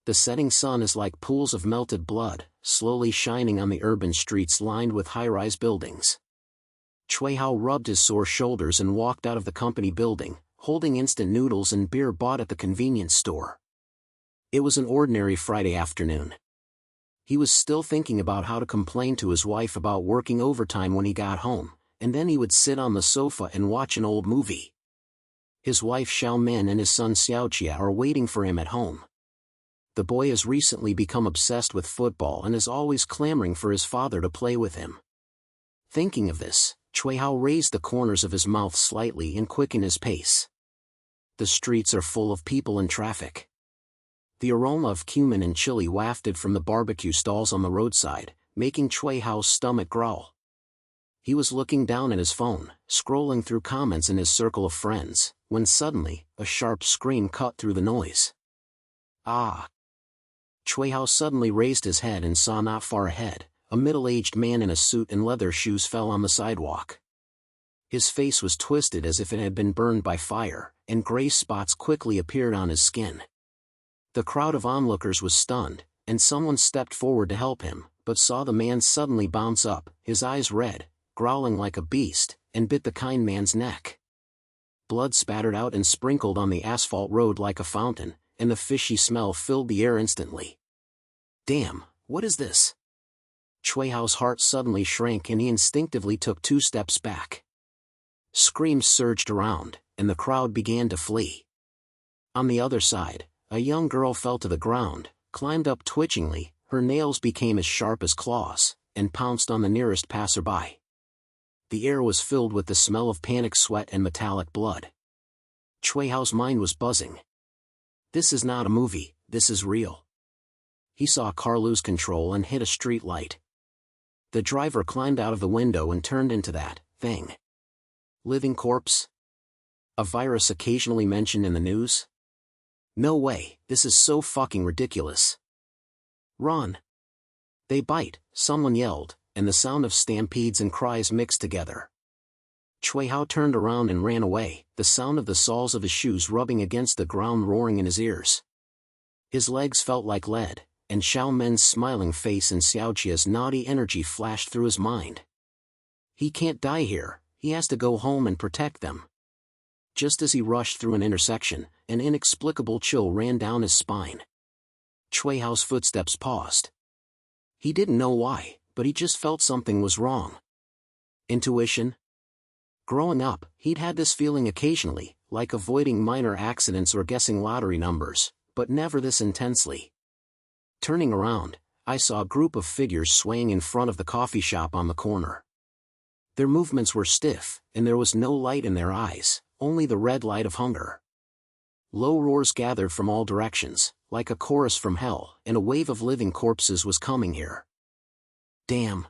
The setting sun is like pools of melted blood, slowly shining on the urban streets lined with high-rise buildings. Cui Hao rubbed his sore shoulders and walked out of the company building, holding instant noodles and beer bought at the convenience store. It was an ordinary Friday afternoon. He was still thinking about how to complain to his wife about working overtime when he got home, and then he would sit on the sofa and watch an old movie. His wife Xiao Min and his son Xiaoqia are waiting for him at home. The boy has recently become obsessed with football and is always clamoring for his father to play with him. Thinking of this, Cui Hao raised the corners of his mouth slightly and quickened his pace. The streets are full of people and traffic. The aroma of cumin and chili wafted from the barbecue stalls on the roadside, making Cui Hao's stomach growl. He was looking down at his phone, scrolling through comments in his circle of friends, when suddenly, a sharp scream cut through the noise. Ah! Cui Hao suddenly raised his head and saw not far ahead, a middle-aged man in a suit and leather shoes fell on the sidewalk. His face was twisted as if it had been burned by fire, and gray spots quickly appeared on his skin. The crowd of onlookers was stunned, and someone stepped forward to help him, but saw the man suddenly bounce up, his eyes red, growling like a beast, and bit the kind man's neck. Blood spattered out and sprinkled on the asphalt road like a fountain, and the fishy smell filled the air instantly. Damn, what is this? Cui Hao's heart suddenly shrank and he instinctively took 2 steps back. Screams surged around, and the crowd began to flee. On the other side, a young girl fell to the ground, climbed up twitchingly, her nails became as sharp as claws, and pounced on the nearest passerby. The air was filled with the smell of panic sweat and metallic blood. Cui Hao's mind was buzzing. This is not a movie, this is real. He saw a car lose control and hit a street light. The driver climbed out of the window and turned into that thing. Living corpse? A virus occasionally mentioned in the news? No way, this is so fucking ridiculous. Run! They bite, someone yelled, and the sound of stampedes and cries mixed together. Cui Hao turned around and ran away, the sound of the soles of his shoes rubbing against the ground roaring in his ears. His legs felt like lead, and Xiao Men's smiling face and Xiaoqia's naughty energy flashed through his mind. He can't die here, he has to go home and protect them. Just as he rushed through an intersection, an inexplicable chill ran down his spine. Cui Hao's footsteps paused. He didn't know why, but he just felt something was wrong. Intuition? Growing up, he'd had this feeling occasionally, like avoiding minor accidents or guessing lottery numbers, but never this intensely. Turning around, I saw a group of figures swaying in front of the coffee shop on the corner. Their movements were stiff, and there was no light in their eyes, only the red light of hunger. Low roars gathered from all directions, like a chorus from hell, and a wave of living corpses was coming here. Damn!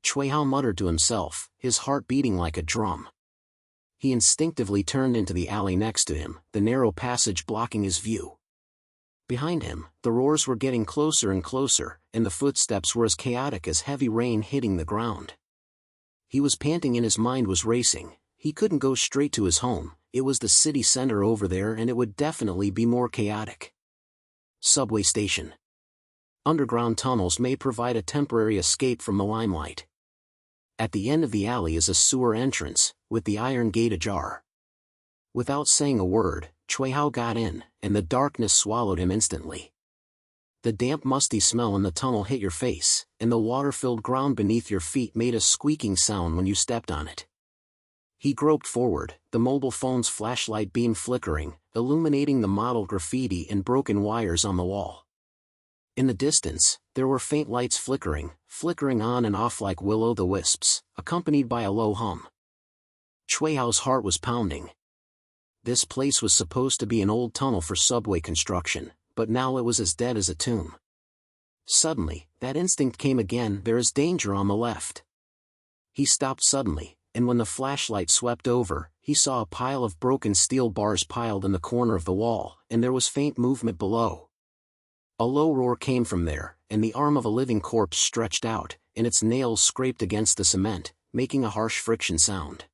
Cui Hao muttered to himself, his heart beating like a drum. He instinctively turned into the alley next to him, the narrow passage blocking his view. Behind him, the roars were getting closer and closer, and the footsteps were as chaotic as heavy rain hitting the ground. He was panting and his mind was racing. He couldn't go straight to his home, it was the city center over there and it would definitely be more chaotic. Subway station. Underground tunnels may provide a temporary escape from the limelight. At the end of the alley is a sewer entrance, with the iron gate ajar. Without saying a word, Cui Hao got in, and the darkness swallowed him instantly. The damp musty smell in the tunnel hit your face, and the water-filled ground beneath your feet made a squeaking sound when you stepped on it. He groped forward, the mobile phone's flashlight beam flickering, illuminating the mottled graffiti and broken wires on the wall. In the distance, there were faint lights flickering on and off like will-o'-the-wisps, accompanied by a low hum. Cui Hao's heart was pounding. This place was supposed to be an old tunnel for subway construction, but now it was as dead as a tomb. Suddenly, that instinct came again, there is danger on the left. He stopped suddenly, and when the flashlight swept over, he saw a pile of broken steel bars piled in the corner of the wall, and there was faint movement below. A low roar came from there, and the arm of a living corpse stretched out, and its nails scraped against the cement, making a harsh friction sound.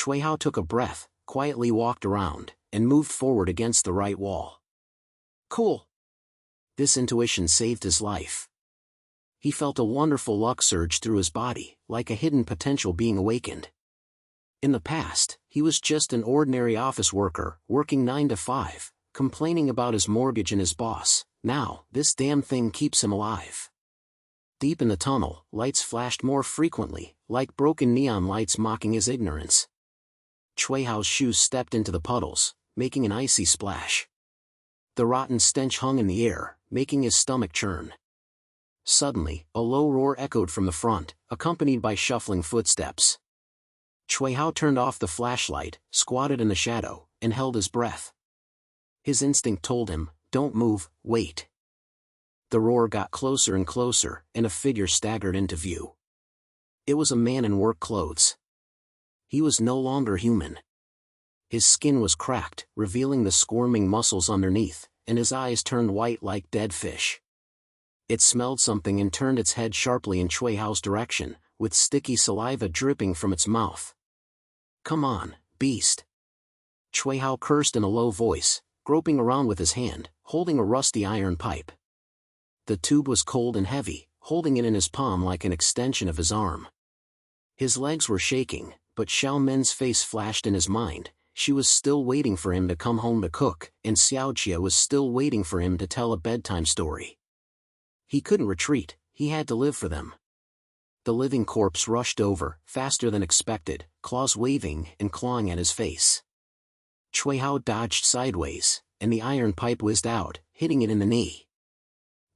Cui Hao took a breath, quietly walked around, and moved forward against the right wall. Cool. This intuition saved his life. He felt a wonderful luck surge through his body, like a hidden potential being awakened. In the past, he was just an ordinary office worker, working 9 to 5, complaining about his mortgage and his boss. Now, this damn thing keeps him alive. Deep in the tunnel, lights flashed more frequently, like broken neon lights mocking his ignorance. Cui Hao's shoes stepped into the puddles, making an icy splash. The rotten stench hung in the air, making his stomach churn. Suddenly, a low roar echoed from the front, accompanied by shuffling footsteps. Cui Hao turned off the flashlight, squatted in the shadow, and held his breath. His instinct told him, "Don't move, wait." The roar got closer and closer, and a figure staggered into view. It was a man in work clothes. He was no longer human. His skin was cracked, revealing the squirming muscles underneath, and his eyes turned white like dead fish. It smelled something and turned its head sharply in Cui Hao's direction, with sticky saliva dripping from its mouth. "Come on, beast." Cui Hao cursed in a low voice, groping around with his hand, holding a rusty iron pipe. The tube was cold and heavy, holding it in his palm like an extension of his arm. His legs were shaking, but Xiao Men's face flashed in his mind. She was still waiting for him to come home to cook, and Xiaojia was still waiting for him to tell a bedtime story. He couldn't retreat, he had to live for them. The living corpse rushed over, faster than expected, claws waving and clawing at his face. Cui Hao dodged sideways, and the iron pipe whizzed out, hitting it in the knee.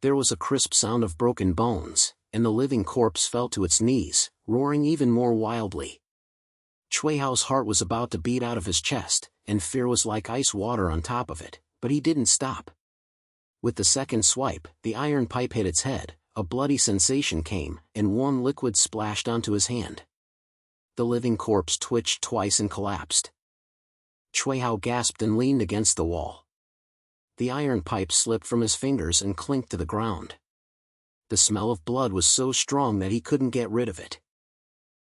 There was a crisp sound of broken bones, and the living corpse fell to its knees, roaring even more wildly. Cui Hao's heart was about to beat out of his chest, and fear was like ice water on top of it, but he didn't stop. With the second swipe, the iron pipe hit its head, a bloody sensation came, and warm liquid splashed onto his hand. The living corpse twitched twice and collapsed. Cui Hao gasped and leaned against the wall. The iron pipe slipped from his fingers and clinked to the ground. The smell of blood was so strong that he couldn't get rid of it.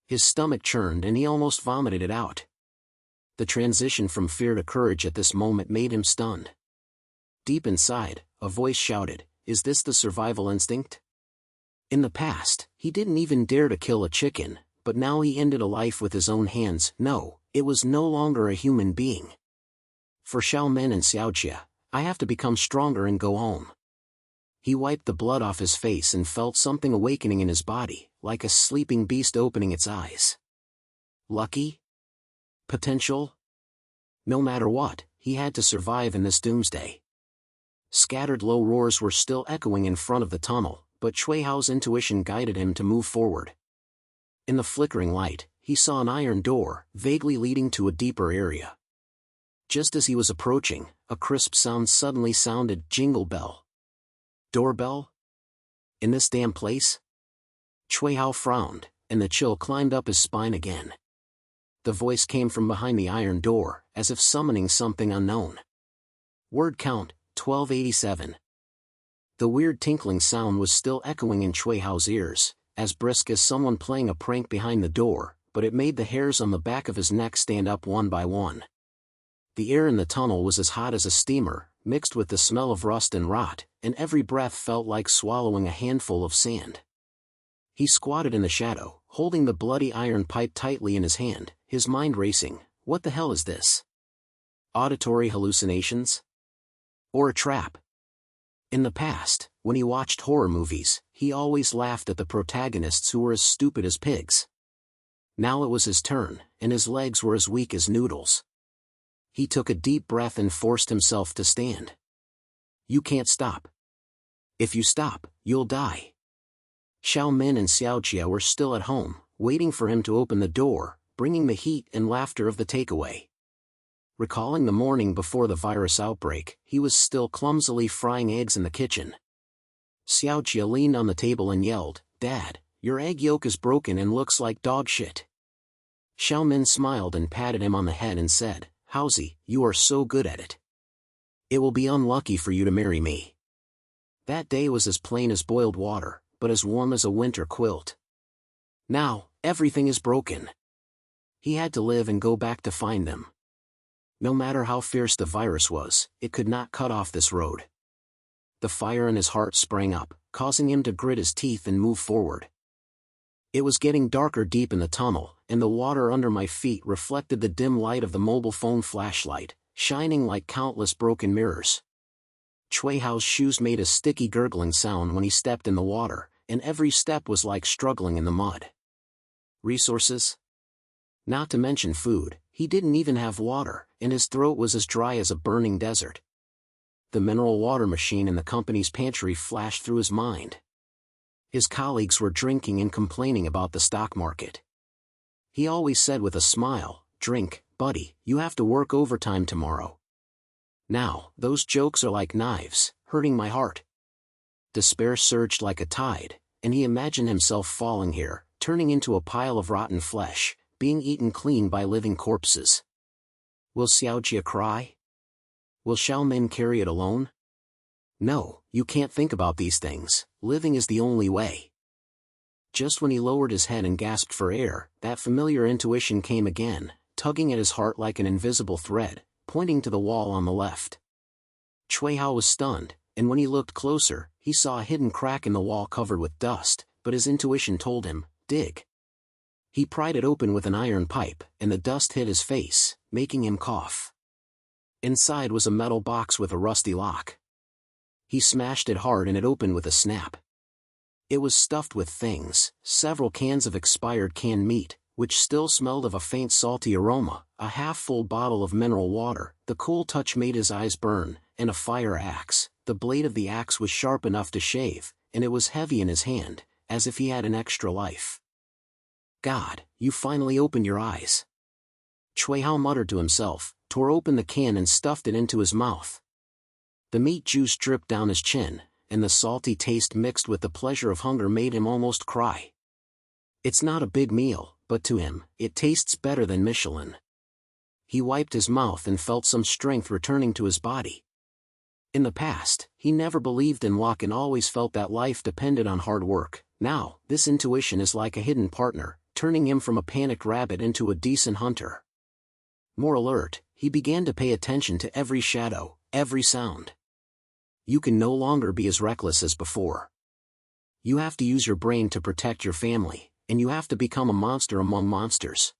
His stomach churned and he almost vomited it out. The transition from fear to courage at this moment made him stunned. Deep inside, a voice shouted, "Is this the survival instinct?" In the past, he didn't even dare to kill a chicken, but now he ended a life with his own hands. No, it was no longer a human being. For Xiao Men and Xiaojia, I have to become stronger and go home. He wiped the blood off his face and felt something awakening in his body, like a sleeping beast opening its eyes. Lucky? Potential? No matter what, he had to survive in this doomsday. Scattered low roars were still echoing in front of the tunnel, but Cui Hao's intuition guided him to move forward. In the flickering light, he saw an iron door, vaguely leading to a deeper area. Just as he was approaching, a crisp sound suddenly sounded. Jingle bell. Doorbell? In this damn place? Cui Hao frowned, and the chill climbed up his spine again. The voice came from behind the iron door, as if summoning something unknown. Word count, 1287. The weird tinkling sound was still echoing in Cui Hao's ears, as brisk as someone playing a prank behind the door, but it made the hairs on the back of his neck stand up one by one. The air in the tunnel was as hot as a steamer, mixed with the smell of rust and rot, and every breath felt like swallowing a handful of sand. He squatted in the shadow, holding the bloody iron pipe tightly in his hand, his mind racing. What the hell is this? Auditory hallucinations? Or a trap? In the past, when he watched horror movies, he always laughed at the protagonists who were as stupid as pigs. Now it was his turn, and his legs were as weak as noodles. He took a deep breath and forced himself to stand. You can't stop. If you stop, you'll die. Xiao Men and Xiaojia were still at home, waiting for him to open the door, bringing the heat and laughter of the takeaway. Recalling the morning before the virus outbreak, he was still clumsily frying eggs in the kitchen. Xiaojia leaned on the table and yelled, "Dad, your egg yolk is broken and looks like dog shit." Xiao Men smiled and patted him on the head and said, "Howsy, you are so good at it. It will be unlucky for you to marry me." That day was as plain as boiled water, but as warm as a winter quilt. Now, everything is broken. He had to live and go back to find them. No matter how fierce the virus was, it could not cut off this road. The fire in his heart sprang up, causing him to grit his teeth and move forward. It was getting darker deep in the tunnel, and the water under my feet reflected the dim light of the mobile phone flashlight, shining like countless broken mirrors. Cui Hao's shoes made a sticky gurgling sound when he stepped in the water, and every step was like struggling in the mud. Resources? Not to mention food, he didn't even have water, and his throat was as dry as a burning desert. The mineral water machine in the company's pantry flashed through his mind. His colleagues were drinking and complaining about the stock market. He always said with a smile, "Drink, buddy, you have to work overtime tomorrow." Now, those jokes are like knives, hurting my heart. Despair surged like a tide, and he imagined himself falling here, turning into a pile of rotten flesh, being eaten clean by living corpses. Will Xiaojia cry? Will Xiaomin carry it alone? No, you can't think about these things, living is the only way. Just when he lowered his head and gasped for air, that familiar intuition came again, tugging at his heart like an invisible thread, pointing to the wall on the left. Cui Hao was stunned, and when he looked closer, he saw a hidden crack in the wall covered with dust, but his intuition told him, dig. He pried it open with an iron pipe, and the dust hit his face, making him cough. Inside was a metal box with a rusty lock. He smashed it hard and it opened with a snap. It was stuffed with things, several cans of expired canned meat, which still smelled of a faint salty aroma, a half-full bottle of mineral water, the cool touch made his eyes burn, and a fire axe. The blade of the axe was sharp enough to shave, and it was heavy in his hand, as if he had an extra life. God, you finally opened your eyes. Cui Hao muttered to himself, tore open the can and stuffed it into his mouth. The meat juice dripped down his chin, and the salty taste mixed with the pleasure of hunger made him almost cry. It's not a big meal, but to him, it tastes better than Michelin. He wiped his mouth and felt some strength returning to his body. In the past, he never believed in luck and always felt that life depended on hard work. Now, this intuition is like a hidden partner, turning him from a panicked rabbit into a decent hunter. More alert, he began to pay attention to every shadow, every sound. You can no longer be as reckless as before. You have to use your brain to protect your family, and you have to become a monster among monsters.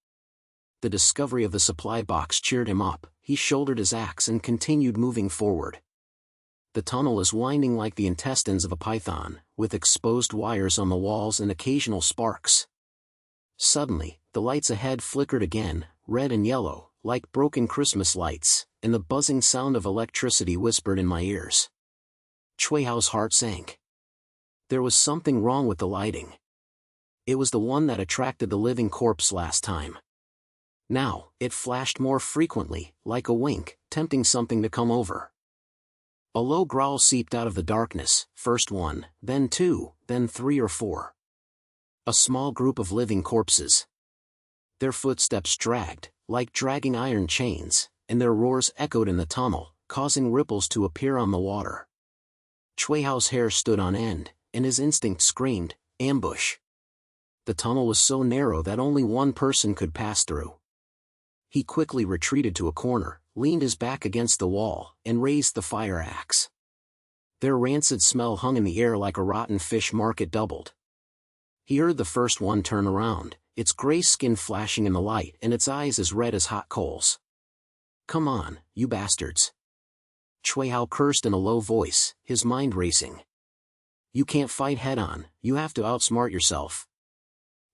The discovery of the supply box cheered him up. He shouldered his axe and continued moving forward. The tunnel is winding like the intestines of a python, with exposed wires on the walls and occasional sparks. Suddenly, the lights ahead flickered again, red and yellow, like broken Christmas lights, and the buzzing sound of electricity whispered in my ears. Cui Hao's heart sank. There was something wrong with the lighting. It was the one that attracted the living corpse last time. Now, it flashed more frequently, like a wink, tempting something to come over. A low growl seeped out of the darkness, first one, then two, then three or four. A small group of living corpses. Their footsteps dragged, like dragging iron chains, and their roars echoed in the tunnel, causing ripples to appear on the water. Cui Hao's hair stood on end, and his instinct screamed, ambush. The tunnel was so narrow that only one person could pass through. He quickly retreated to a corner, leaned his back against the wall, and raised the fire axe. Their rancid smell hung in the air like a rotten fish market doubled. He heard the first one turn around, its gray skin flashing in the light and its eyes as red as hot coals. Come on, you bastards. Cui Hao cursed in a low voice, his mind racing. You can't fight head-on, you have to outsmart yourself.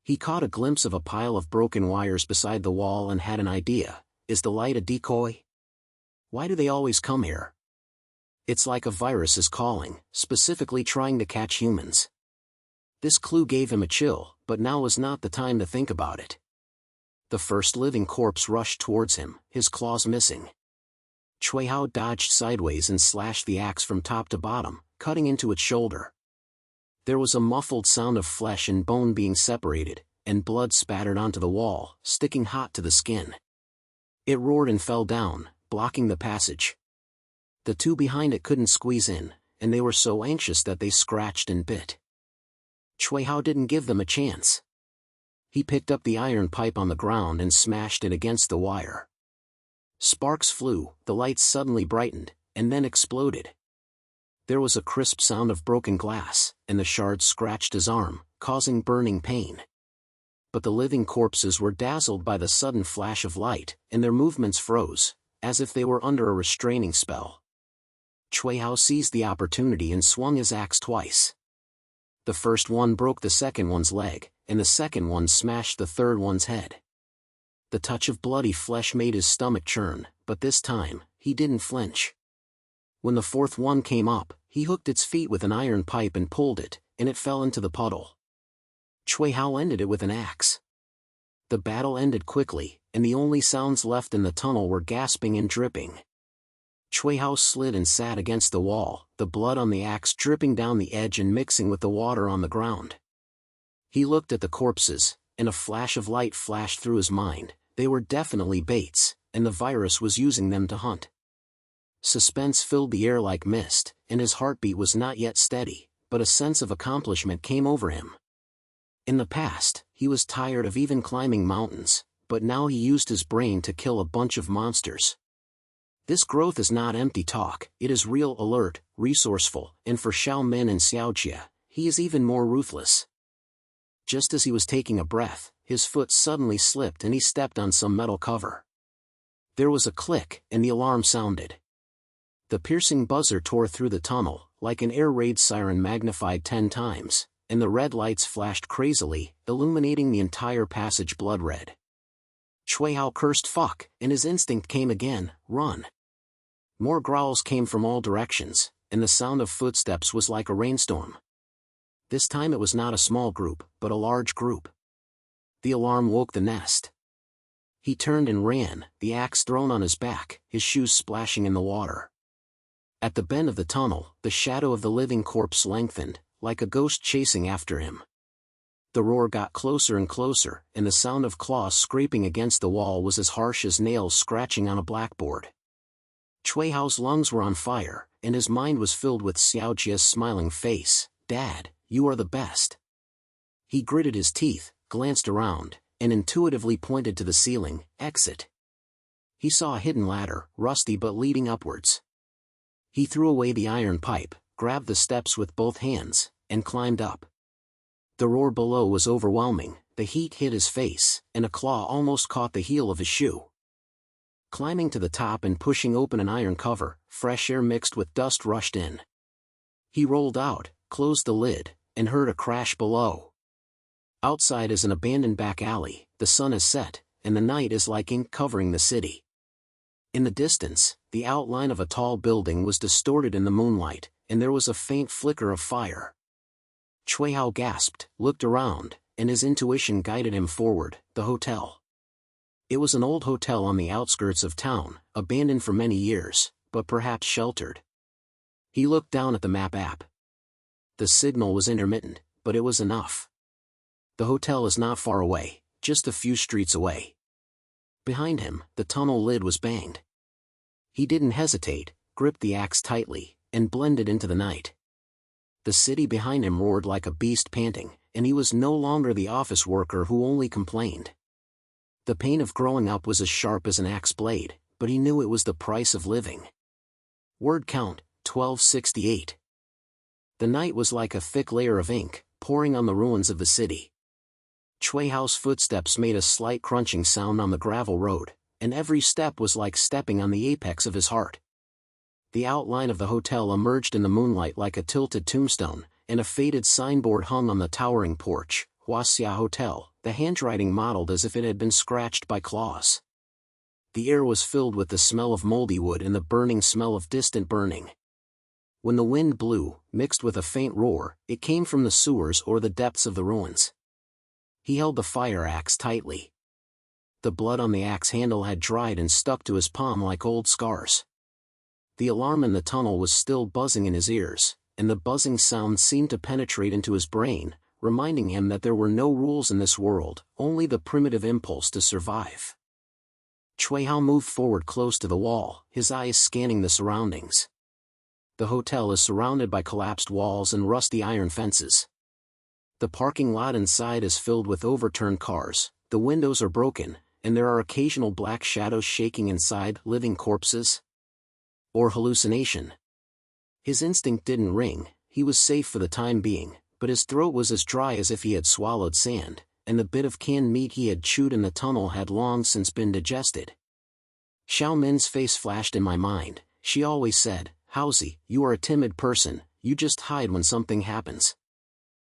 He caught a glimpse of a pile of broken wires beside the wall and had an idea. Is the light a decoy? Why do they always come here? It's like a virus is calling, specifically trying to catch humans. This clue gave him a chill, but now was not the time to think about it. The first living corpse rushed towards him, his claws missing. Cui Hao dodged sideways and slashed the axe from top to bottom, cutting into its shoulder. There was a muffled sound of flesh and bone being separated, and blood spattered onto the wall, sticking hot to the skin. It roared and fell down, blocking the passage. The two behind it couldn't squeeze in, and they were so anxious that they scratched and bit. Cui Hao didn't give them a chance. He picked up the iron pipe on the ground and smashed it against the wire. Sparks flew, the lights suddenly brightened, and then exploded. There was a crisp sound of broken glass, and the shards scratched his arm, causing burning pain. But the living corpses were dazzled by the sudden flash of light, and their movements froze, as if they were under a restraining spell. Cui Hao seized the opportunity and swung his axe twice. The first one broke the second one's leg, and the second one smashed the third one's head. The touch of bloody flesh made his stomach churn, but this time, he didn't flinch. When the fourth one came up, he hooked its feet with an iron pipe and pulled it, and it fell into the puddle. Cui Hao ended it with an axe. The battle ended quickly, and the only sounds left in the tunnel were gasping and dripping. Cui Hao slid and sat against the wall, the blood on the axe dripping down the edge and mixing with the water on the ground. He looked at the corpses, and a flash of light flashed through his mind. They were definitely baits, and the virus was using them to hunt. Suspense filled the air like mist, and his heartbeat was not yet steady, but a sense of accomplishment came over him. In the past, he was tired of even climbing mountains, but now he used his brain to kill a bunch of monsters. This growth is not empty talk, it is real, alert, resourceful, and for Xiao Men and Xiaojia, he is even more ruthless. Just as he was taking a breath, his foot suddenly slipped and he stepped on some metal cover. There was a click, and the alarm sounded. The piercing buzzer tore through the tunnel, like an air raid siren magnified 10 times, and the red lights flashed crazily, illuminating the entire passage blood red. Cui Hao cursed fuck, and his instinct came again, run. More growls came from all directions, and the sound of footsteps was like a rainstorm. This time it was not a small group, but a large group. The alarm woke the nest. He turned and ran, the axe thrown on his back, his shoes splashing in the water. At the bend of the tunnel, the shadow of the living corpse lengthened, like a ghost chasing after him. The roar got closer and closer, and the sound of claws scraping against the wall was as harsh as nails scratching on a blackboard. Cui Hao's lungs were on fire, and his mind was filled with Xiaojia's smiling face. "Dad, you are the best." He gritted his teeth, glanced around, and intuitively pointed to the ceiling, "Exit." He saw a hidden ladder, rusty but leading upwards. He threw away the iron pipe, grabbed the steps with both hands, and climbed up. The roar below was overwhelming, the heat hit his face, and a claw almost caught the heel of his shoe. Climbing to the top and pushing open an iron cover, fresh air mixed with dust rushed in. He rolled out, closed the lid, and heard a crash below. Outside is an abandoned back alley, the sun is set, and the night is like ink covering the city. In the distance, the outline of a tall building was distorted in the moonlight, and there was a faint flicker of fire. Cui Hao gasped, looked around, and his intuition guided him forward, the hotel. It was an old hotel on the outskirts of town, abandoned for many years, but perhaps sheltered. He looked down at the map app. The signal was intermittent, but it was enough. The hotel is not far away, just a few streets away. Behind him, the tunnel lid was banged. He didn't hesitate, gripped the axe tightly, and blended into the night. The city behind him roared like a beast panting, and he was no longer the office worker who only complained. The pain of growing up was as sharp as an axe blade, but he knew it was the price of living. Word count, 1268. The night was like a thick layer of ink, pouring on the ruins of the city. Cui Hao's footsteps made a slight crunching sound on the gravel road, and every step was like stepping on the apex of his heart. The outline of the hotel emerged in the moonlight like a tilted tombstone, and a faded signboard hung on the towering porch, Huaxia Hotel, the handwriting mottled as if it had been scratched by claws. The air was filled with the smell of moldy wood and the burning smell of distant burning. When the wind blew, mixed with a faint roar, it came from the sewers or the depths of the ruins. He held the fire axe tightly. The blood on the axe handle had dried and stuck to his palm like old scars. The alarm in the tunnel was still buzzing in his ears, and the buzzing sound seemed to penetrate into his brain, reminding him that there were no rules in this world, only the primitive impulse to survive. Cui Hao moved forward close to the wall, his eyes scanning the surroundings. The hotel is surrounded by collapsed walls and rusty iron fences. The parking lot inside is filled with overturned cars, the windows are broken, and there are occasional black shadows shaking inside. Living corpses? Or hallucination? His instinct didn't ring, he was safe for the time being, but his throat was as dry as if he had swallowed sand, and the bit of canned meat he had chewed in the tunnel had long since been digested. Xiao Min's face flashed in my mind. She always said, "Haozi, you are a timid person, you just hide when something happens."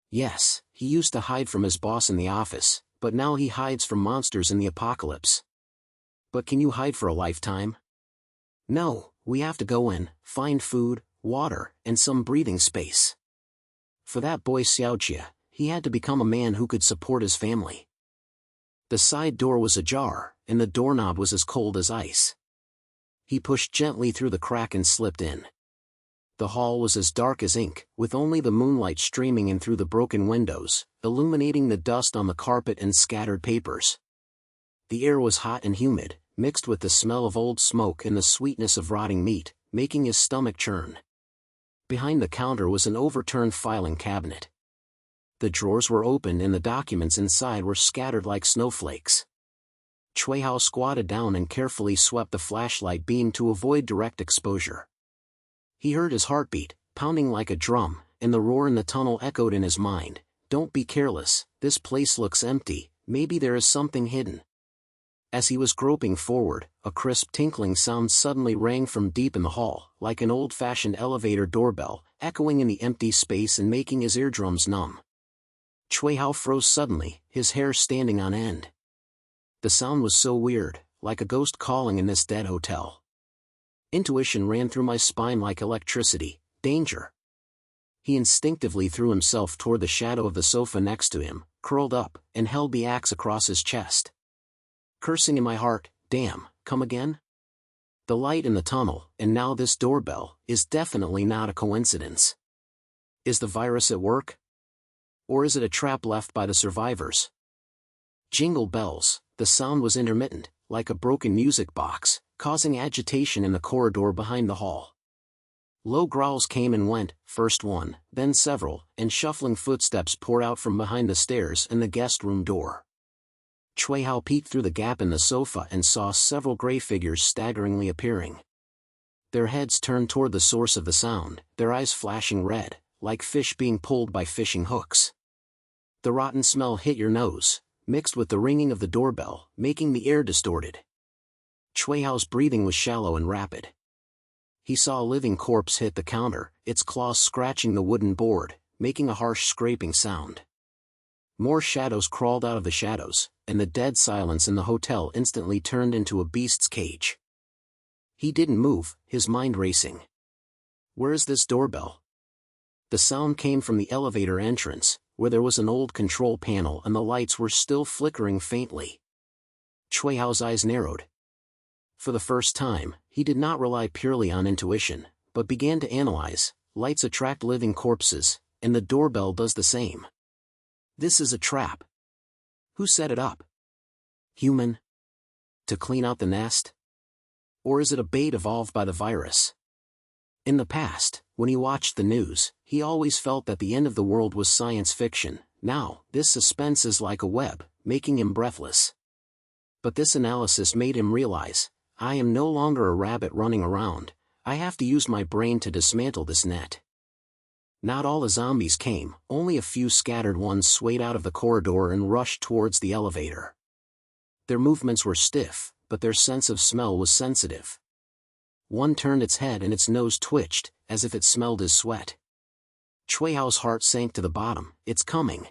Yes, he used to hide from his boss in the office, but now he hides from monsters in the apocalypse. But can you hide for a lifetime? No, we have to go in, find food, water, and some breathing space. For that boy Xiaoqia, he had to become a man who could support his family. The side door was ajar, and the doorknob was as cold as ice. He pushed gently through the crack and slipped in. The hall was as dark as ink, with only the moonlight streaming in through the broken windows, illuminating the dust on the carpet and scattered papers. The air was hot and humid, mixed with the smell of old smoke and the sweetness of rotting meat, making his stomach churn. Behind the counter was an overturned filing cabinet. The drawers were open and the documents inside were scattered like snowflakes. Cui Hao squatted down and carefully swept the flashlight beam to avoid direct exposure. He heard his heartbeat, pounding like a drum, and the roar in the tunnel echoed in his mind. "Don't be careless, this place looks empty, maybe there is something hidden." As he was groping forward, a crisp tinkling sound suddenly rang from deep in the hall, like an old-fashioned elevator doorbell, echoing in the empty space and making his eardrums numb. Cui Hao froze suddenly, his hair standing on end. The sound was so weird, like a ghost calling in this dead hotel. Intuition ran through my spine like electricity. Danger. He instinctively threw himself toward the shadow of the sofa next to him, curled up, and held the axe across his chest. Cursing in my heart, "Damn, come again?" The light in the tunnel, and now this doorbell, is definitely not a coincidence. Is the virus at work? Or is it a trap left by the survivors? Jingle bells, the sound was intermittent, like a broken music box, causing agitation in the corridor behind the hall. Low growls came and went, first one, then several, and shuffling footsteps poured out from behind the stairs and the guest room door. Cui Hao peeked through the gap in the sofa and saw several gray figures staggeringly appearing. Their heads turned toward the source of the sound, their eyes flashing red, like fish being pulled by fishing hooks. The rotten smell hit your nose, mixed with the ringing of the doorbell, making the air distorted. Cui Hao's breathing was shallow and rapid. He saw a living corpse hit the counter, its claws scratching the wooden board, making a harsh scraping sound. More shadows crawled out of the shadows, and the dead silence in the hotel instantly turned into a beast's cage. He didn't move, his mind racing. Where is this doorbell? The sound came from the elevator entrance, where there was an old control panel and the lights were still flickering faintly. Cui Hao's eyes narrowed. For the first time, he did not rely purely on intuition, but began to analyze. Lights attract living corpses, and the doorbell does the same. This is a trap. Who set it up? Human? To clean out the nest? Or is it a bait evolved by the virus? In the past, when he watched the news, he always felt that the end of the world was science fiction. Now, this suspense is like a web, making him breathless. But this analysis made him realize, I am no longer a rabbit running around, I have to use my brain to dismantle this net. Not all the zombies came, only a few scattered ones swayed out of the corridor and rushed towards the elevator. Their movements were stiff, but their sense of smell was sensitive. One turned its head and its nose twitched, as if it smelled his sweat. Cui Hao's heart sank to the bottom. It's coming.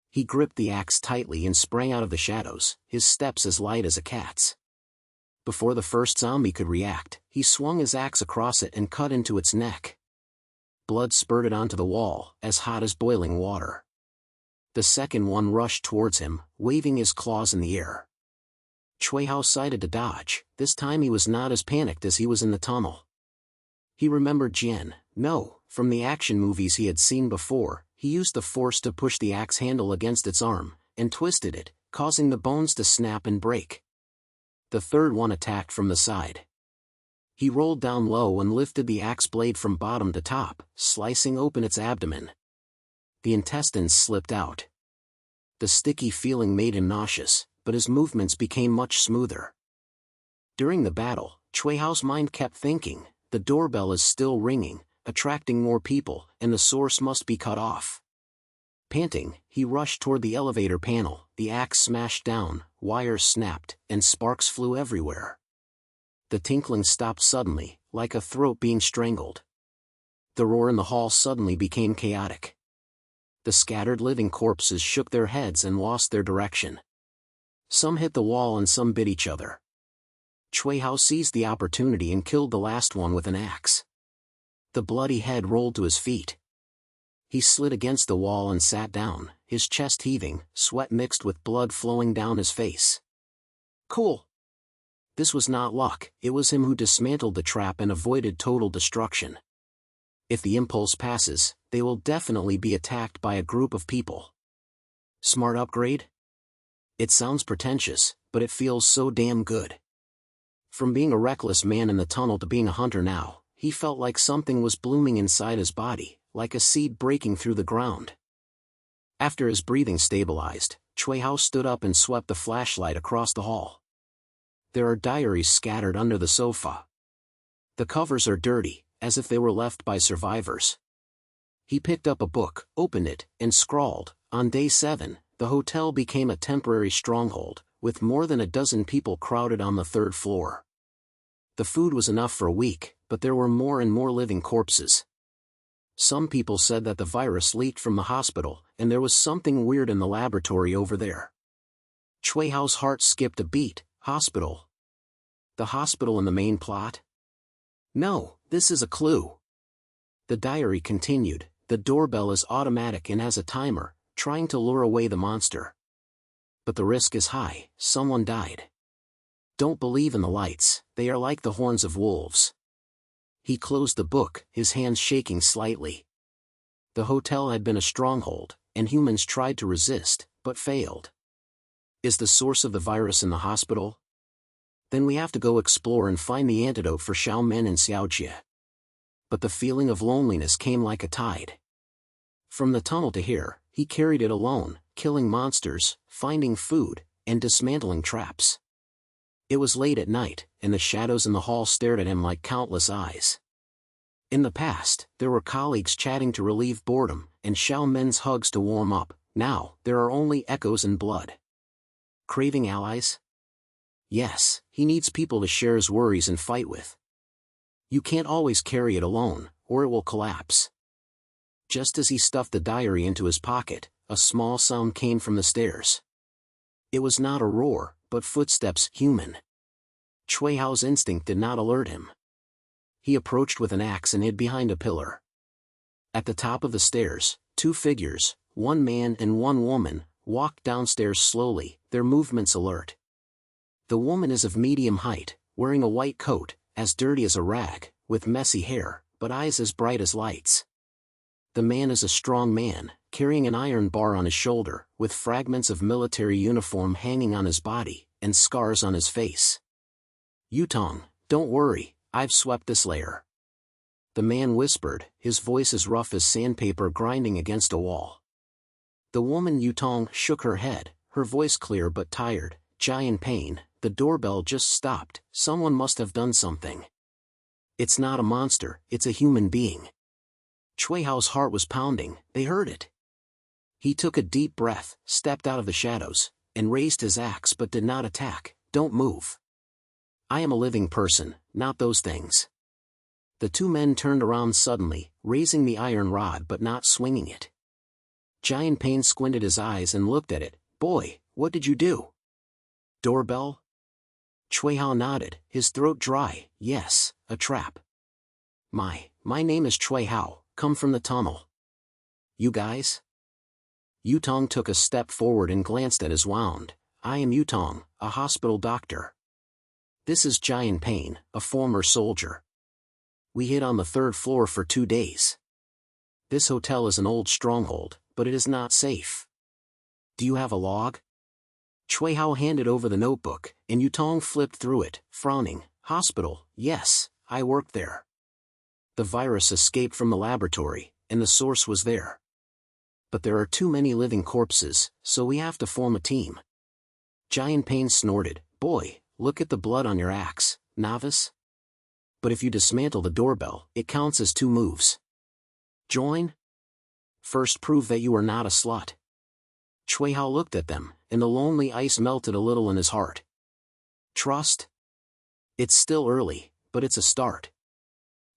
He gripped the axe tightly and sprang out of the shadows, his steps as light as a cat's. Before the first zombie could react, he swung his axe across it and cut into its neck. Blood spurted onto the wall, as hot as boiling water. The second one rushed towards him, waving his claws in the air. Cui Hao sighted to dodge. This time he was not as panicked as he was in the tunnel. He remembered Jian. No, from the action movies he had seen before, he used the force to push the axe handle against its arm, and twisted it, causing the bones to snap and break. The third one attacked from the side. He rolled down low and lifted the axe blade from bottom to top, slicing open its abdomen. The intestines slipped out. The sticky feeling made him nauseous, but his movements became much smoother. During the battle, Cui Hao's mind kept thinking, the doorbell is still ringing, attracting more people, and the source must be cut off. Panting, he rushed toward the elevator panel, the axe smashed down, wires snapped, and sparks flew everywhere. The tinkling stopped suddenly, like a throat being strangled. The roar in the hall suddenly became chaotic. The scattered living corpses shook their heads and lost their direction. Some hit the wall and some bit each other. Cui Hao seized the opportunity and killed the last one with an axe. The bloody head rolled to his feet. He slid against the wall and sat down, his chest heaving, sweat mixed with blood flowing down his face. Cool. This was not luck, it was him who dismantled the trap and avoided total destruction. If the impulse passes, they will definitely be attacked by a group of people. Smart upgrade? It sounds pretentious, but it feels so damn good. From being a reckless man in the tunnel to being a hunter now, he felt like something was blooming inside his body, like a seed breaking through the ground. After his breathing stabilized, Cui Hao stood up and swept the flashlight across the hall. There are diaries scattered under the sofa. The covers are dirty, as if they were left by survivors. He picked up a book, opened it, and scrawled, "On day 7, the hotel became a temporary stronghold, with more than a dozen people crowded on the 3rd floor. The food was enough for a week, but there were more and more living corpses. Some people said that the virus leaked from the hospital, and there was something weird in the laboratory over there." Cui Hao's heart skipped a beat. Hospital? The hospital in the main plot? No, this is a clue. The diary continued, "The doorbell is automatic and has a timer, trying to lure away the monster. But the risk is high, someone died. Don't believe in the lights, they are like the horns of wolves." He closed the book, his hands shaking slightly. The hotel had been a stronghold, and humans tried to resist, but failed. Is the source of the virus in the hospital? Then we have to go explore and find the antidote for Xiaomen and Xiaojie. But the feeling of loneliness came like a tide. From the tunnel to here, he carried it alone, killing monsters, finding food, and dismantling traps. It was late at night, and the shadows in the hall stared at him like countless eyes. In the past, there were colleagues chatting to relieve boredom, and Xiaomen's hugs to warm up. Now, there are only echoes and blood. Craving allies? Yes, he needs people to share his worries and fight with. You can't always carry it alone, or it will collapse. Just as he stuffed the diary into his pocket, a small sound came from the stairs. It was not a roar, but footsteps, human. Cui Hao's instinct did not alert him. He approached with an axe and hid behind a pillar. At the top of the stairs, 2 figures, one man and one woman, walked downstairs slowly, their movements alert. The woman is of medium height, wearing a white coat, as dirty as a rag, with messy hair, but eyes as bright as lights. The man is a strong man, carrying an iron bar on his shoulder, with fragments of military uniform hanging on his body, and scars on his face. "Yutong, don't worry, I've swept this layer." The man whispered, his voice as rough as sandpaper grinding against a wall. The woman Yutong shook her head, her voice clear but tired. "Giant pain, the doorbell just stopped, someone must have done something. It's not a monster, it's a human being." Cui Hao's heart was pounding, they heard it. He took a deep breath, stepped out of the shadows, and raised his axe but did not attack. "Don't move. I am a living person, not those things." The 2 men turned around suddenly, raising the iron rod but not swinging it. Giant Pain squinted his eyes and looked at it. "Boy, what did you do?" "Doorbell?" Cui Hao nodded, his throat dry. "Yes, a trap. My name is Cui Hao, come from the tunnel." "You guys?" Yutong took a step forward and glanced at his wound. "I am Yutong, a hospital doctor. This is Giant Pain, a former soldier. We hid on the 3rd floor for 2 days. This hotel is an old stronghold, but it is not safe. Do you have a log?" Cui Hao handed over the notebook, and Yutong flipped through it, frowning. "Hospital, yes, I worked there. The virus escaped from the laboratory, and the source was there. But there are too many living corpses, so we have to form a team." Giant Pain snorted. "Boy, look at the blood on your axe, novice." but if you dismantle the doorbell, it counts as 2 moves. Join? First prove that you are not a slut. Cui Hao looked at them, and the lonely ice melted a little in his heart. Trust? It's still early, but it's a start.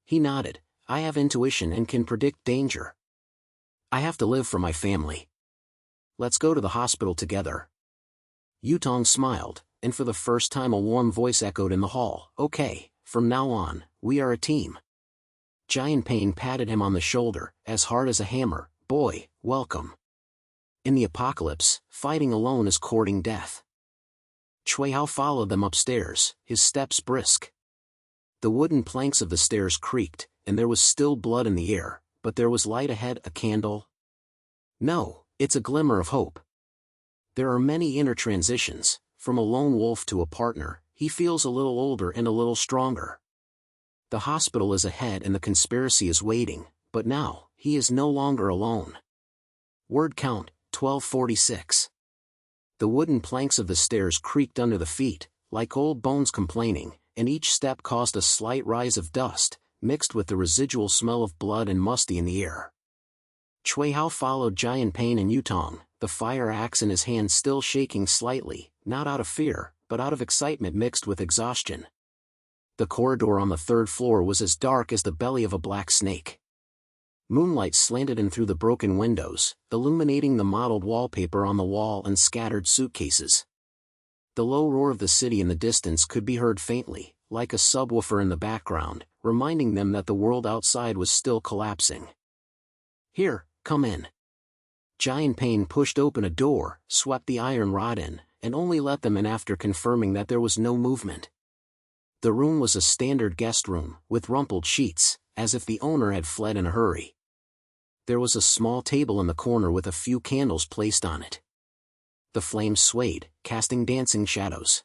He nodded. I have intuition and can predict danger. I have to live for my family. Let's go to the hospital together. Yutong smiled, and for the first time a warm voice echoed in the hall. Okay, from now on, we are a team. Giant Pain patted him on the shoulder, as hard as a hammer. Boy, welcome. In the apocalypse, fighting alone is courting death. Cui Hao followed them upstairs, his steps brisk. The wooden planks of the stairs creaked, and there was still blood in the air, but there was light ahead. A candle? No, it's a glimmer of hope. There are many inner transitions. From a lone wolf to a partner, he feels a little older and a little stronger. The hospital is ahead and the conspiracy is waiting, but now, he is no longer alone. Word count, 1246. The wooden planks of the stairs creaked under the feet, like old bones complaining, and each step caused a slight rise of dust, mixed with the residual smell of blood and musty in the air. Cui Hao followed Giant Pain and Yutong, the fire axe in his hand still shaking slightly, not out of fear, but out of excitement mixed with exhaustion. The corridor on the 3rd floor was as dark as the belly of a black snake. Moonlight slanted in through the broken windows, illuminating the mottled wallpaper on the wall and scattered suitcases. The low roar of the city in the distance could be heard faintly, like a subwoofer in the background, reminding them that the world outside was still collapsing. Here, come in. Giant Pain pushed open a door, swept the iron rod in, and only let them in after confirming that there was no movement. The room was a standard guest room, with rumpled sheets, as if the owner had fled in a hurry. There was a small table in the corner with a few candles placed on it. The flames swayed, casting dancing shadows.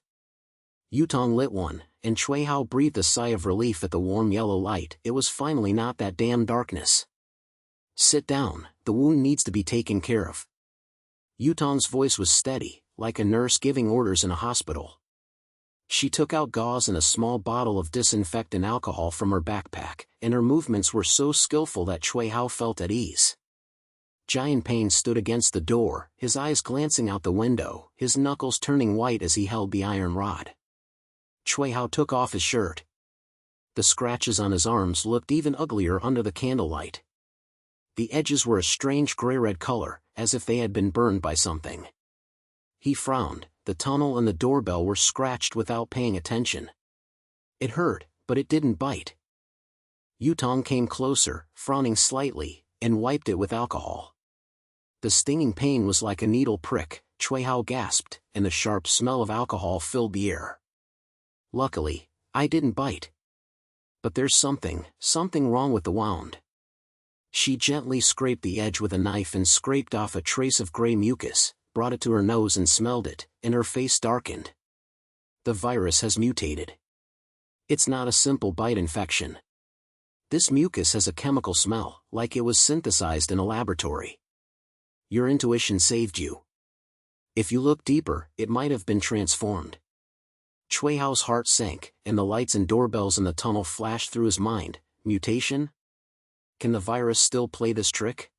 Yutong lit one, and Cui Hao breathed a sigh of relief at the warm yellow light. It was finally not that damn darkness. Sit down, the wound needs to be taken care of. Yutong's voice was steady, like a nurse giving orders in a hospital. She took out gauze and a small bottle of disinfectant alcohol from her backpack, and her movements were so skillful that Cui Hao felt at ease. Giant Pain stood against the door, his eyes glancing out the window, his knuckles turning white as he held the iron rod. Cui Hao took off his shirt. The scratches on his arms looked even uglier under the candlelight. The edges were a strange gray-red color, as if they had been burned by something. He frowned. The tunnel and the doorbell were scratched without paying attention. It hurt, but it didn't bite. Yutong came closer, frowning slightly, and wiped it with alcohol. The stinging pain was like a needle prick. Cui Hao gasped, and the sharp smell of alcohol filled the air. Luckily, I didn't bite. But there's something wrong with the wound. She gently scraped the edge with a knife and scraped off a trace of gray mucus, brought it to her nose and smelled it, and her face darkened. The virus has mutated. It's not a simple bite infection. This mucus has a chemical smell, like it was synthesized in a laboratory. Your intuition saved you. If you look deeper, it might have been transformed. Cui Hao's heart sank, and the lights and doorbells in the tunnel flashed through his mind. Mutation? Can the virus still play this trick?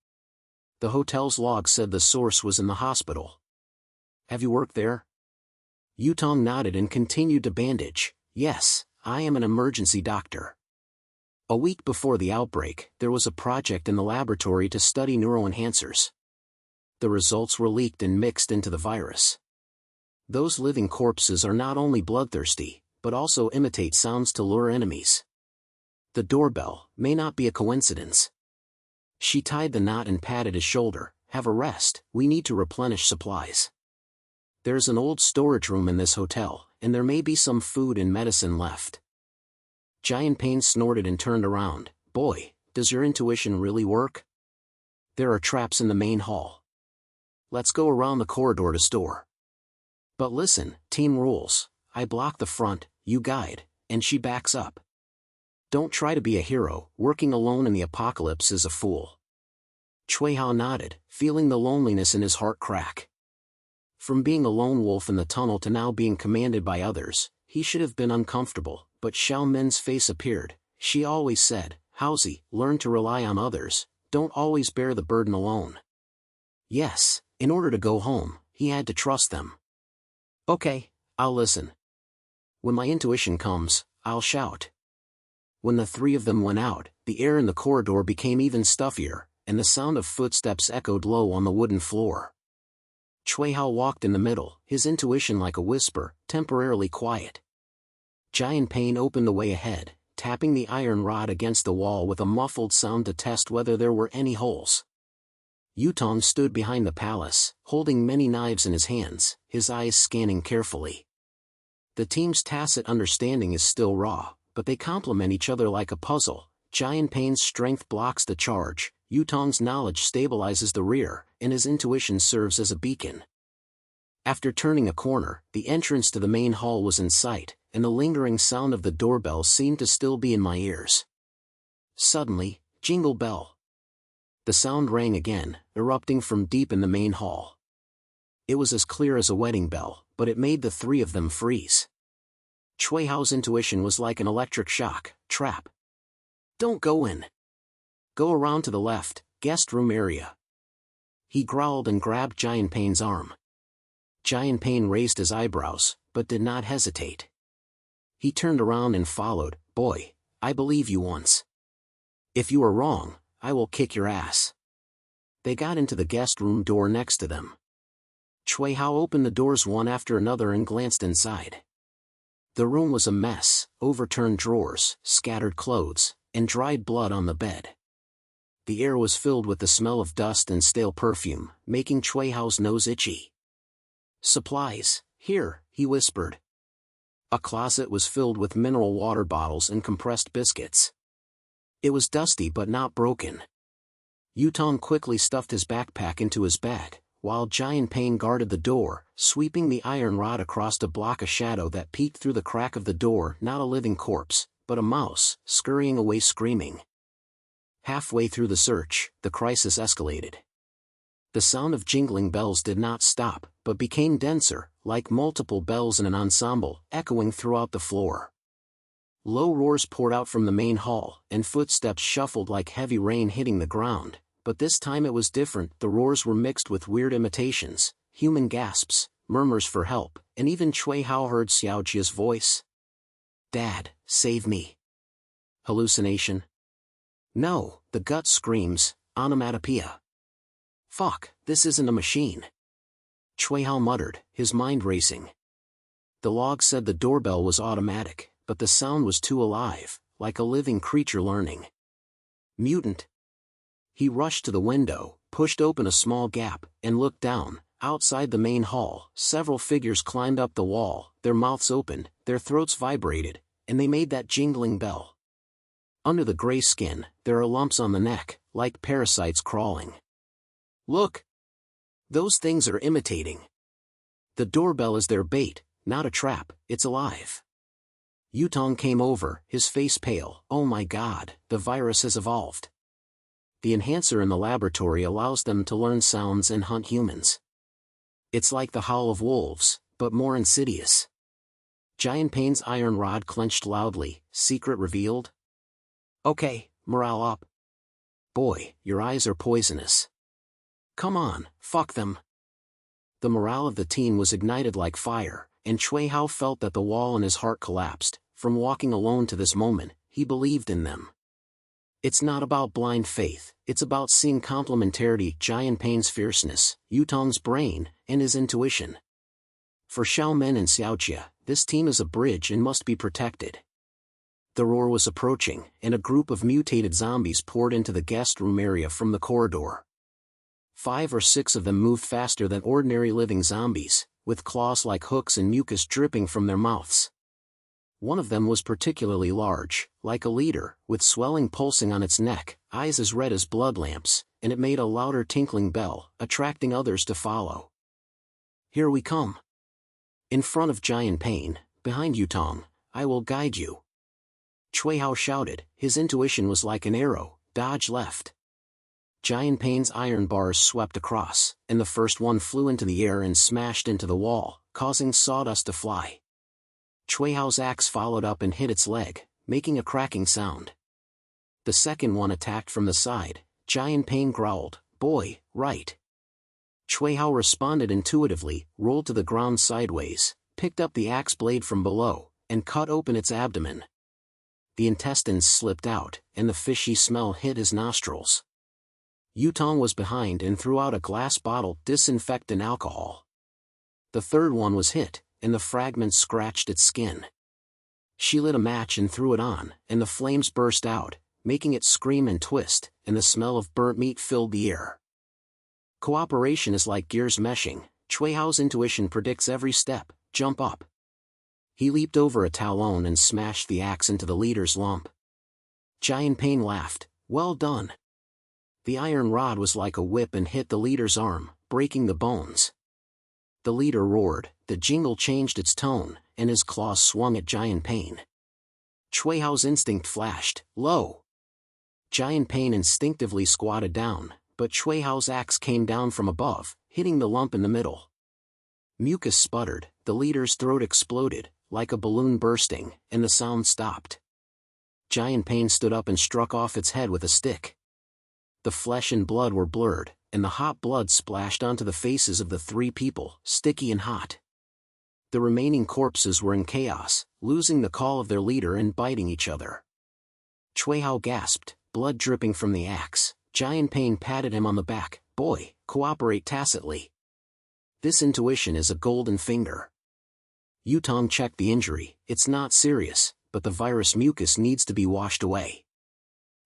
The hotel's log said the source was in the hospital. Have you worked there? Yutong nodded and continued to bandage. Yes, I am an emergency doctor. A week before the outbreak, there was a project in the laboratory to study neuroenhancers. The results were leaked and mixed into the virus. Those living corpses are not only bloodthirsty, but also imitate sounds to lure enemies. The doorbell may not be a coincidence. She tied the knot and patted his shoulder. Have a rest, we need to replenish supplies. There's an old storage room in this hotel, and there may be some food and medicine left. Giant Pain snorted and turned around. Boy, does your intuition really work? There are traps in the main hall. Let's go around the corridor to store. But listen, team rules. I block the front, you guide, and she backs up. Don't try to be a hero. Working alone in the apocalypse is a fool. Cui Hao nodded, feeling the loneliness in his heart crack. From being a lone wolf in the tunnel to now being commanded by others, he should have been uncomfortable, but Xiao Men's face appeared. She always said, "Haozi, learn to rely on others, don't always bear the burden alone." Yes, in order to go home, he had to trust them. "Okay, I'll listen. When my intuition comes, I'll shout." When the three of them went out, the air in the corridor became even stuffier, and the sound of footsteps echoed low on the wooden floor. Cui Hao walked in the middle, his intuition like a whisper, temporarily quiet. Giant Pain opened the way ahead, tapping the iron rod against the wall with a muffled sound to test whether there were any holes. Yutong stood behind the palace, holding many knives in his hands, his eyes scanning carefully. The team's tacit understanding is still raw, but they complement each other like a puzzle. Giant Pain's strength blocks the charge, Yutong's knowledge stabilizes the rear, and his intuition serves as a beacon. After turning a corner, the entrance to the main hall was in sight, and the lingering sound of the doorbell seemed to still be in my ears. Suddenly, jingle bell. The sound rang again, erupting from deep in the main hall. It was as clear as a wedding bell, but it made the three of them freeze. Cui Hao's intuition was like an electric shock. Trap. Don't go in. Go around to the left, guest room area. He growled and grabbed Giant Pain's arm. Giant Pain raised his eyebrows, but did not hesitate. He turned around and followed. Boy, I believe you once. If you are wrong, I will kick your ass. They got into the guest room door next to them. Cui Hao opened the doors one after another and glanced inside. The room was a mess, overturned drawers, scattered clothes, and dried blood on the bed. The air was filled with the smell of dust and stale perfume, making Cui Hao's nose itchy. Supplies, here, he whispered. A closet was filled with mineral water bottles and compressed biscuits. It was dusty but not broken. Yutong quickly stuffed his backpack into his bag, while Giant Pain guarded the door, sweeping the iron rod across to block a shadow that peeked through the crack of the door. Not a living corpse, but a mouse, scurrying away screaming. Halfway through the search, the crisis escalated. The sound of jingling bells did not stop, but became denser, like multiple bells in an ensemble, echoing throughout the floor. Low roars poured out from the main hall, and footsteps shuffled like heavy rain hitting the ground, but this time it was different. The roars were mixed with weird imitations, human gasps, murmurs for help, and even Cui Hao heard Xiaojia's voice. "Dad, save me." Hallucination? No, the gut screams, onomatopoeia. Fuck, this isn't a machine. Cui Hao muttered, his mind racing. The log said the doorbell was automatic, but the sound was too alive, like a living creature learning. Mutant. He rushed to the window, pushed open a small gap, and looked down. Outside the main hall, several figures climbed up the wall, their mouths opened, their throats vibrated, and they made that jingling bell. Under the gray skin, there are lumps on the neck, like parasites crawling. Look! Those things are imitating. The doorbell is their bait, not a trap, it's alive. Yutong came over, his face pale. Oh my god, the virus has evolved. The enhancer in the laboratory allows them to learn sounds and hunt humans. It's like the howl of wolves, but more insidious. Giant Pain's iron rod clenched loudly, secret revealed. Okay, morale up. Boy, your eyes are poisonous. Come on, fuck them. The morale of the team was ignited like fire, and Cui Hao felt that the wall in his heart collapsed. From walking alone to this moment, he believed in them. It's not about blind faith, it's about seeing complementarity. Giant Pain's fierceness, Yutong's brain, and his intuition. For Xiao Men and Xiaojia, this team is a bridge and must be protected. The roar was approaching, and a group of mutated zombies poured into the guest room area from the corridor. 5 or 6 of them moved faster than ordinary living zombies, with claws like hooks and mucus dripping from their mouths. One of them was particularly large, like a leader, with swelling pulsing on its neck, eyes as red as blood lamps, and it made a louder tinkling bell, attracting others to follow. Here we come. In front of Giant Pain, behind Yutong, I will guide you. Cui Hao shouted, his intuition was like an arrow, dodge left. Giant Pain's iron bars swept across, and the first one flew into the air and smashed into the wall, causing sawdust to fly. Cui Hao's axe followed up and hit its leg, making a cracking sound. The second one attacked from the side. Giant Pain growled, "Boy, right." Cui Hao responded intuitively, rolled to the ground sideways, picked up the axe blade from below, and cut open its abdomen. The intestines slipped out, and the fishy smell hit his nostrils. Yutong was behind and threw out a glass bottle, disinfectant alcohol. The third one was hit, and the fragments scratched its skin. She lit a match and threw it on, and the flames burst out, making it scream and twist, and the smell of burnt meat filled the air. Cooperation is like gears meshing. Cui Hao's intuition predicts every step. Jump up. He leaped over a talon and smashed the axe into the leader's lump. Giant Pain laughed, "Well done." The iron rod was like a whip and hit the leader's arm, breaking the bones. The leader roared, the jingle changed its tone, and his claws swung at Giant Pain. Cui Hao's instinct flashed, "Low." Giant Pain instinctively squatted down, but Cui Hao's axe came down from above, hitting the lump in the middle. Mucus sputtered, the leader's throat exploded, like a balloon bursting, and the sound stopped. Giant Pain stood up and struck off its head with a stick. The flesh and blood were blurred, and the hot blood splashed onto the faces of the three people, sticky and hot. The remaining corpses were in chaos, losing the call of their leader and biting each other. Cui Hao gasped, blood dripping from the axe. Giant Pain patted him on the back, "Boy, cooperate tacitly. This intuition is a golden finger." Yutong checked the injury. "It's not serious, but the virus mucus needs to be washed away.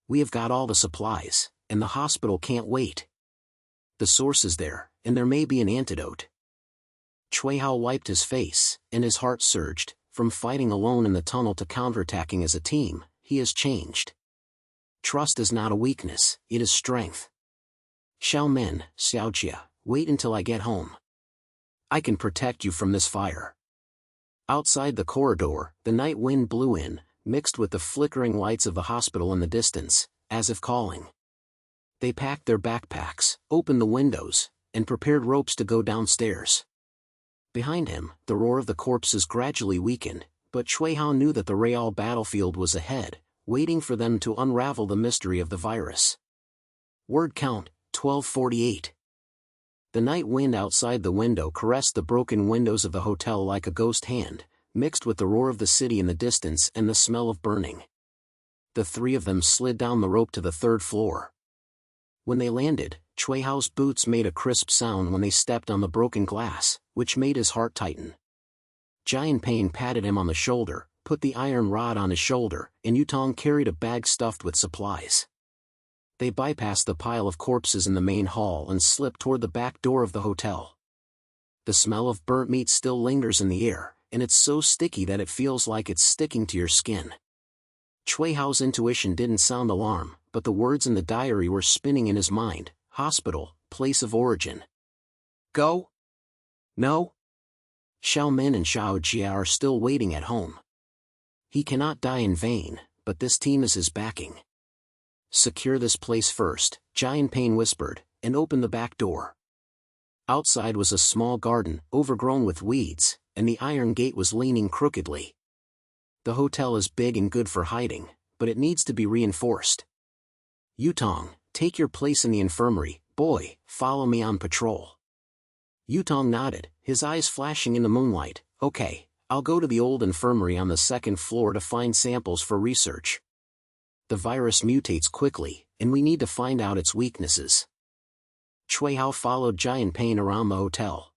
We have got all the supplies, and the hospital can't wait. The source is there, and there may be an antidote." Cui Hao wiped his face, and his heart surged. From fighting alone in the tunnel to counterattacking as a team, he has changed. Trust is not a weakness, it is strength. "Xiao Men, Xiaojia, wait until I get home. I can protect you from this fire." Outside the corridor, the night wind blew in, mixed with the flickering lights of the hospital in the distance, as if calling. They packed their backpacks, opened the windows, and prepared ropes to go downstairs. Behind him, the roar of the corpses gradually weakened, but Cui Hao knew that the real battlefield was ahead, waiting for them to unravel the mystery of the virus. Word count, 1248. The night wind outside the window caressed the broken windows of the hotel like a ghost hand, mixed with the roar of the city in the distance and the smell of burning. The three of them slid down the rope to the third floor. When they landed, Cui Hao's boots made a crisp sound when they stepped on the broken glass, which made his heart tighten. Giant Pain patted him on the shoulder, put the iron rod on his shoulder, and Yutong carried a bag stuffed with supplies. They bypassed the pile of corpses in the main hall and slipped toward the back door of the hotel. The smell of burnt meat still lingers in the air, and it's so sticky that it feels like it's sticking to your skin. Cui Hao's intuition didn't sound alarm, but the words in the diary were spinning in his mind: hospital, place of origin. Go? No? Xiao Men and Xiaojia are still waiting at home. He cannot die in vain, but this team is his backing. Secure this place first, Giant Pain whispered, and opened the back door. Outside was a small garden, overgrown with weeds, and the iron gate was leaning crookedly. The hotel is big and good for hiding, but it needs to be reinforced. Yutong, take your place in the infirmary. Boy, follow me on patrol. Yutong nodded, his eyes flashing in the moonlight. Okay, I'll go to the old infirmary on the second floor to find samples for research. The virus mutates quickly, and we need to find out its weaknesses. Cui Hao followed Giant Pain around the hotel.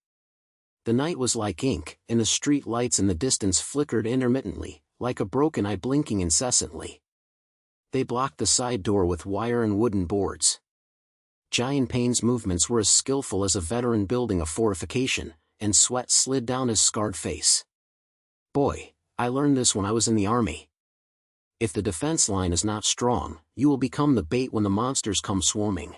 The night was like ink, and the street lights in the distance flickered intermittently, like a broken eye blinking incessantly. They blocked the side door with wire and wooden boards. Giant Pain's movements were as skillful as a veteran building a fortification, and sweat slid down his scarred face. Boy, I learned this when I was in the army. If the defense line is not strong, you will become the bait when the monsters come swarming.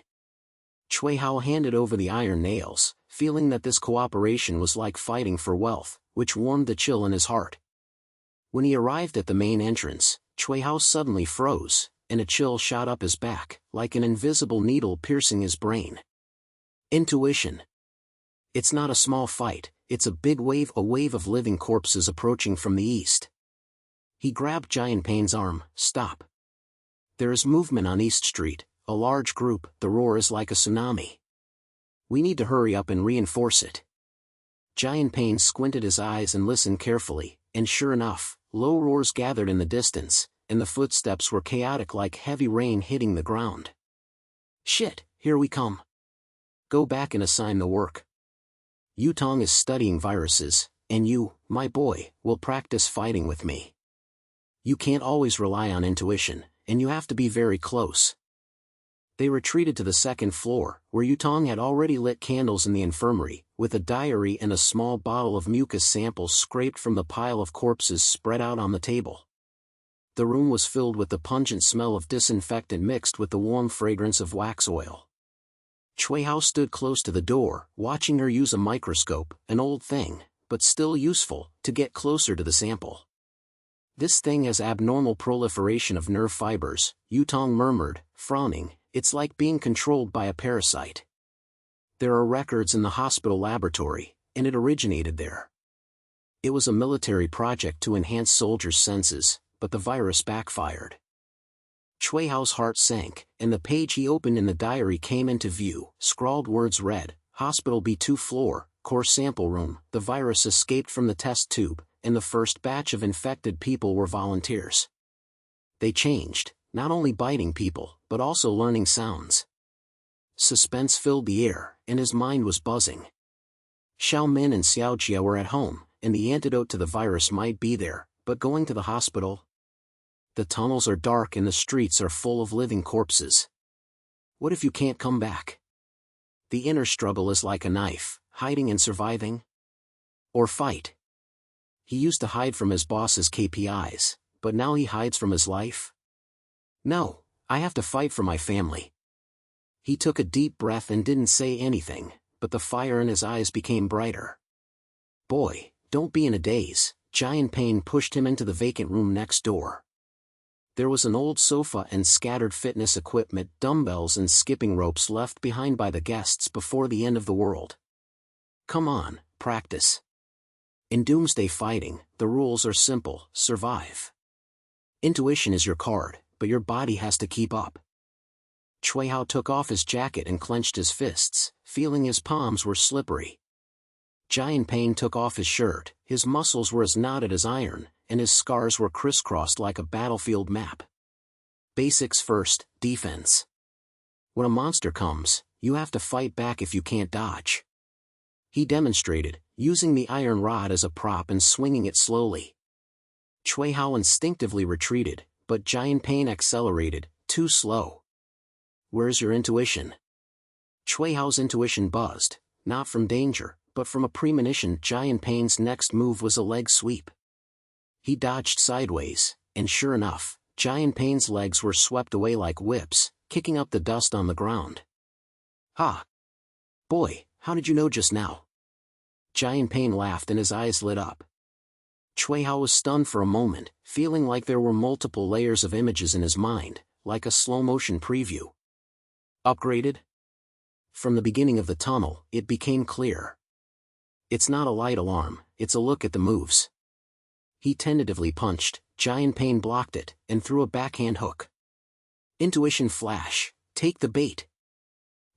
Cui Hao handed over the iron nails, feeling that this cooperation was like fighting for wealth, which warmed the chill in his heart. When he arrived at the main entrance, Cui Hao suddenly froze, and a chill shot up his back, like an invisible needle piercing his brain. Intuition. It's not a small fight, it's a big wave, a wave of living corpses approaching from the east. He grabbed Giant Pain's arm. Stop. There is movement on East Street, a large group, the roar is like a tsunami. We need to hurry up and reinforce it. Giant Pain squinted his eyes and listened carefully, and sure enough, low roars gathered in the distance, and the footsteps were chaotic like heavy rain hitting the ground. Shit, here we come. Go back and assign the work. Yutong is studying viruses, and you, my boy, will practice fighting with me. You can't always rely on intuition, and you have to be very close. They retreated to the second floor, where Yutong had already lit candles in the infirmary, with a diary and a small bottle of mucus samples scraped from the pile of corpses spread out on the table. The room was filled with the pungent smell of disinfectant mixed with the warm fragrance of wax oil. Cui Hao stood close to the door, watching her use a microscope, an old thing, but still useful, to get closer to the sample. This thing has abnormal proliferation of nerve fibers, Yutong murmured, frowning. It's like being controlled by a parasite. There are records in the hospital laboratory, and it originated there. It was a military project to enhance soldiers' senses, but the virus backfired. Cui Hao's heart sank, and the page he opened in the diary came into view. Scrawled words read, Hospital B2 floor, core sample room. The virus escaped from the test tube, and the first batch of infected people were volunteers. They changed, not only biting people, but also learning sounds. Suspense filled the air, and his mind was buzzing. Xiao Min and Xiao Jia were at home, and the antidote to the virus might be there, but going to the hospital? The tunnels are dark and the streets are full of living corpses. What if you can't come back? The inner struggle is like a knife, hiding and surviving. Or fight. He used to hide from his boss's KPIs, but now he hides from his life? No, I have to fight for my family. He took a deep breath and didn't say anything, but the fire in his eyes became brighter. Boy, don't be in a daze. Giant Pain pushed him into the vacant room next door. There was an old sofa and scattered fitness equipment, dumbbells and skipping ropes left behind by the guests before the end of the world. Come on, practice. In Doomsday fighting, the rules are simple: survive. Intuition is your card, but your body has to keep up. Cui Hao took off his jacket and clenched his fists, feeling his palms were slippery. Giant Pain took off his shirt, his muscles were as knotted as iron, and his scars were crisscrossed like a battlefield map. Basics first, defense. When a monster comes, you have to fight back if you can't dodge. He demonstrated, using the iron rod as a prop and swinging it slowly. Cui Hao instinctively retreated, but Giant Pain accelerated, too slow. Where's your intuition? Cui Hao's intuition buzzed, not from danger, but from a premonition. Giant Pain's next move was a leg sweep. He dodged sideways, and sure enough, Giant Pain's legs were swept away like whips, kicking up the dust on the ground. Ha! Boy, how did you know just now? Giant Pain laughed and his eyes lit up. Cui Hao was stunned for a moment, feeling like there were multiple layers of images in his mind, like a slow-motion preview. Upgraded? From the beginning of the tunnel, it became clear. It's not a light alarm, it's a look at the moves. He tentatively punched, Giant Pain blocked it, and threw a backhand hook. Intuition flash, take the bait.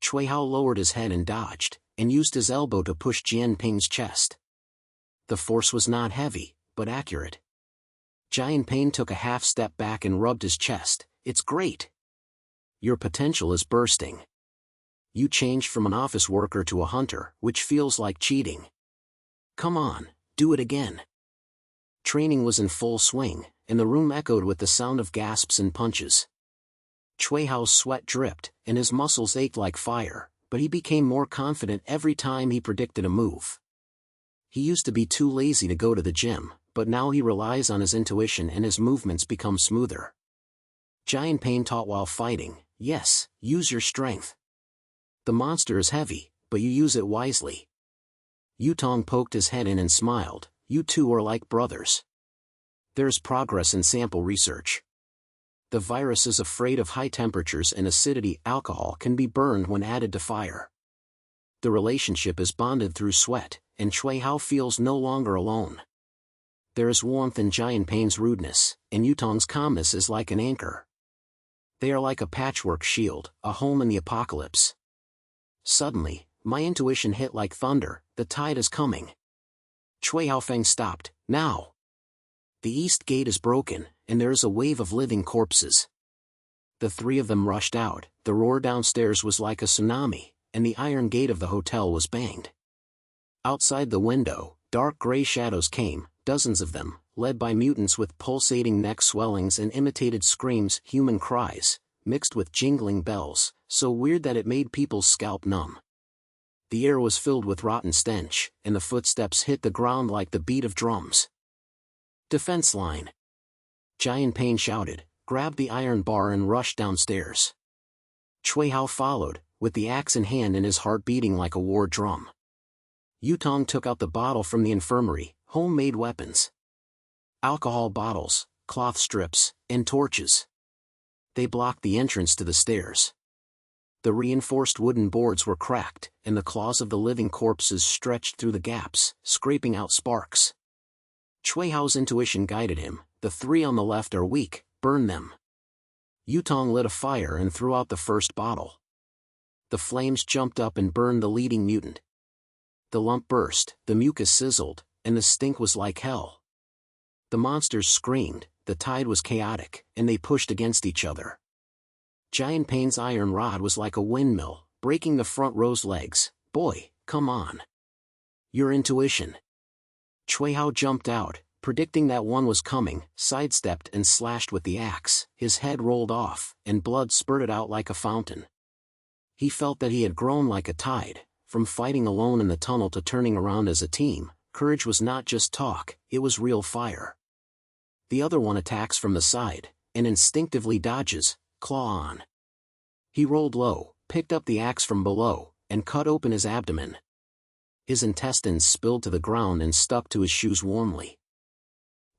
Cui Hao lowered his head and dodged, and used his elbow to push Giant Pain's chest. The force was not heavy, but accurate. Giant Pain took a half step back and rubbed his chest. It's great. Your potential is bursting. You changed from an office worker to a hunter, which feels like cheating. Come on, do it again. Training was in full swing, and the room echoed with the sound of gasps and punches. Cui Hao's sweat dripped, and his muscles ached like fire, but he became more confident every time he predicted a move. He used to be too lazy to go to the gym, but now he relies on his intuition and his movements become smoother. Giant Pain taught while fighting, yes, use your strength. The monster is heavy, but you use it wisely. Yutong poked his head in and smiled, you two are like brothers. There's progress in sample research. The virus is afraid of high temperatures and acidity. Alcohol can be burned when added to fire. The relationship is bonded through sweat, and Cui Hao feels no longer alone. There is warmth in Giant Pain's rudeness, and Yutong's calmness is like an anchor. They are like a patchwork shield, a home in the apocalypse. Suddenly, my intuition hit like thunder, the tide is coming. Cui Haofeng stopped, now. The east gate is broken, and there is a wave of living corpses. The three of them rushed out, the roar downstairs was like a tsunami, and the iron gate of the hotel was banged. Outside the window, dark gray shadows came, dozens of them, led by mutants with pulsating neck swellings and imitated screams, human cries, mixed with jingling bells, so weird that it made people's scalp numb. The air was filled with rotten stench, and the footsteps hit the ground like the beat of drums. Defense line! Giant Pain shouted, grabbed the iron bar and rushed downstairs. Cui Hao followed, with the axe in hand and his heart beating like a war drum. Yutong took out the bottle from the infirmary, homemade weapons. Alcohol bottles, cloth strips, and torches. They blocked the entrance to the stairs. The reinforced wooden boards were cracked, and the claws of the living corpses stretched through the gaps, scraping out sparks. Cui Hao's intuition guided him, the three on the left are weak, burn them. Yutong lit a fire and threw out the first bottle. The flames jumped up and burned the leading mutant. The lump burst, the mucus sizzled, and the stink was like hell. The monsters screamed, the tide was chaotic, and they pushed against each other. Giant Pain's iron rod was like a windmill, breaking the front row's legs. Boy, come on. Your intuition. Cui Hao jumped out, predicting that one was coming, sidestepped and slashed with the axe. His head rolled off, and blood spurted out like a fountain. He felt that he had grown like a tide, from fighting alone in the tunnel to turning around as a team. Courage was not just talk, it was real fire. The other one attacks from the side, and instinctively dodges, claw on. He rolled low, picked up the axe from below, and cut open his abdomen. His intestines spilled to the ground and stuck to his shoes warmly.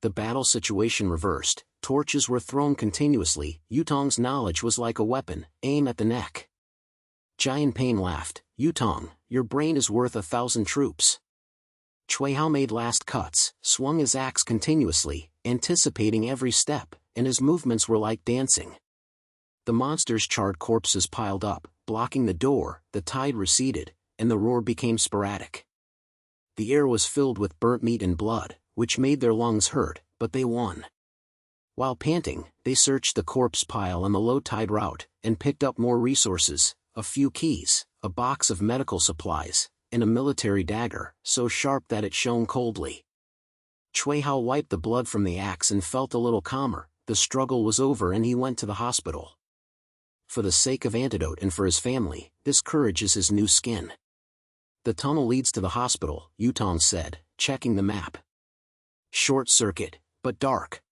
The battle situation reversed, torches were thrown continuously. Yutong's knowledge was like a weapon, aim at the neck. Giant Pain laughed, Yutong, your brain is worth 1,000 troops. Cui Hao made last cuts, swung his axe continuously, anticipating every step, and his movements were like dancing. The monster's charred corpses piled up, blocking the door, the tide receded, and the roar became sporadic. The air was filled with burnt meat and blood, which made their lungs hurt, but they won. While panting, they searched the corpse pile on the low-tide route, and picked up more resources, a few keys, a box of medical supplies, and a military dagger, so sharp that it shone coldly. Cui Hao wiped the blood from the axe and felt a little calmer. The struggle was over and he went to the hospital. For the sake of antidote and for his family, this courage is his new skin. The tunnel leads to the hospital, Yutong said, checking the map. Short circuit, but dark.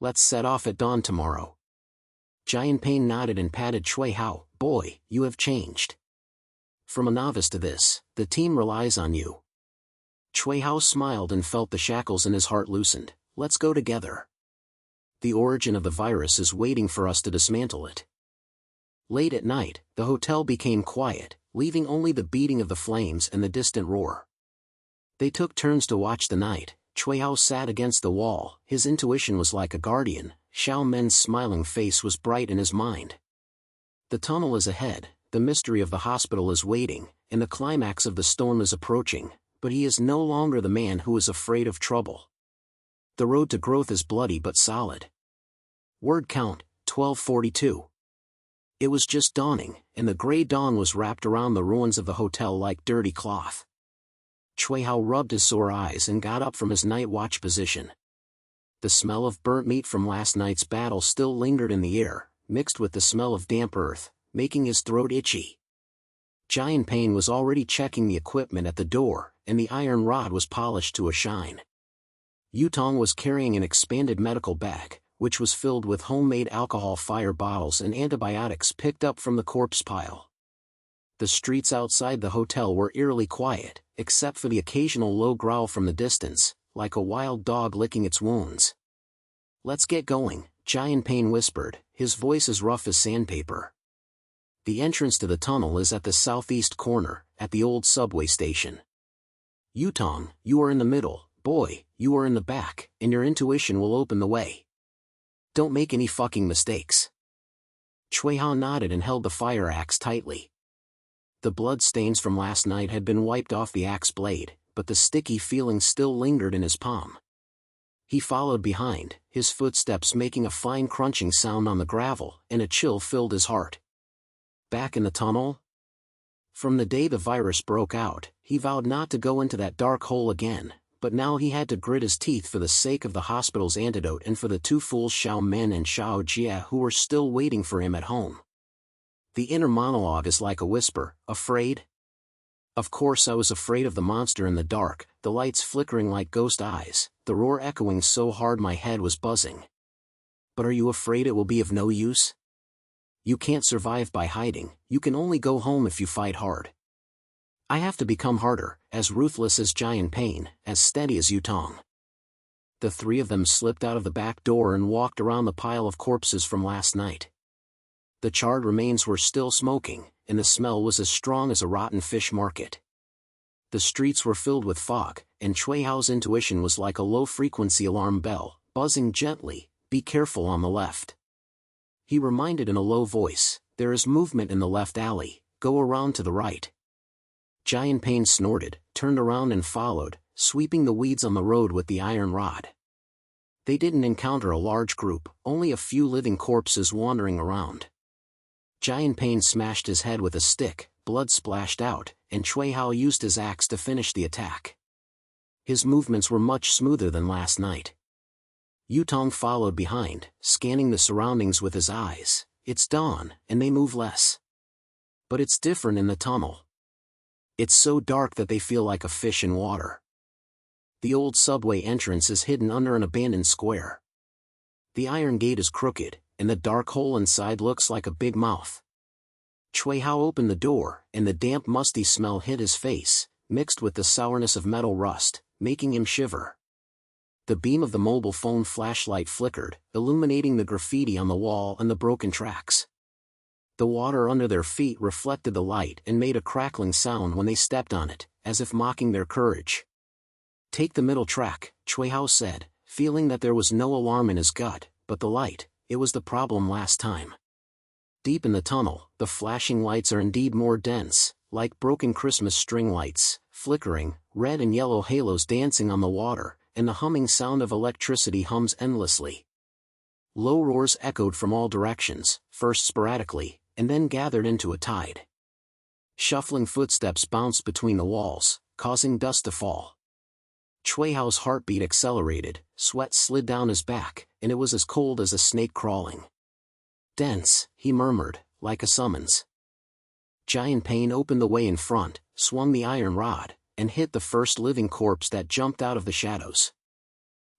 Let's set off at dawn tomorrow. Giant Pain nodded and patted Cui Hao. Boy, you have changed. From a novice to this, the team relies on you. Cui Hao smiled and felt the shackles in his heart loosened. Let's go together. The origin of the virus is waiting for us to dismantle it. Late at night, the hotel became quiet, leaving only the beating of the flames and the distant roar. They took turns to watch the night. Cui Hao sat against the wall, his intuition was like a guardian. Xiao Men's smiling face was bright in his mind. The tunnel is ahead, the mystery of the hospital is waiting, and the climax of the storm is approaching, but he is no longer the man who is afraid of trouble. The road to growth is bloody but solid. Word count, 1242. It was just dawning, and the gray dawn was wrapped around the ruins of the hotel like dirty cloth. Cui Hao rubbed his sore eyes and got up from his night watch position. The smell of burnt meat from last night's battle still lingered in the air, mixed with the smell of damp earth, making his throat itchy. Giant Pain was already checking the equipment at the door, and the iron rod was polished to a shine. Yutong was carrying an expanded medical bag, which was filled with homemade alcohol fire bottles and antibiotics picked up from the corpse pile. The streets outside the hotel were eerily quiet, except for the occasional low growl from the distance, like a wild dog licking its wounds. Let's get going, Giant Pain whispered, his voice as rough as sandpaper. The entrance to the tunnel is at the southeast corner, at the old subway station. Yutong, you are in the middle, boy, you are in the back, and your intuition will open the way. Don't make any fucking mistakes. Cui Hao nodded and held the fire axe tightly. The blood stains from last night had been wiped off the axe blade, but the sticky feeling still lingered in his palm. He followed behind, his footsteps making a fine crunching sound on the gravel, and a chill filled his heart. Back in the tunnel? From the day the virus broke out, he vowed not to go into that dark hole again, but now he had to grit his teeth for the sake of the hospital's antidote and for the two fools Xiao Men and Xiao Jie who were still waiting for him at home. The inner monologue is like a whisper, afraid? Of course I was afraid of the monster in the dark, the lights flickering like ghost eyes, the roar echoing so hard my head was buzzing. But are you afraid it will be of no use? You can't survive by hiding, you can only go home if you fight hard. I have to become harder, as ruthless as Giant Pain, as steady as Yutong. The three of them slipped out of the back door and walked around the pile of corpses from last night. The charred remains were still smoking, and the smell was as strong as a rotten fish market. The streets were filled with fog, and Cui Hao's intuition was like a low-frequency alarm bell, buzzing gently, "Be careful on the left." He reminded in a low voice, "There is movement in the left alley, go around to the right." Giant Pain snorted, turned around and followed, sweeping the weeds on the road with the iron rod. They didn't encounter a large group, only a few living corpses wandering around. Giant Pain smashed his head with a stick, blood splashed out, and Cui Hao used his axe to finish the attack. His movements were much smoother than last night. Yutong followed behind, scanning the surroundings with his eyes. It's dawn, and they move less. But it's different in the tunnel. It's so dark that they feel like a fish in water. The old subway entrance is hidden under an abandoned square. The iron gate is crooked, and the dark hole inside looks like a big mouth. Cui Hao opened the door, and the damp musty smell hit his face, mixed with the sourness of metal rust, making him shiver. The beam of the mobile phone flashlight flickered, illuminating the graffiti on the wall and the broken tracks. The water under their feet reflected the light and made a crackling sound when they stepped on it, as if mocking their courage. "Take the middle track," Cui Hao said, feeling that there was no alarm in his gut, but the light, it was the problem last time. Deep in the tunnel, the flashing lights are indeed more dense, like broken Christmas string lights, flickering, red and yellow halos dancing on the water, and the humming sound of electricity hums endlessly. Low roars echoed from all directions, first sporadically, and then gathered into a tide. Shuffling footsteps bounced between the walls, causing dust to fall. Cui Hao's heartbeat accelerated, sweat slid down his back, and it was as cold as a snake crawling. "Dense," he murmured, like a summons. Giant Pain opened the way in front, swung the iron rod, and hit the first living corpse that jumped out of the shadows.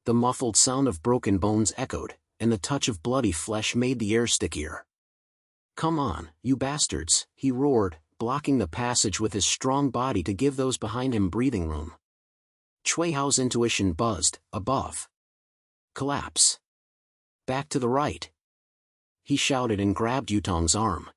The muffled sound of broken bones echoed, and the touch of bloody flesh made the air stickier. "Come on, you bastards," he roared, blocking the passage with his strong body to give those behind him breathing room. Cui Hao's intuition buzzed, above. "Collapse. Back to the right." He shouted and grabbed Yutong's arm.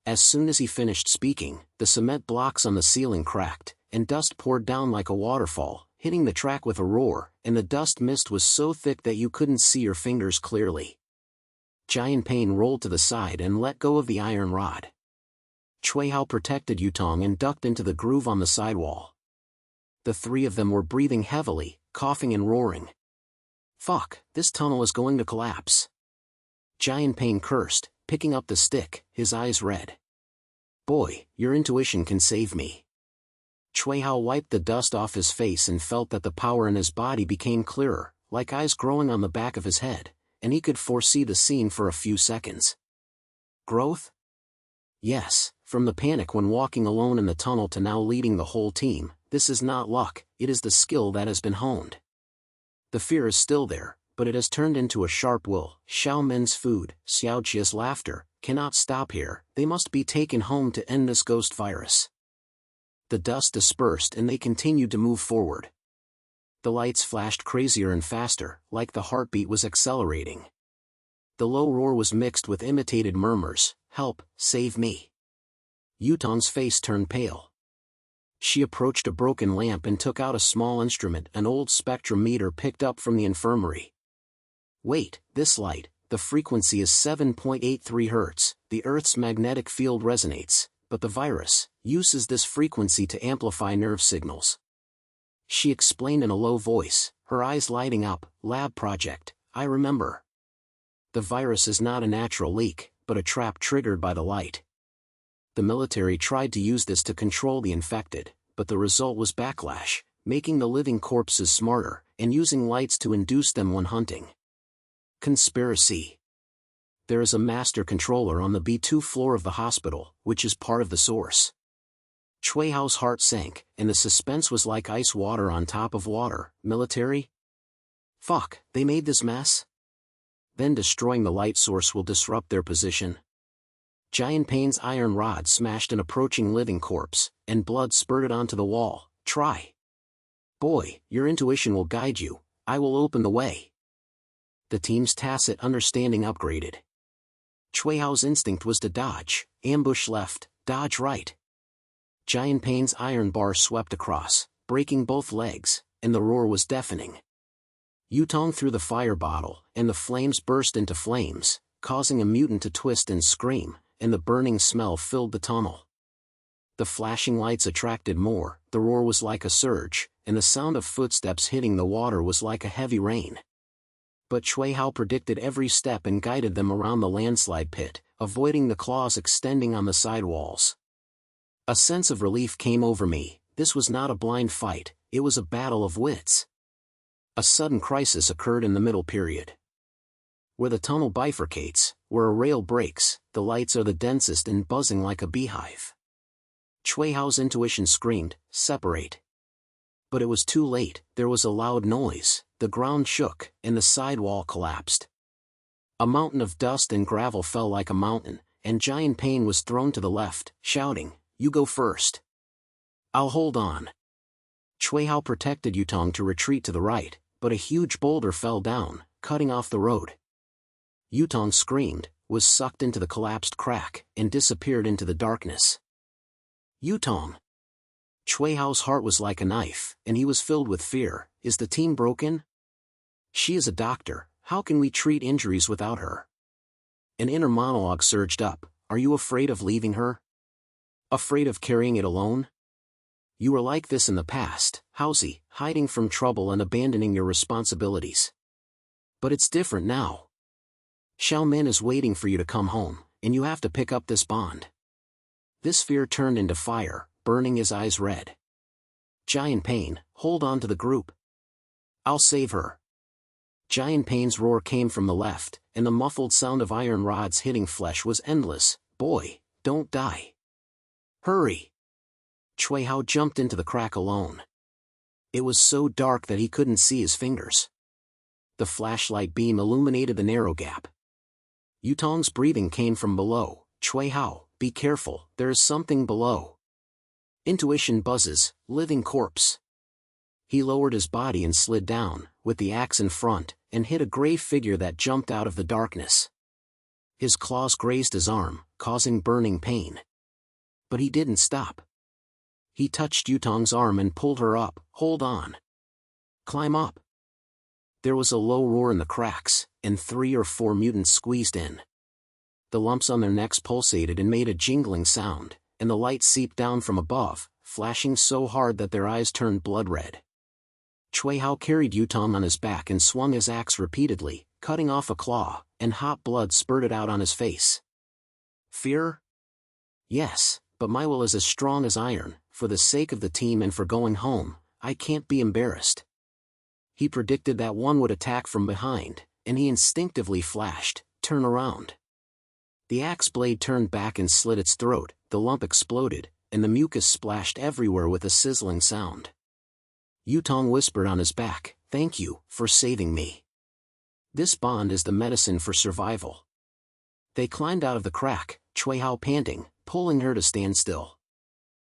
As soon as he finished speaking, the cement blocks on the ceiling cracked, and dust poured down like a waterfall, hitting the track with a roar, and the dust mist was so thick that you couldn't see your fingers clearly. Giant Pain rolled to the side and let go of the iron rod. Cui Hao protected Yutong and ducked into the groove on the sidewall. The three of them were breathing heavily, coughing and roaring. "Fuck, this tunnel is going to collapse." Giant Pain cursed, picking up the stick, his eyes red. "Boy, your intuition can save me." Cui Hao wiped the dust off his face and felt that the power in his body became clearer, like eyes growing on the back of his head, and he could foresee the scene for a few seconds. Growth? Yes, from the panic when walking alone in the tunnel to now leading the whole team, this is not luck, it is the skill that has been honed. The fear is still there, but it has turned into a sharp will. Xiao Men's food, Xiao Jie's laughter, cannot stop here, they must be taken home to end this ghost virus. The dust dispersed and they continued to move forward. The lights flashed crazier and faster, like the heartbeat was accelerating. The low roar was mixed with imitated murmurs, "Help, save me." Yutong's face turned pale. She approached a broken lamp and took out a small instrument, an old spectrometer picked up from the infirmary. Wait, this light, the frequency is 7.83 Hz, the Earth's magnetic field resonates, but the virus uses this frequency to amplify nerve signals. She explained in a low voice, her eyes lighting up. Lab project, I remember. The virus is not a natural leak, but a trap triggered by the light. The military tried to use this to control the infected, but the result was backlash, making the living corpses smarter, and using lights to induce them when hunting. Conspiracy. There is a master controller on the B2 floor of the hospital, which is part of the source. Cui Hao's heart sank, and the suspense was like ice water on top of water. Military? Fuck, they made this mess? Then destroying the light source will disrupt their position. Giant Pain's iron rod smashed an approaching living corpse, and blood spurted onto the wall. Try. Boy, your intuition will guide you, I will open the way. The team's tacit understanding upgraded. Cui Hao's instinct was to dodge, ambush left, dodge right. Giant Pain's iron bar swept across, breaking both legs, and the roar was deafening. Yutong threw the fire bottle, and the flames burst into flames, causing a mutant to twist and scream, and the burning smell filled the tunnel. The flashing lights attracted more, the roar was like a surge, and the sound of footsteps hitting the water was like a heavy rain. But Cui Hao predicted every step and guided them around the landslide pit, avoiding the claws extending on the sidewalls. A sense of relief came over me. This was not a blind fight, it was a battle of wits. A sudden crisis occurred in the middle period. Where the tunnel bifurcates, where a rail breaks, the lights are the densest and buzzing like a beehive. Cui Hao's intuition screamed, separate. But it was too late, there was a loud noise, the ground shook, and the sidewall collapsed. A mountain of dust and gravel fell like a mountain, and Giant Pain was thrown to the left, shouting, you go first. I'll hold on. Cui Hao protected Yutong to retreat to the right, but a huge boulder fell down, cutting off the road. Yutong screamed, was sucked into the collapsed crack, and disappeared into the darkness. Yutong! Cui Hao's heart was like a knife, and he was filled with fear. Is the team broken? She is a doctor, how can we treat injuries without her? An inner monologue surged up, are you afraid of leaving her? Afraid of carrying it alone? You were like this in the past, Haozi, hiding from trouble and abandoning your responsibilities. But it's different now. Xiao Min is waiting for you to come home, and you have to pick up this bond. This fear turned into fire, burning his eyes red. Giant Pain, hold on to the group. I'll save her. Giant Pain's roar came from the left, and the muffled sound of iron rods hitting flesh was endless. Boy, don't die. Hurry. Cui Hao jumped into the crack alone. It was so dark that he couldn't see his fingers. The flashlight beam illuminated the narrow gap. Yutong's breathing came from below. Cui Hao, be careful, there is something below. Intuition buzzes, living corpse. He lowered his body and slid down, with the axe in front, and hit a gray figure that jumped out of the darkness. His claws grazed his arm, causing burning pain. But he didn't stop. He touched Yutong's arm and pulled her up. Hold on. Climb up. There was a low roar in the cracks, and 3 or 4 mutants squeezed in. The lumps on their necks pulsated and made a jingling sound, and the light seeped down from above, flashing so hard that their eyes turned blood red. Cui Hao carried Yutong on his back and swung his axe repeatedly, cutting off a claw, and hot blood spurted out on his face. Fear? Yes, but my will is as strong as iron. For the sake of the team and for going home, I can't be embarrassed. He predicted that one would attack from behind, and he instinctively flashed, turn around. The axe blade turned back and slit its throat, the lump exploded, and the mucus splashed everywhere with a sizzling sound. Yutong whispered on his back, thank you, for saving me. This bond is the medicine for survival. They climbed out of the crack, Cui Hao panting, pulling her to stand still.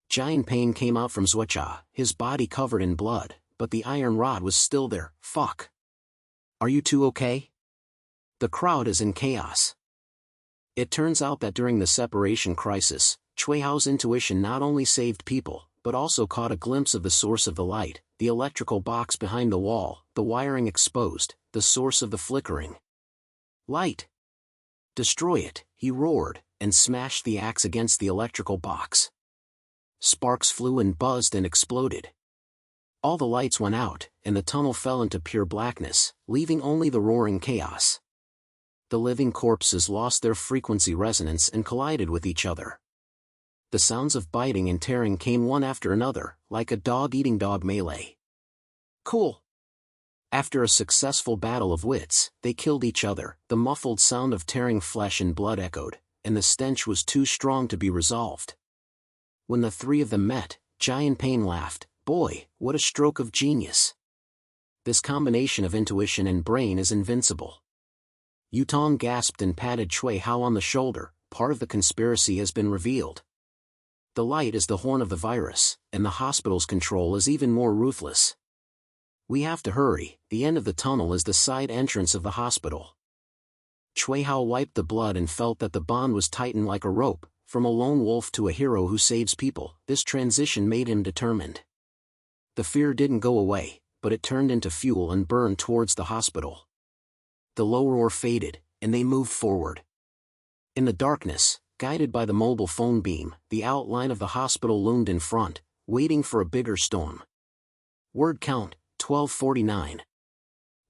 Giant Pain came out from Zhuocha, his body covered in blood, but the iron rod was still there. Fuck. Are you two okay? The crowd is in chaos. It turns out that during the separation crisis, Cui Hao's intuition not only saved people, but also caught a glimpse of the source of the light, the electrical box behind the wall, the wiring exposed, the source of the flickering light. "Destroy it," he roared, and smashed the axe against the electrical box. Sparks flew and buzzed and exploded. All the lights went out, and the tunnel fell into pure blackness, leaving only the roaring chaos. The living corpses lost their frequency resonance and collided with each other. The sounds of biting and tearing came one after another, like a dog-eating dog melee. Cool. After a successful battle of wits, they killed each other. The muffled sound of tearing flesh and blood echoed, and the stench was too strong to be resolved. When the three of them met, Giant Pain laughed. "Boy, what a stroke of genius. This combination of intuition and brain is invincible." Yutong gasped and patted Cui Hao on the shoulder. "Part of the conspiracy has been revealed. The light is the horn of the virus, and the hospital's control is even more ruthless. We have to hurry. The end of the tunnel is the side entrance of the hospital." Cui Hao wiped the blood and felt that the bond was tightened like a rope. From a lone wolf to a hero who saves people, this transition made him determined. The fear didn't go away, but it turned into fuel and burned towards the hospital. The low roar faded, and they moved forward. In the darkness, guided by the mobile phone beam, the outline of the hospital loomed in front, waiting for a bigger storm. Word count, 1249.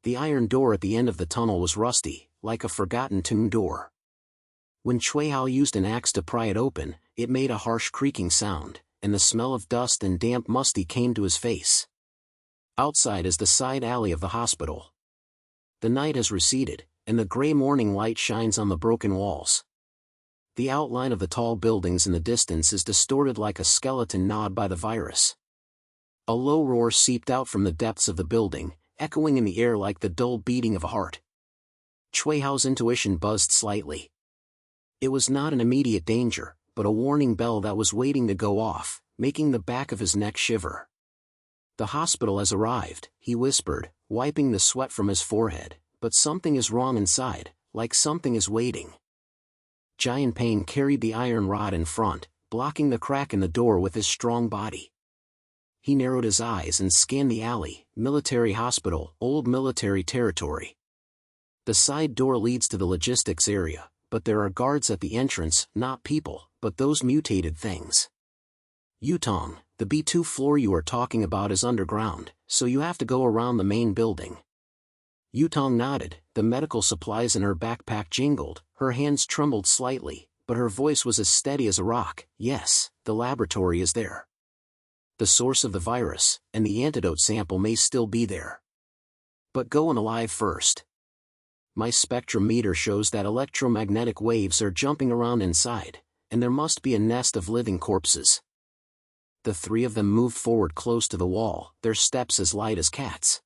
The iron door at the end of the tunnel was rusty, like a forgotten tomb door. When Cui Hao used an axe to pry it open, it made a harsh creaking sound, and the smell of dust and damp musty came to his face. Outside is the side alley of the hospital. The night has receded, and the gray morning light shines on the broken walls. The outline of the tall buildings in the distance is distorted like a skeleton gnawed by the virus. A low roar seeped out from the depths of the building, echoing in the air like the dull beating of a heart. Cui Hao's intuition buzzed slightly. It was not an immediate danger, but a warning bell that was waiting to go off, making the back of his neck shiver. "The hospital has arrived," he whispered, wiping the sweat from his forehead, "but something is wrong inside, like something is waiting." Giant Pain carried the iron rod in front, blocking the crack in the door with his strong body. He narrowed his eyes and scanned the alley. Military hospital, old military territory. The side door leads to the logistics area, but there are guards at the entrance, not people, but those mutated things. "Yutong, the B2 floor you are talking about is underground, so you have to go around the main building." Yutong nodded. The medical supplies in her backpack jingled, her hands trembled slightly, but her voice was as steady as a rock. "Yes, the laboratory is there. The source of the virus, and the antidote sample may still be there. But go and alive first. My spectrometer shows that electromagnetic waves are jumping around inside, and there must be a nest of living corpses." The three of them moved forward close to the wall, their steps as light as cats.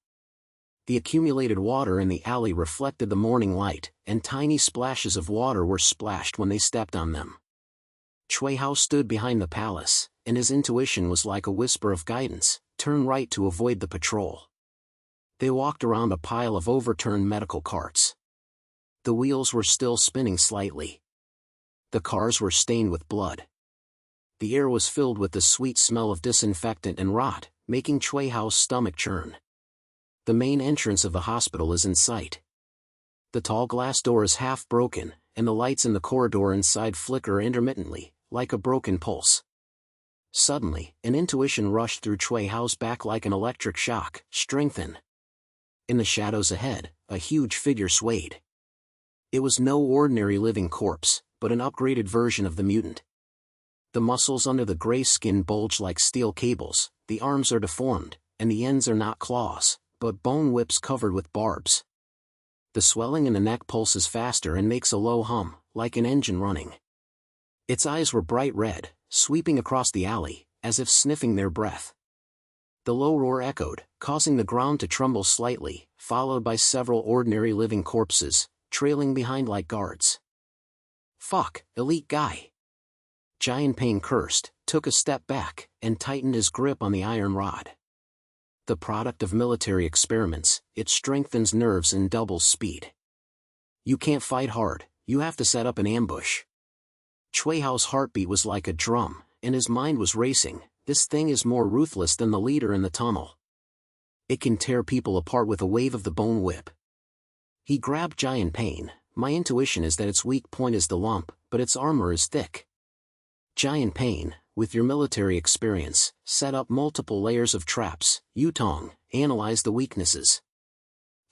The accumulated water in the alley reflected the morning light, and tiny splashes of water were splashed when they stepped on them. Cui Hao stood behind the palace, and his intuition was like a whisper of guidance: turn right to avoid the patrol. They walked around a pile of overturned medical carts. The wheels were still spinning slightly. The cars were stained with blood. The air was filled with the sweet smell of disinfectant and rot, making Cui Hao's stomach churn. The main entrance of the hospital is in sight. The tall glass door is half broken, and the lights in the corridor inside flicker intermittently, like a broken pulse. Suddenly, an intuition rushed through Cui Hao's back like an electric shock: strengthen. In the shadows ahead, a huge figure swayed. It was no ordinary living corpse, but an upgraded version of the mutant. The muscles under the gray skin bulge like steel cables, the arms are deformed, and the ends are not claws, but bone whips covered with barbs. The swelling in the neck pulses faster and makes a low hum, like an engine running. Its eyes were bright red, sweeping across the alley, as if sniffing their breath. The low roar echoed, causing the ground to tremble slightly, followed by several ordinary living corpses, trailing behind like guards. "Fuck, elite guy." Giant Pain cursed, took a step back, and tightened his grip on the iron rod. The product of military experiments, it strengthens nerves and doubles speed. You can't fight hard, you have to set up an ambush. Cui Hao's heartbeat was like a drum, and his mind was racing. this thing is more ruthless than the leader in the tunnel. It can tear people apart with a wave of the bone whip. He grabbed Giant Pain. My intuition is that its weak point is the lump, but its armor is thick. Giant Pain, with your military experience, set up multiple layers of traps. Yutong, analyze the weaknesses.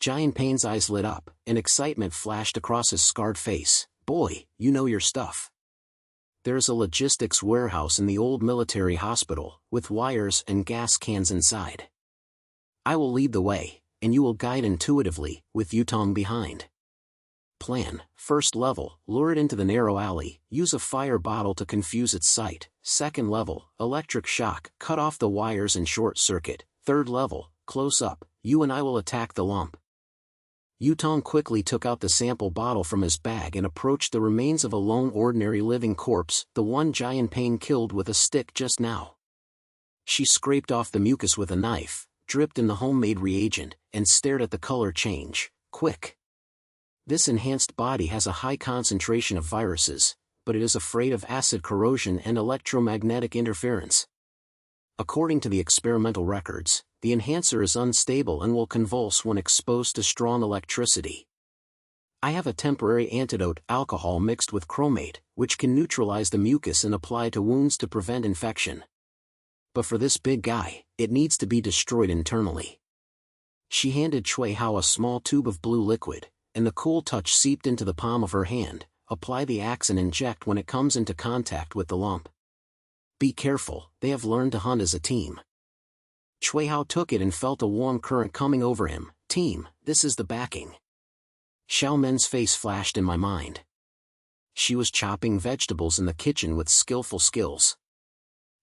Giant Pain's eyes lit up, and excitement flashed across his scarred face. Boy, you know your stuff. There's a logistics warehouse in the old military hospital, with wires and gas cans inside. I will lead the way, and you will guide intuitively, with Yutong behind. Plan: first level, lure it into the narrow alley, use a fire bottle to confuse its sight. Second level, electric shock, cut off the wires and short circuit. Third level, close up, you and I will attack the lump. Yutong quickly took out the sample bottle from his bag and approached the remains of a lone ordinary living corpse, the one Giant Pain killed with a stick just now. She scraped off the mucus with a knife, dripped in the homemade reagent, and stared at the color change. Quick! This enhanced body has a high concentration of viruses, but it is afraid of acid corrosion and electromagnetic interference. According to the experimental records, the enhancer is unstable and will convulse when exposed to strong electricity. I have a temporary antidote, alcohol mixed with chromate, which can neutralize the mucus and apply to wounds to prevent infection. But for this big guy, it needs to be destroyed internally. She handed Cui Hao a small tube of blue liquid, and the cool touch seeped into the palm of her hand. Apply the axe and inject when it comes into contact with the lump. Be careful, they have learned to hunt as a team. Cui Hao took it and felt a warm current coming over him. Team, this is the backing. Xiao Men's face flashed in my mind. She was chopping vegetables in the kitchen with skillful skills.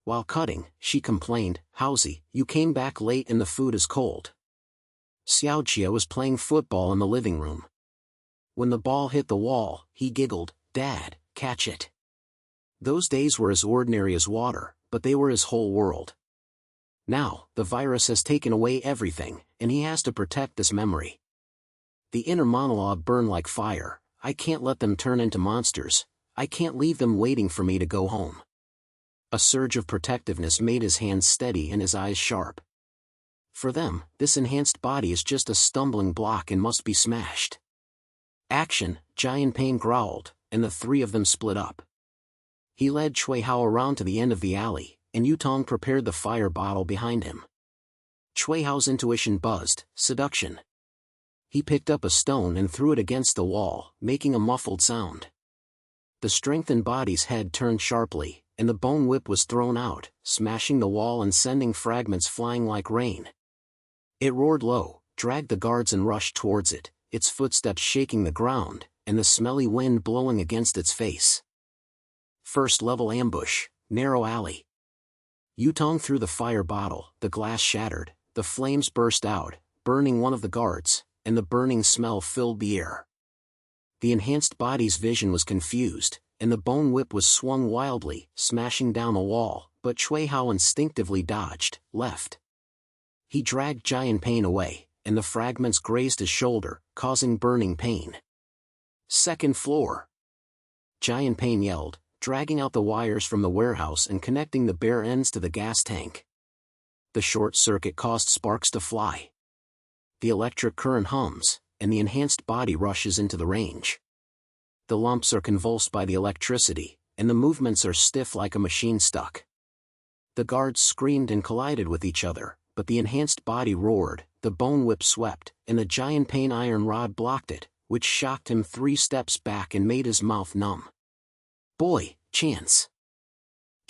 While cutting, she complained, Haozi, you came back late and the food is cold. Xiao Jia was playing football in the living room. When the ball hit the wall, he giggled, Dad, catch it. Those days were as ordinary as water, but they were his whole world. Now, the virus has taken away everything, and he has to protect this memory. The inner monologue burned like fire. I can't let them turn into monsters. I can't leave them waiting for me to go home. A surge of protectiveness made his hands steady and his eyes sharp. For them, this enhanced body is just a stumbling block and must be smashed. Action, Giant Pain growled, and the three of them split up. He led Cui Hao around to the end of the alley, and Yutong prepared the fire bottle behind him. Cui Hao's intuition buzzed, seduction. He picked up a stone and threw it against the wall, making a muffled sound. The strengthened body's head turned sharply, and the bone whip was thrown out, smashing the wall and sending fragments flying like rain. It roared low, dragged the guards and rushed towards it, its footsteps shaking the ground, and the smelly wind blowing against its face. First level ambush, narrow alley. Yutong threw the fire bottle, the glass shattered, the flames burst out, burning one of the guards, and the burning smell filled the air. The enhanced body's vision was confused, and the bone whip was swung wildly, smashing down a wall, but Cui Hao instinctively dodged, left. He dragged Giant Pain away, and the fragments grazed his shoulder, causing burning pain. Second floor. Giant Pain yelled, dragging out the wires from the warehouse and connecting the bare ends to the gas tank. The short circuit caused sparks to fly. The electric current hums, and the enhanced body rushes into the range. The lumps are convulsed by the electricity, and the movements are stiff like a machine stuck. The guards screamed and collided with each other, but the enhanced body roared, the bone whip swept, and the Giant Pain iron rod blocked it, which shocked him 3 steps back and made his mouth numb. Boy, chance.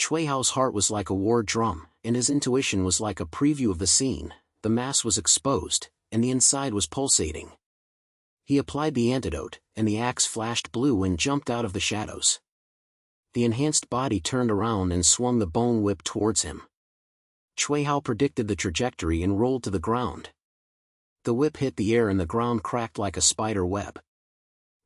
Cui Hao's heart was like a war drum, and his intuition was like a preview of the scene. The mass was exposed, and the inside was pulsating. He applied the antidote, and the axe flashed blue and jumped out of the shadows. The enhanced body turned around and swung the bone whip towards him. Cui Hao predicted the trajectory and rolled to the ground. The whip hit the air and the ground cracked like a spider web.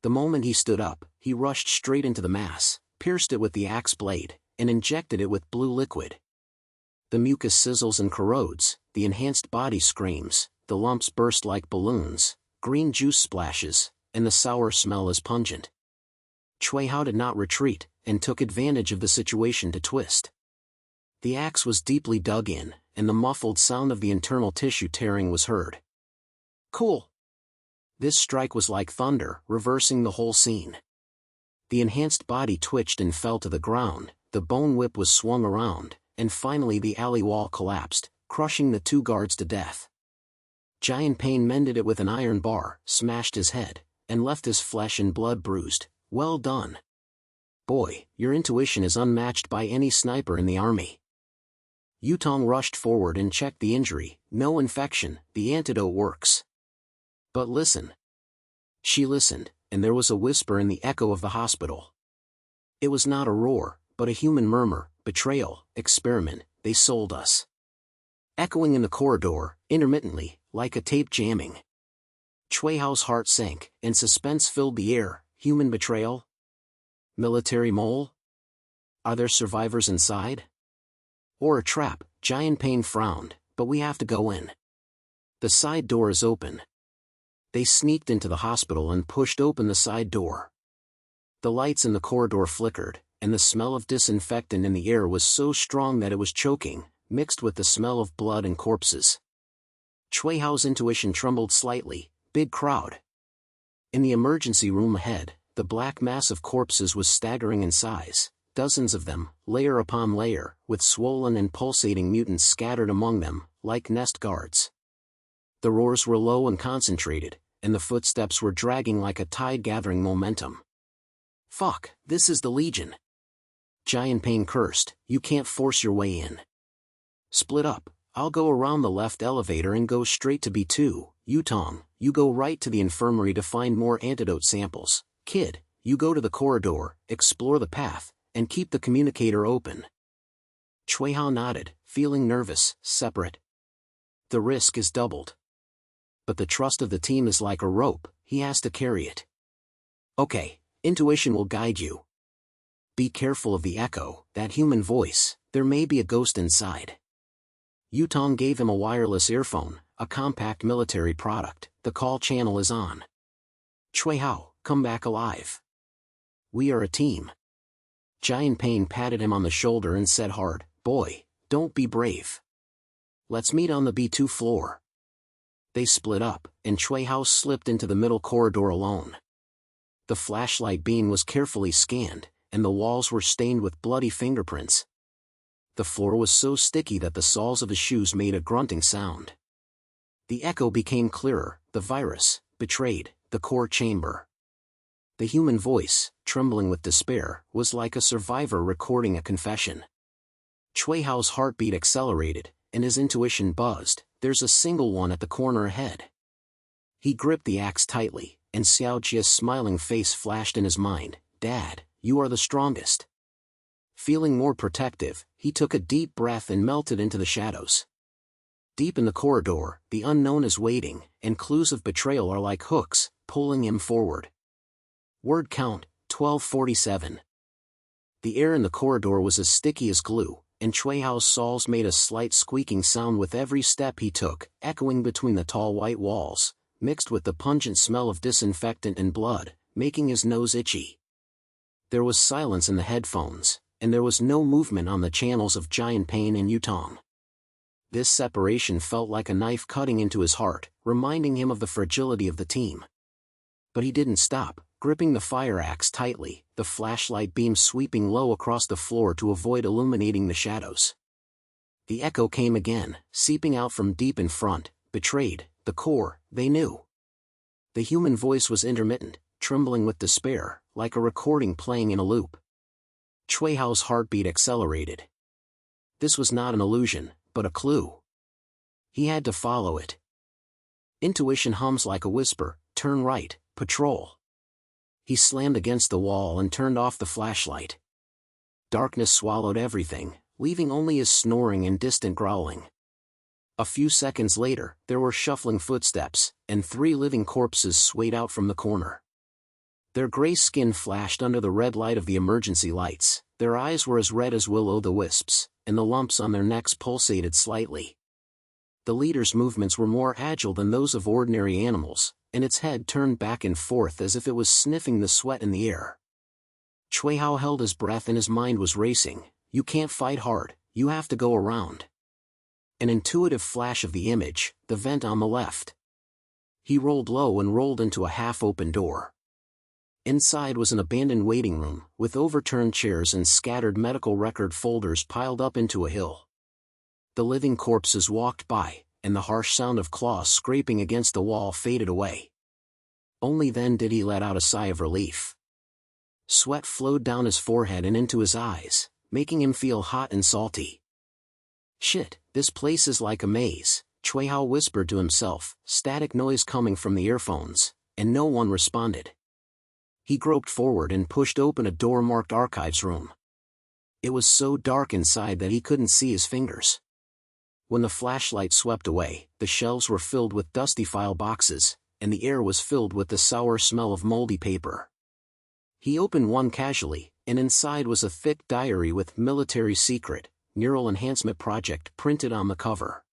The moment he stood up, he rushed straight into the mass, pierced it with the axe blade, and injected it with blue liquid. The mucus sizzles and corrodes, the enhanced body screams, the lumps burst like balloons, green juice splashes, and the sour smell is pungent. Cui Hao did not retreat, and took advantage of the situation to twist. The axe was deeply dug in, and the muffled sound of the internal tissue tearing was heard. Cool. This strike was like thunder, reversing the whole scene. The enhanced body twitched and fell to the ground, the bone whip was swung around, and finally the alley wall collapsed, crushing the 2 guards to death. Giant Pain mended it with an iron bar, smashed his head, and left his flesh and blood bruised. Well done. Boy, your intuition is unmatched by any sniper in the army. Yutong rushed forward and checked the injury. No infection, the antidote works. But listen. She listened, and there was a whisper in the echo of the hospital. It was not a roar, but a human murmur. Betrayal, experiment, they sold us. Echoing in the corridor, intermittently, like a tape jamming. Cui Hao's heart sank, and suspense filled the air. Human betrayal? Military mole? Are there survivors inside? Or a trap? Giant Pain frowned, but we have to go in. The side door is open. They sneaked into the hospital and pushed open the side door. The lights in the corridor flickered, and the smell of disinfectant in the air was so strong that it was choking, mixed with the smell of blood and corpses. Cui Hao's intuition trembled slightly. Big crowd. In the emergency room ahead, the black mass of corpses was staggering in size, dozens of them, layer upon layer, with swollen and pulsating mutants scattered among them, like nest guards. The roars were low and concentrated, and the footsteps were dragging like a tide gathering momentum. Fuck, this is the Legion. Giant Pain cursed, you can't force your way in. Split up, I'll go around the left elevator and go straight to B2, Yutong, you go right to the infirmary to find more antidote samples. Kid, you go to the corridor, explore the path, and keep the communicator open. Cui Hao nodded, feeling nervous. Separate. The risk is doubled. But the trust of the team is like a rope, he has to carry it. Okay, intuition will guide you. Be careful of the echo, that human voice, there may be a ghost inside. Yutong gave him a wireless earphone, a compact military product. The call channel is on. Cui Hao, come back alive. We are a team. Giant Pain patted him on the shoulder and said hard, boy, don't be brave. Let's meet on the B2 floor. They split up, and Cui Hao slipped into the middle corridor alone. The flashlight beam was carefully scanned, and the walls were stained with bloody fingerprints. The floor was so sticky that the soles of his shoes made a grunting sound. The echo became clearer. The virus, betrayed, the core chamber. The human voice, trembling with despair, was like a survivor recording a confession. Cui Hao's heartbeat accelerated, and his intuition buzzed. There's a single one at the corner ahead. He gripped the axe tightly, and Xiao Jia's smiling face flashed in his mind. Dad, you are the strongest. Feeling more protective, he took a deep breath and melted into the shadows. Deep in the corridor, the unknown is waiting, and clues of betrayal are like hooks, pulling him forward. Word count, 1247. The air in the corridor was as sticky as glue, and Cui Hao's soles made a slight squeaking sound with every step he took, echoing between the tall white walls, mixed with the pungent smell of disinfectant and blood, making his nose itchy. There was silence in the headphones, and there was no movement on the channels of Giant Pain and Yutong. This separation felt like a knife cutting into his heart, reminding him of the fragility of the team. But he didn't stop, gripping the fire axe tightly, the flashlight beam sweeping low across the floor to avoid illuminating the shadows. The echo came again, seeping out from deep in front. Betrayed, the core, they knew. The human voice was intermittent, trembling with despair, like a recording playing in a loop. Cui Hao's heartbeat accelerated. This was not an illusion, but a clue. He had to follow it. Intuition hums like a whisper, turn right, patrol. He slammed against the wall and turned off the flashlight. Darkness swallowed everything, leaving only his snoring and distant growling. A few seconds later, there were shuffling footsteps, and 3 living corpses swayed out from the corner. Their gray skin flashed under the red light of the emergency lights, their eyes were as red as will-o'-the-wisps, and the lumps on their necks pulsated slightly. The leader's movements were more agile than those of ordinary animals, and its head turned back and forth as if it was sniffing the sweat in the air. Cui Hao held his breath and his mind was racing. You can't fight hard, You have to go around. An intuitive flash of the image, the vent on the left. He rolled low and rolled into a half-open door. Inside was an abandoned waiting room, with overturned chairs and scattered medical record folders piled up into a hill. The living corpses walked by, and the harsh sound of claws scraping against the wall faded away. Only then did he let out a sigh of relief. Sweat flowed down his forehead and into his eyes, making him feel hot and salty. "Shit, this place is like a maze," Cui Hao whispered to himself, static noise coming from the earphones, and no one responded. He groped forward and pushed open a door marked Archives Room. It was so dark inside that he couldn't see his fingers. When the flashlight swept away, the shelves were filled with dusty file boxes, and the air was filled with the sour smell of moldy paper. He opened one casually, and inside was a thick diary with "Military Secret, Neural Enhancement Project" printed on the cover.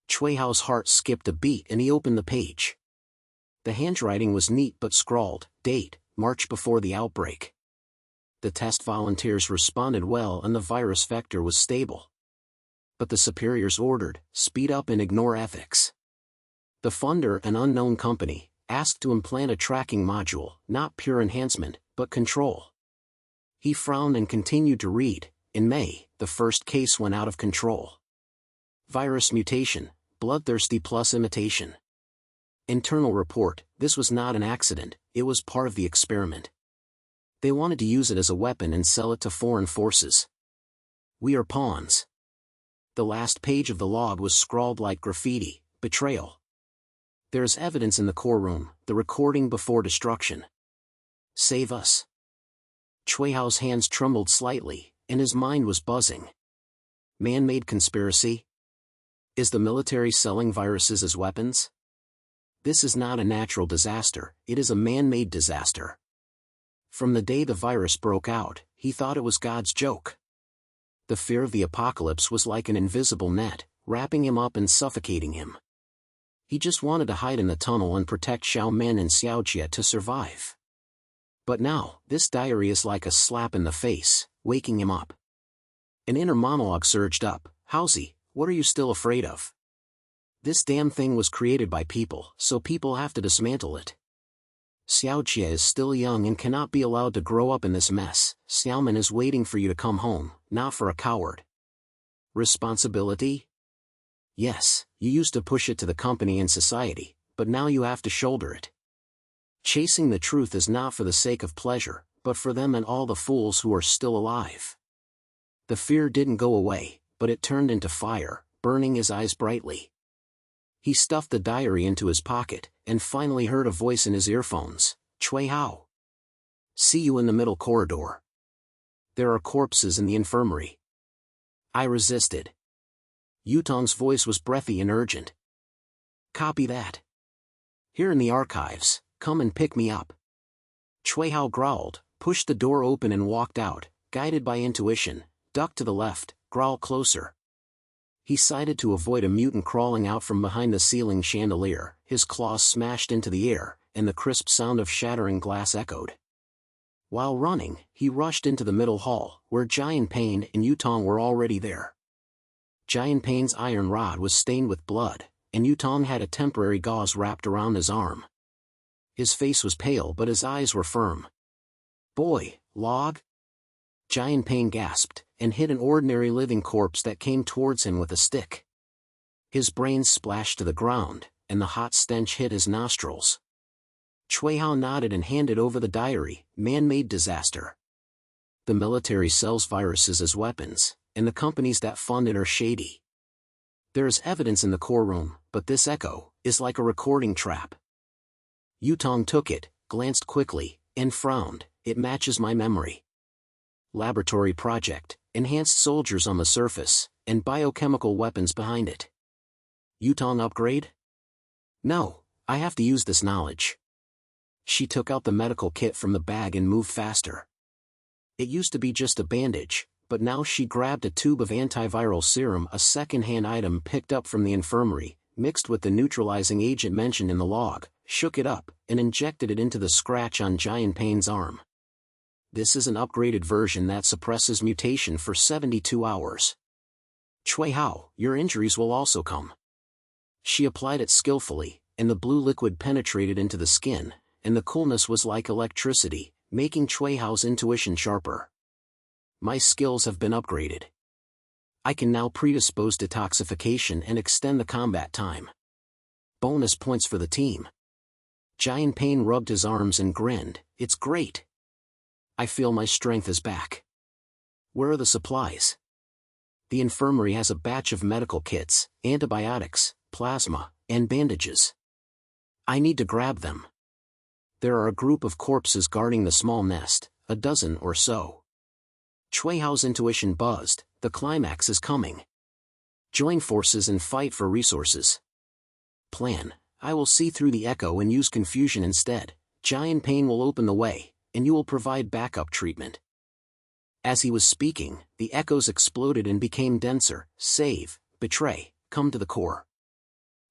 Cui Hao's heart skipped a beat and he opened the page. The handwriting was neat but scrawled, date, March before the outbreak. The test volunteers responded well and the virus vector was stable. But the superiors ordered, speed up and ignore ethics. The funder, an unknown company, asked to implant a tracking module, not pure enhancement, but control. He frowned and continued to read. In May, the first case went out of control. Virus mutation, bloodthirsty plus imitation. Internal report, this was not an accident, it was part of the experiment. They wanted to use it as a weapon and sell it to foreign forces. We are pawns. The last page of the log was scrawled like graffiti, betrayal. There is evidence in the core room, the recording before destruction. Save us. Cui Hao's hands trembled slightly, and his mind was buzzing. Man-made conspiracy? Is the military selling viruses as weapons? This is not a natural disaster, it is a man-made disaster. From the day the virus broke out, he thought it was God's joke. The fear of the apocalypse was like an invisible net, wrapping him up and suffocating him. He just wanted to hide in the tunnel and protect Xiao Men and Xiaojie to survive. But now, this diary is like a slap in the face, waking him up. An inner monologue surged up. "Howsy, what are you still afraid of? This damn thing was created by people, so people have to dismantle it. Xiaojie is still young and cannot be allowed to grow up in this mess. Xiaoman is waiting for you to come home, not for a coward. Responsibility? Yes, you used to push it to the company and society, but now you have to shoulder it. Chasing the truth is not for the sake of pleasure, but for them and all the fools who are still alive." The fear didn't go away, but it turned into fire, burning his eyes brightly. He stuffed the diary into his pocket, and finally heard a voice in his earphones. "Cui Hao. See you in the middle corridor. There are corpses in the infirmary." I resisted. Yutong's voice was breathy and urgent. "Copy that. Here in the archives, come and pick me up." Cui Hao growled, pushed the door open and walked out, guided by intuition. Duck to the left, growl closer. He sighted to avoid a mutant crawling out from behind the ceiling chandelier. His claws smashed into the air, and the crisp sound of shattering glass echoed. While running, he rushed into the middle hall, where Jian Pain and Yutong were already there. Jian Pain's iron rod was stained with blood, and Yutong had a temporary gauze wrapped around his arm. His face was pale but his eyes were firm. "Boy, log?" Jian Pain gasped, and hit an ordinary living corpse that came towards him with a stick. His brains splashed to the ground, and the hot stench hit his nostrils. Cui Hao nodded and handed over the diary. "Man-made disaster. The military sells viruses as weapons, and the companies that fund it are shady. There is evidence in the core room, but this echo is like a recording trap." Yutong took it, glanced quickly, and frowned. "It matches my memory. Laboratory project, enhanced soldiers on the surface, and biochemical weapons behind it. Yutong upgrade? No, I have to use this knowledge." She took out the medical kit from the bag and moved faster. It used to be just a bandage, but now she grabbed a tube of antiviral serum, a second-hand item picked up from the infirmary, mixed with the neutralizing agent mentioned in the log, shook it up, and injected it into the scratch on Jian Pain's arm. This is an upgraded version that suppresses mutation for 72 hours. Cui Hao, your injuries will also come. She applied it skillfully, and the blue liquid penetrated into the skin, and the coolness was like electricity, making Cui Hao's intuition sharper. My skills have been upgraded. I can now predispose detoxification and extend the combat time. Bonus points for the team. Giant Pain rubbed his arms and grinned. It's great. I feel my strength is back. Where are the supplies? The infirmary has a batch of medical kits, antibiotics, plasma, and bandages. I need to grab them. There are a group of corpses guarding the small nest, a dozen or so. Cui Hao's intuition buzzed. The climax is coming. Join forces and fight for resources. Plan. I will see through the echo and use confusion instead. Giant Pain will open the way, and you will provide backup treatment. As he was speaking, the echoes exploded and became denser. Save, betray, come to the core.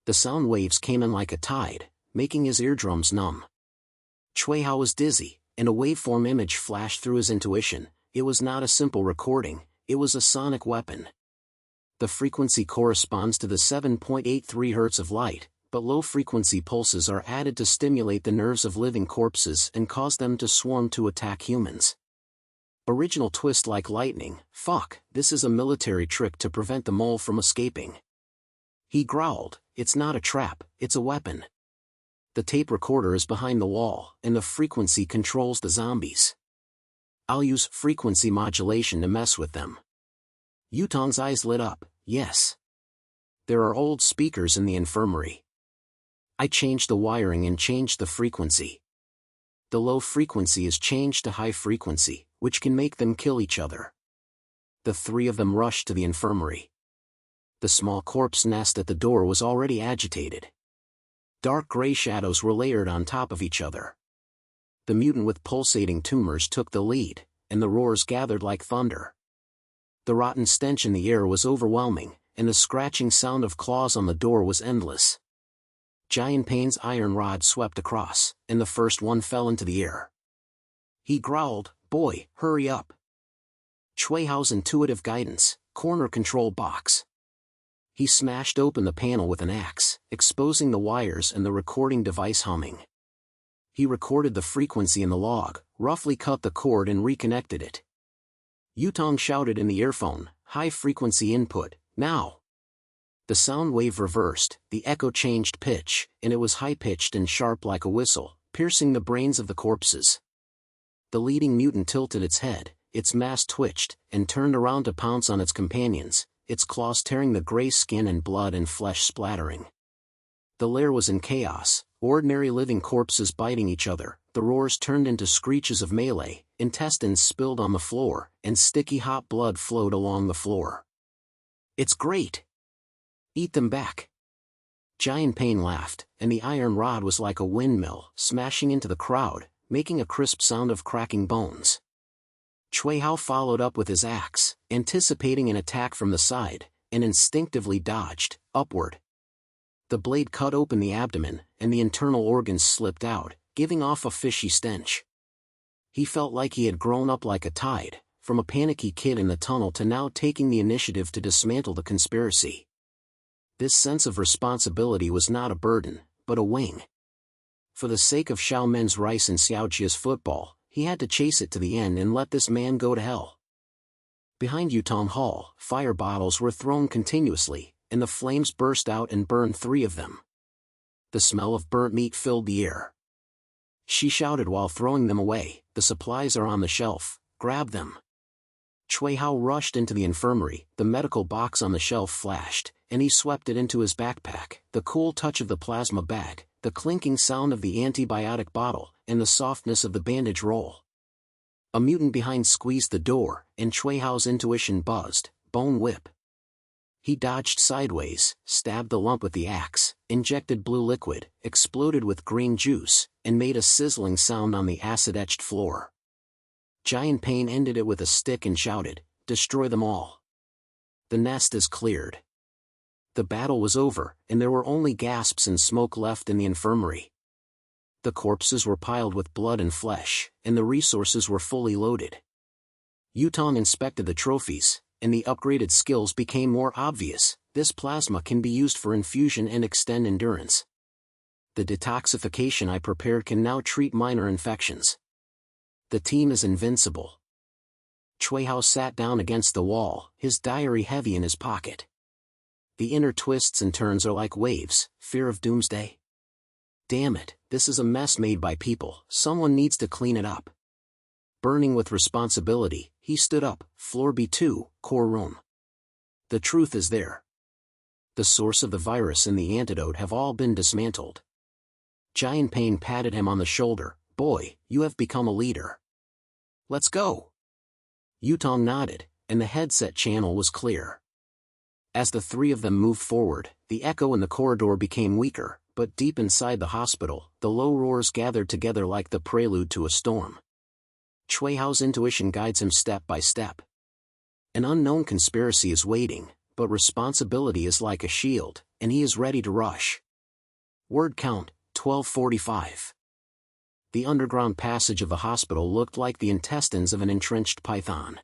The sound waves came in like a tide, making his eardrums numb. Cui Hao was dizzy, and a waveform image flashed through his intuition. It was not a simple recording, it was a sonic weapon. The frequency corresponds to the 7.83 Hz of light, but low-frequency pulses are added to stimulate the nerves of living corpses and cause them to swarm to attack humans. Original twist like lightning. Fuck, this is a military trick to prevent the mole from escaping. He growled, it's not a trap, it's a weapon. The tape recorder is behind the wall, and the frequency controls the zombies. I'll use frequency modulation to mess with them. Yutong's eyes lit up. Yes. There are old speakers in the infirmary. I changed the wiring and changed the frequency. The low frequency is changed to high frequency, which can make them kill each other. The three of them rushed to the infirmary. The small corpse nest at the door was already agitated. Dark gray shadows were layered on top of each other. The mutant with pulsating tumors took the lead, and the roars gathered like thunder. The rotten stench in the air was overwhelming, and the scratching sound of claws on the door was endless. Giant Pain's iron rod swept across, and the first one fell into the air. He growled, boy, hurry up. Cui Hao's intuitive guidance, corner control box. He smashed open the panel with an axe, exposing the wires and the recording device humming. He recorded the frequency in the log, roughly cut the cord and reconnected it. Yutong shouted in the earphone, high-frequency input, now. The sound wave reversed, the echo changed pitch, and it was high-pitched and sharp like a whistle, piercing the brains of the corpses. The leading mutant tilted its head, its mask twitched, and turned around to pounce on its companions, its claws tearing the gray skin and blood and flesh splattering. The lair was in chaos, ordinary living corpses biting each other, the roars turned into screeches of melee, intestines spilled on the floor, and sticky hot blood flowed along the floor. It's great! Eat them back! Giant Pain laughed, and the iron rod was like a windmill, smashing into the crowd, making a crisp sound of cracking bones. Cui Hao followed up with his axe, anticipating an attack from the side, and instinctively dodged, upward. The blade cut open the abdomen, and the internal organs slipped out, giving off a fishy stench. He felt like he had grown up like a tide, from a panicky kid in the tunnel to now taking the initiative to dismantle the conspiracy. This sense of responsibility was not a burden, but a wing. For the sake of Xiaomen's rice and Xiaojia's football, he had to chase it to the end and let this man go to hell. Behind Yutong Hall, fire bottles were thrown continuously, and the flames burst out and burned three of them. The smell of burnt meat filled the air. She shouted while throwing them away, the supplies are on the shelf, grab them. Cui Hao rushed into the infirmary, the medical box on the shelf flashed, and he swept it into his backpack, the cool touch of the plasma bag, the clinking sound of the antibiotic bottle, and the softness of the bandage roll. A mutant behind squeezed the door, and Cui Hao's intuition buzzed, bone whip. He dodged sideways, stabbed the lump with the axe, injected blue liquid, exploded with green juice, and made a sizzling sound on the acid-etched floor. Giant Pain ended it with a stick and shouted, destroy them all. The nest is cleared. The battle was over, and there were only gasps and smoke left in the infirmary. The corpses were piled with blood and flesh, and the resources were fully loaded. Yutong inspected the trophies, and the upgraded skills became more obvious. This plasma can be used for infusion and extend endurance. The detoxification I prepared can now treat minor infections. The team is invincible. Cui Hao sat down against the wall, his diary heavy in his pocket. The inner twists and turns are like waves. Fear of Doomsday? Damn it, this is a mess made by people. Someone needs to clean it up. Burning with responsibility, he stood up. Floor B2, core room. The truth is there. The source of the virus and the antidote have all been dismantled. Giant Pain patted him on the shoulder. Boy, you have become a leader. Let's go. Yutong nodded, and the headset channel was clear. As the three of them moved forward, the echo in the corridor became weaker, but deep inside the hospital, the low roars gathered together like the prelude to a storm. Cui Hao's intuition guides him step by step. An unknown conspiracy is waiting, but responsibility is like a shield, and he is ready to rush. Word count, 1245. The underground passage of the hospital looked like the intestines of an entrenched python.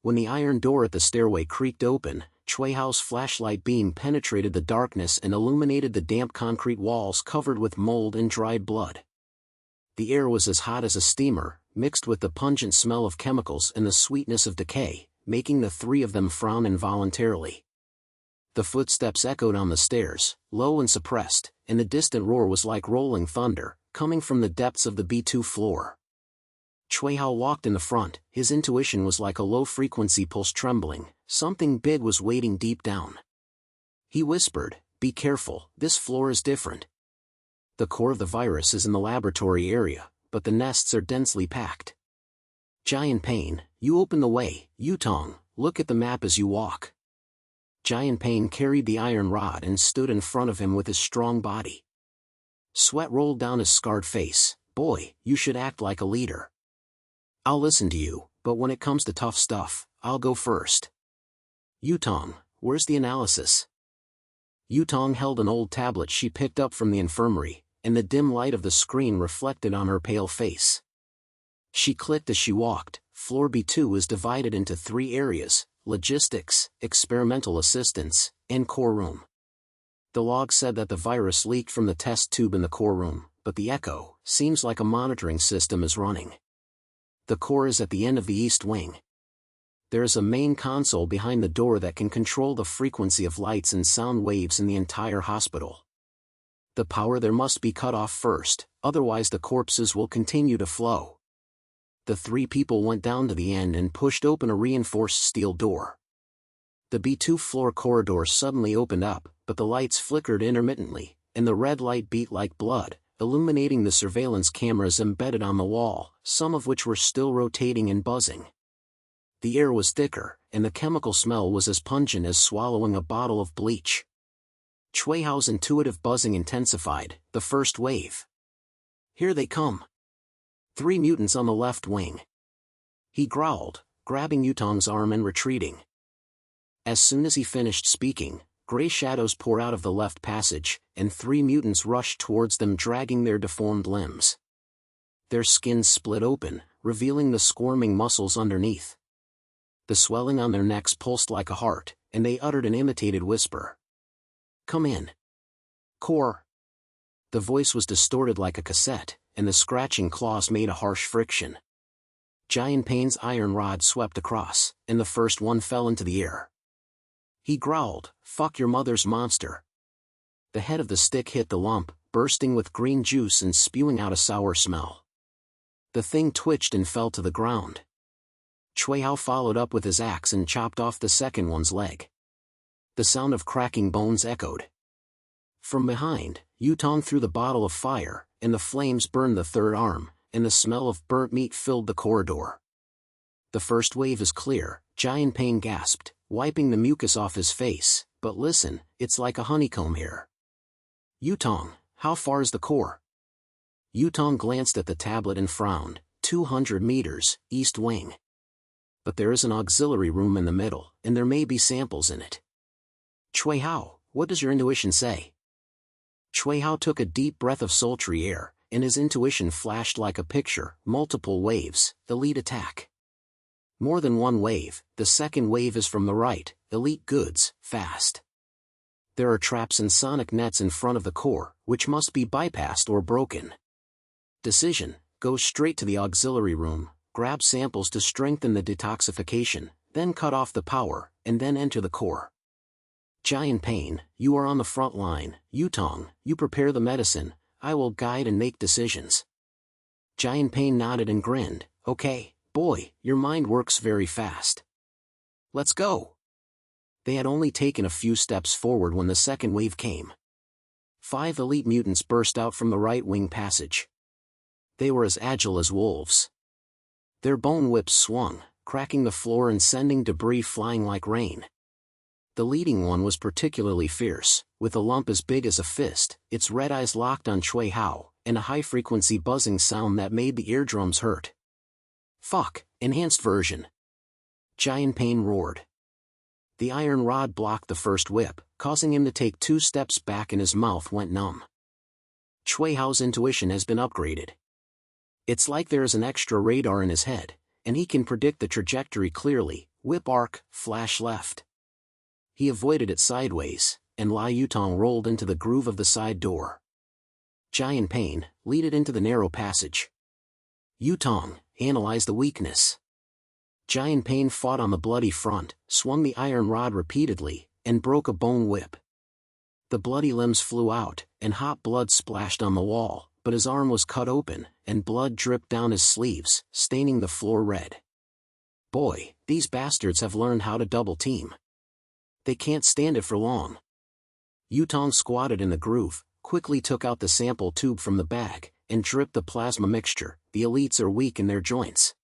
When the iron door at the stairway creaked open, Cui Hao's flashlight beam penetrated the darkness and illuminated the damp concrete walls covered with mold and dried blood. The air was as hot as a steamer, mixed with the pungent smell of chemicals and the sweetness of decay, making the three of them frown involuntarily. The footsteps echoed on the stairs, low and suppressed, and the distant roar was like rolling thunder, coming from the depths of the B2 floor. Cui Hao walked in the front, his intuition was like a low-frequency pulse trembling, something big was waiting deep down. He whispered, "Be careful, this floor is different. The core of the virus is in the laboratory area, but the nests are densely packed. Giant Pain, you open the way. Yutong, look at the map as you walk." Giant Pain carried the iron rod and stood in front of him with his strong body. Sweat rolled down his scarred face. "Boy, you should act like a leader. I'll listen to you, but when it comes to tough stuff, I'll go first. Yutong, where's the analysis?" Yutong held an old tablet she picked up from the infirmary, and the dim light of the screen reflected on her pale face. She clicked as she walked. Floor B2 is divided into 3 areas: logistics, experimental assistance, and core room. The log said that the virus leaked from the test tube in the core room, but the echo seems like a monitoring system is running. The core is at the end of the east wing. There is a main console behind the door that can control the frequency of lights and sound waves in the entire hospital. The power there must be cut off first, otherwise the corpses will continue to flow. The 3 people went down to the end and pushed open a reinforced steel door. The B2 floor corridor suddenly opened up, but the lights flickered intermittently, and the red light beat like blood, illuminating the surveillance cameras embedded on the wall, some of which were still rotating and buzzing. The air was thicker, and the chemical smell was as pungent as swallowing a bottle of bleach. Cui Hao's intuitive buzzing intensified. The first wave. Here they come. 3 mutants on the left wing. He growled, grabbing Yutong's arm and retreating. As soon as he finished speaking, gray shadows poured out of the left passage, and 3 mutants rushed towards them dragging their deformed limbs. Their skins split open, revealing the squirming muscles underneath. The swelling on their necks pulsed like a heart, and they uttered an imitated whisper. "Come in. Core." The voice was distorted like a cassette, and the scratching claws made a harsh friction. Giant Pain's iron rod swept across, and the first one fell into the air. He growled, "Fuck your mother's monster." The head of the stick hit the lump, bursting with green juice and spewing out a sour smell. The thing twitched and fell to the ground. Cui Hao followed up with his axe and chopped off the second one's leg. The sound of cracking bones echoed. From behind, Yutong threw the bottle of fire, and the flames burned the third arm, and the smell of burnt meat filled the corridor. "The first wave is clear," Giant Pain gasped, wiping the mucus off his face, "but listen, it's like a honeycomb here." "Yutong, how far is the core?" Yutong glanced at the tablet and frowned. 200 meters, east wing. But there is an auxiliary room in the middle, and there may be samples in it. Cui Hao, what does your intuition say? Cui Hao took a deep breath of sultry air, and his intuition flashed like a picture. Multiple waves, elite attack. More than one wave. The second wave is from the right, elite goods, fast. There are traps and sonic nets in front of the core, which must be bypassed or broken. Decision: go straight to the auxiliary room, grab samples to strengthen the detoxification, then cut off the power, and then enter the core. Giant Pain: you are on the front line. Yutong, you prepare the medicine, I will guide and make decisions. Giant Pain nodded and grinned. Okay, boy, your mind works very fast. Let's go. They had only taken a few steps forward when the second wave came. 5 elite mutants burst out from the right wing passage. They were as agile as wolves. Their bone whips swung, cracking the floor and sending debris flying like rain. The leading one was particularly fierce, with a lump as big as a fist, its red eyes locked on Cui Hao, and a high-frequency buzzing sound that made the eardrums hurt. Fuck, enhanced version. Giant Pain roared. The iron rod blocked the first whip, causing him to take 2 steps back and his mouth went numb. Cui Hao's intuition has been upgraded. It's like there is an extra radar in his head, and he can predict the trajectory clearly. Whip arc, flash left. He avoided it sideways, and Lai Yutong rolled into the groove of the side door. Giant Pain, lead it into the narrow passage. Yutong, analyze the weakness. Giant Pain fought on the bloody front, swung the iron rod repeatedly, and broke a bone whip. The bloody limbs flew out, and hot blood splashed on the wall, but his arm was cut open, and blood dripped down his sleeves, staining the floor red. Boy, these bastards have learned how to double team. They can't stand it for long. Yutong squatted in the groove, quickly took out the sample tube from the bag, and dripped the plasma mixture. The elites are weak in their joints.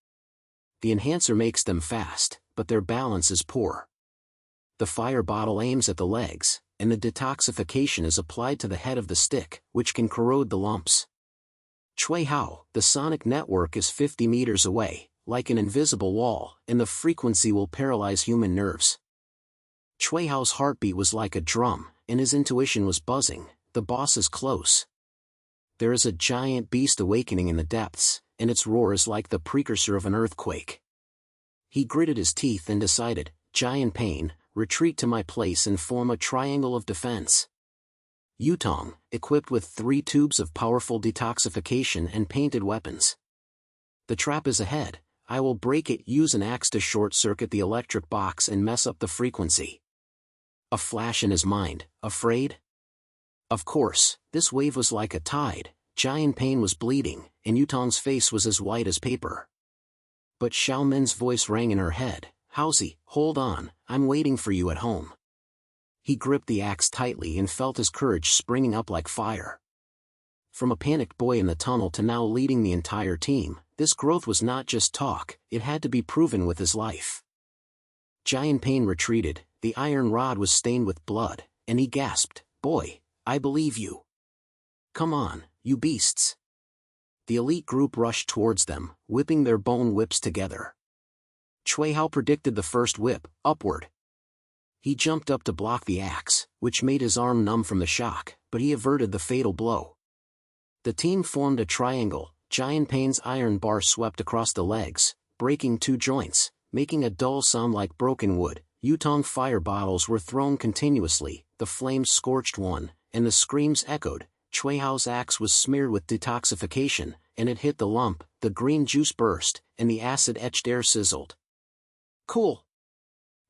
The enhancer makes them fast, but their balance is poor. The fire bottle aims at the legs, and the detoxification is applied to the head of the stick, which can corrode the lumps. Cui Hao, the sonic network is 50 meters away, like an invisible wall, and the frequency will paralyze human nerves. Cui Hao's heartbeat was like a drum, and his intuition was buzzing. The boss is close. There is a giant beast awakening in the depths, and its roar is like the precursor of an earthquake. He gritted his teeth and decided, Giant Pain, retreat to my place and form a triangle of defense. Yutong, equipped with 3 tubes of powerful detoxification and painted weapons. The trap is ahead. I will break it. Use an axe to short-circuit the electric box and mess up the frequency. A flash in his mind. Afraid? Of course, this wave was like a tide. Giant Pain was bleeding, and Yutong's face was as white as paper. But Xiao Min's voice rang in her head. Haozi, hold on, I'm waiting for you at home. He gripped the axe tightly and felt his courage springing up like fire. From a panicked boy in the tunnel to now leading the entire team, this growth was not just talk, it had to be proven with his life. Giant Pain retreated. The iron rod was stained with blood, and he gasped, Boy, I believe you. Come on, you beasts. The elite group rushed towards them, whipping their bone whips together. Cui Hao predicted the first whip, upward. He jumped up to block the axe, which made his arm numb from the shock, but he averted the fatal blow. The team formed a triangle. Giant Pain's iron bar swept across the legs, breaking 2 joints, making a dull sound like broken wood. Yutong fire bottles were thrown continuously, the flames scorched one, and the screams echoed. Cui Hao's axe was smeared with detoxification, and it hit the lump. The green juice burst, and the acid-etched air sizzled. Cool.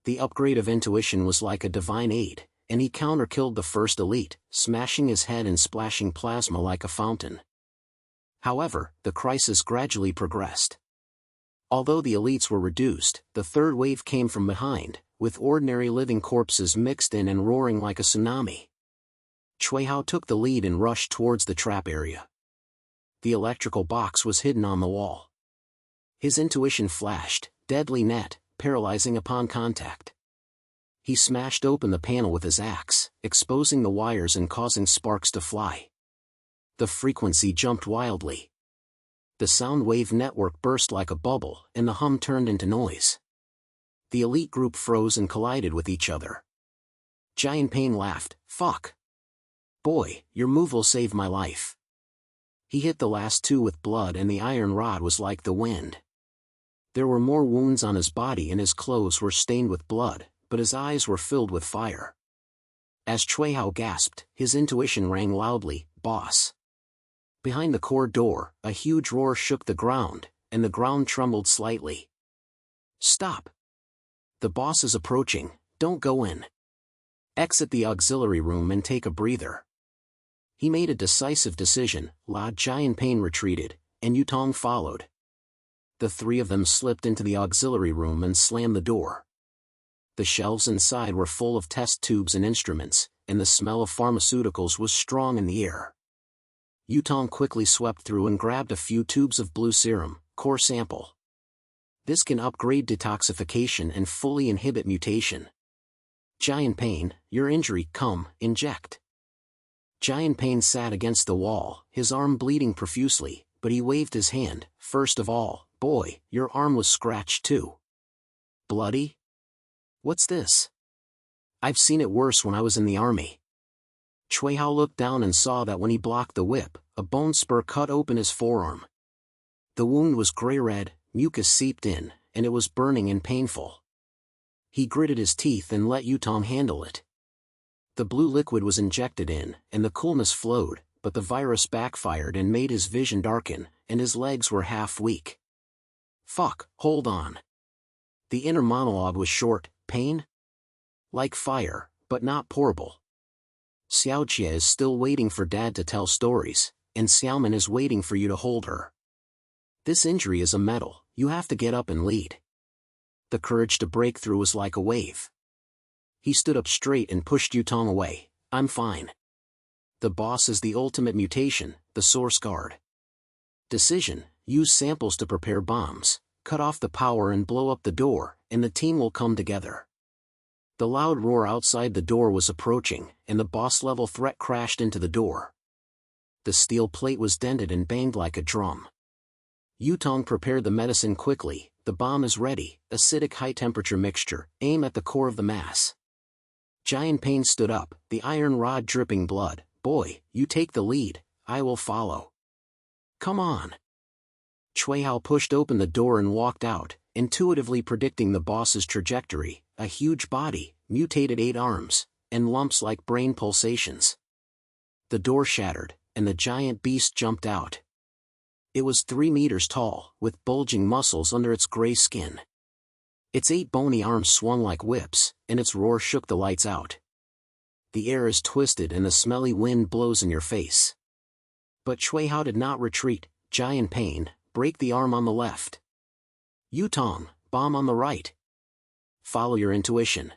The upgrade of intuition was like a divine aid, and he counter-killed the first elite, smashing his head and splashing plasma like a fountain. However, the crisis gradually progressed. Although the elites were reduced, the third wave came from behind, with ordinary living corpses mixed in and roaring like a tsunami. Cui Hao took the lead and rushed towards the trap area. The electrical box was hidden on the wall. His intuition flashed, deadly net, paralyzing upon contact. He smashed open the panel with his axe, exposing the wires and causing sparks to fly. The frequency jumped wildly. The sound wave network burst like a bubble, and the hum turned into noise. The elite group froze and collided with each other. Giant Pain laughed, Fuck. Boy, your move will save my life. He hit the last 2 with blood and the iron rod was like the wind. There were more wounds on his body and his clothes were stained with blood, but his eyes were filled with fire. As Cui Hao gasped, his intuition rang loudly, "Boss." Behind the core door, a huge roar shook the ground, and the ground trembled slightly. "Stop! The boss is approaching, don't go in. Exit the auxiliary room and take a breather." He made a decisive decision. Jian Pain retreated, and Yutong followed. The three of them slipped into the auxiliary room and slammed the door. The shelves inside were full of test tubes and instruments, and the smell of pharmaceuticals was strong in the air. Yutong quickly swept through and grabbed a few tubes of blue serum, core sample. This can upgrade detoxification and fully inhibit mutation. Jian Pain, your injury, come, inject. Jian Pain sat against the wall, his arm bleeding profusely, but he waved his hand. "First of all, boy, your arm was scratched too." "Bloody? What's this? I've seen it worse when I was in the army." Cui Hao looked down and saw that when he blocked the whip, a bone spur cut open his forearm. The wound was gray-red, mucus seeped in, and it was burning and painful. He gritted his teeth and let Yutong handle it. The blue liquid was injected in, and the coolness flowed, but the virus backfired and made his vision darken, and his legs were half weak. "Fuck, hold on." The inner monologue was short. "Pain? Like fire, but not pourable. Xiaoqia is still waiting for Dad to tell stories, and Xiaoman is waiting for you to hold her. This injury is a medal, you have to get up and lead." The courage to break through was like a wave. He stood up straight and pushed Yutong away. "I'm fine. The boss is the ultimate mutation, the source guard. Decision, use samples to prepare bombs, cut off the power and blow up the door, and the team will come together." The loud roar outside the door was approaching, and the boss-level threat crashed into the door. The steel plate was dented and banged like a drum. Yutong prepared the medicine quickly. "The bomb is ready, acidic high-temperature mixture, aim at the core of the mass." Jian Pain stood up, the iron rod dripping blood. "Boy, you take the lead, I will follow." "Come on." Cui Hao pushed open the door and walked out, intuitively predicting the boss's trajectory: a huge body, mutated 8 arms, and lumps like brain pulsations. The door shattered, and the giant beast jumped out. It was 3 meters tall, with bulging muscles under its gray skin. Its 8 bony arms swung like whips, and its roar shook the lights out. The air is twisted and the smelly wind blows in your face. But Cui Hao did not retreat. "Jian Pain, break the arm on the left. Yutong, bomb on the right. Follow your intuition."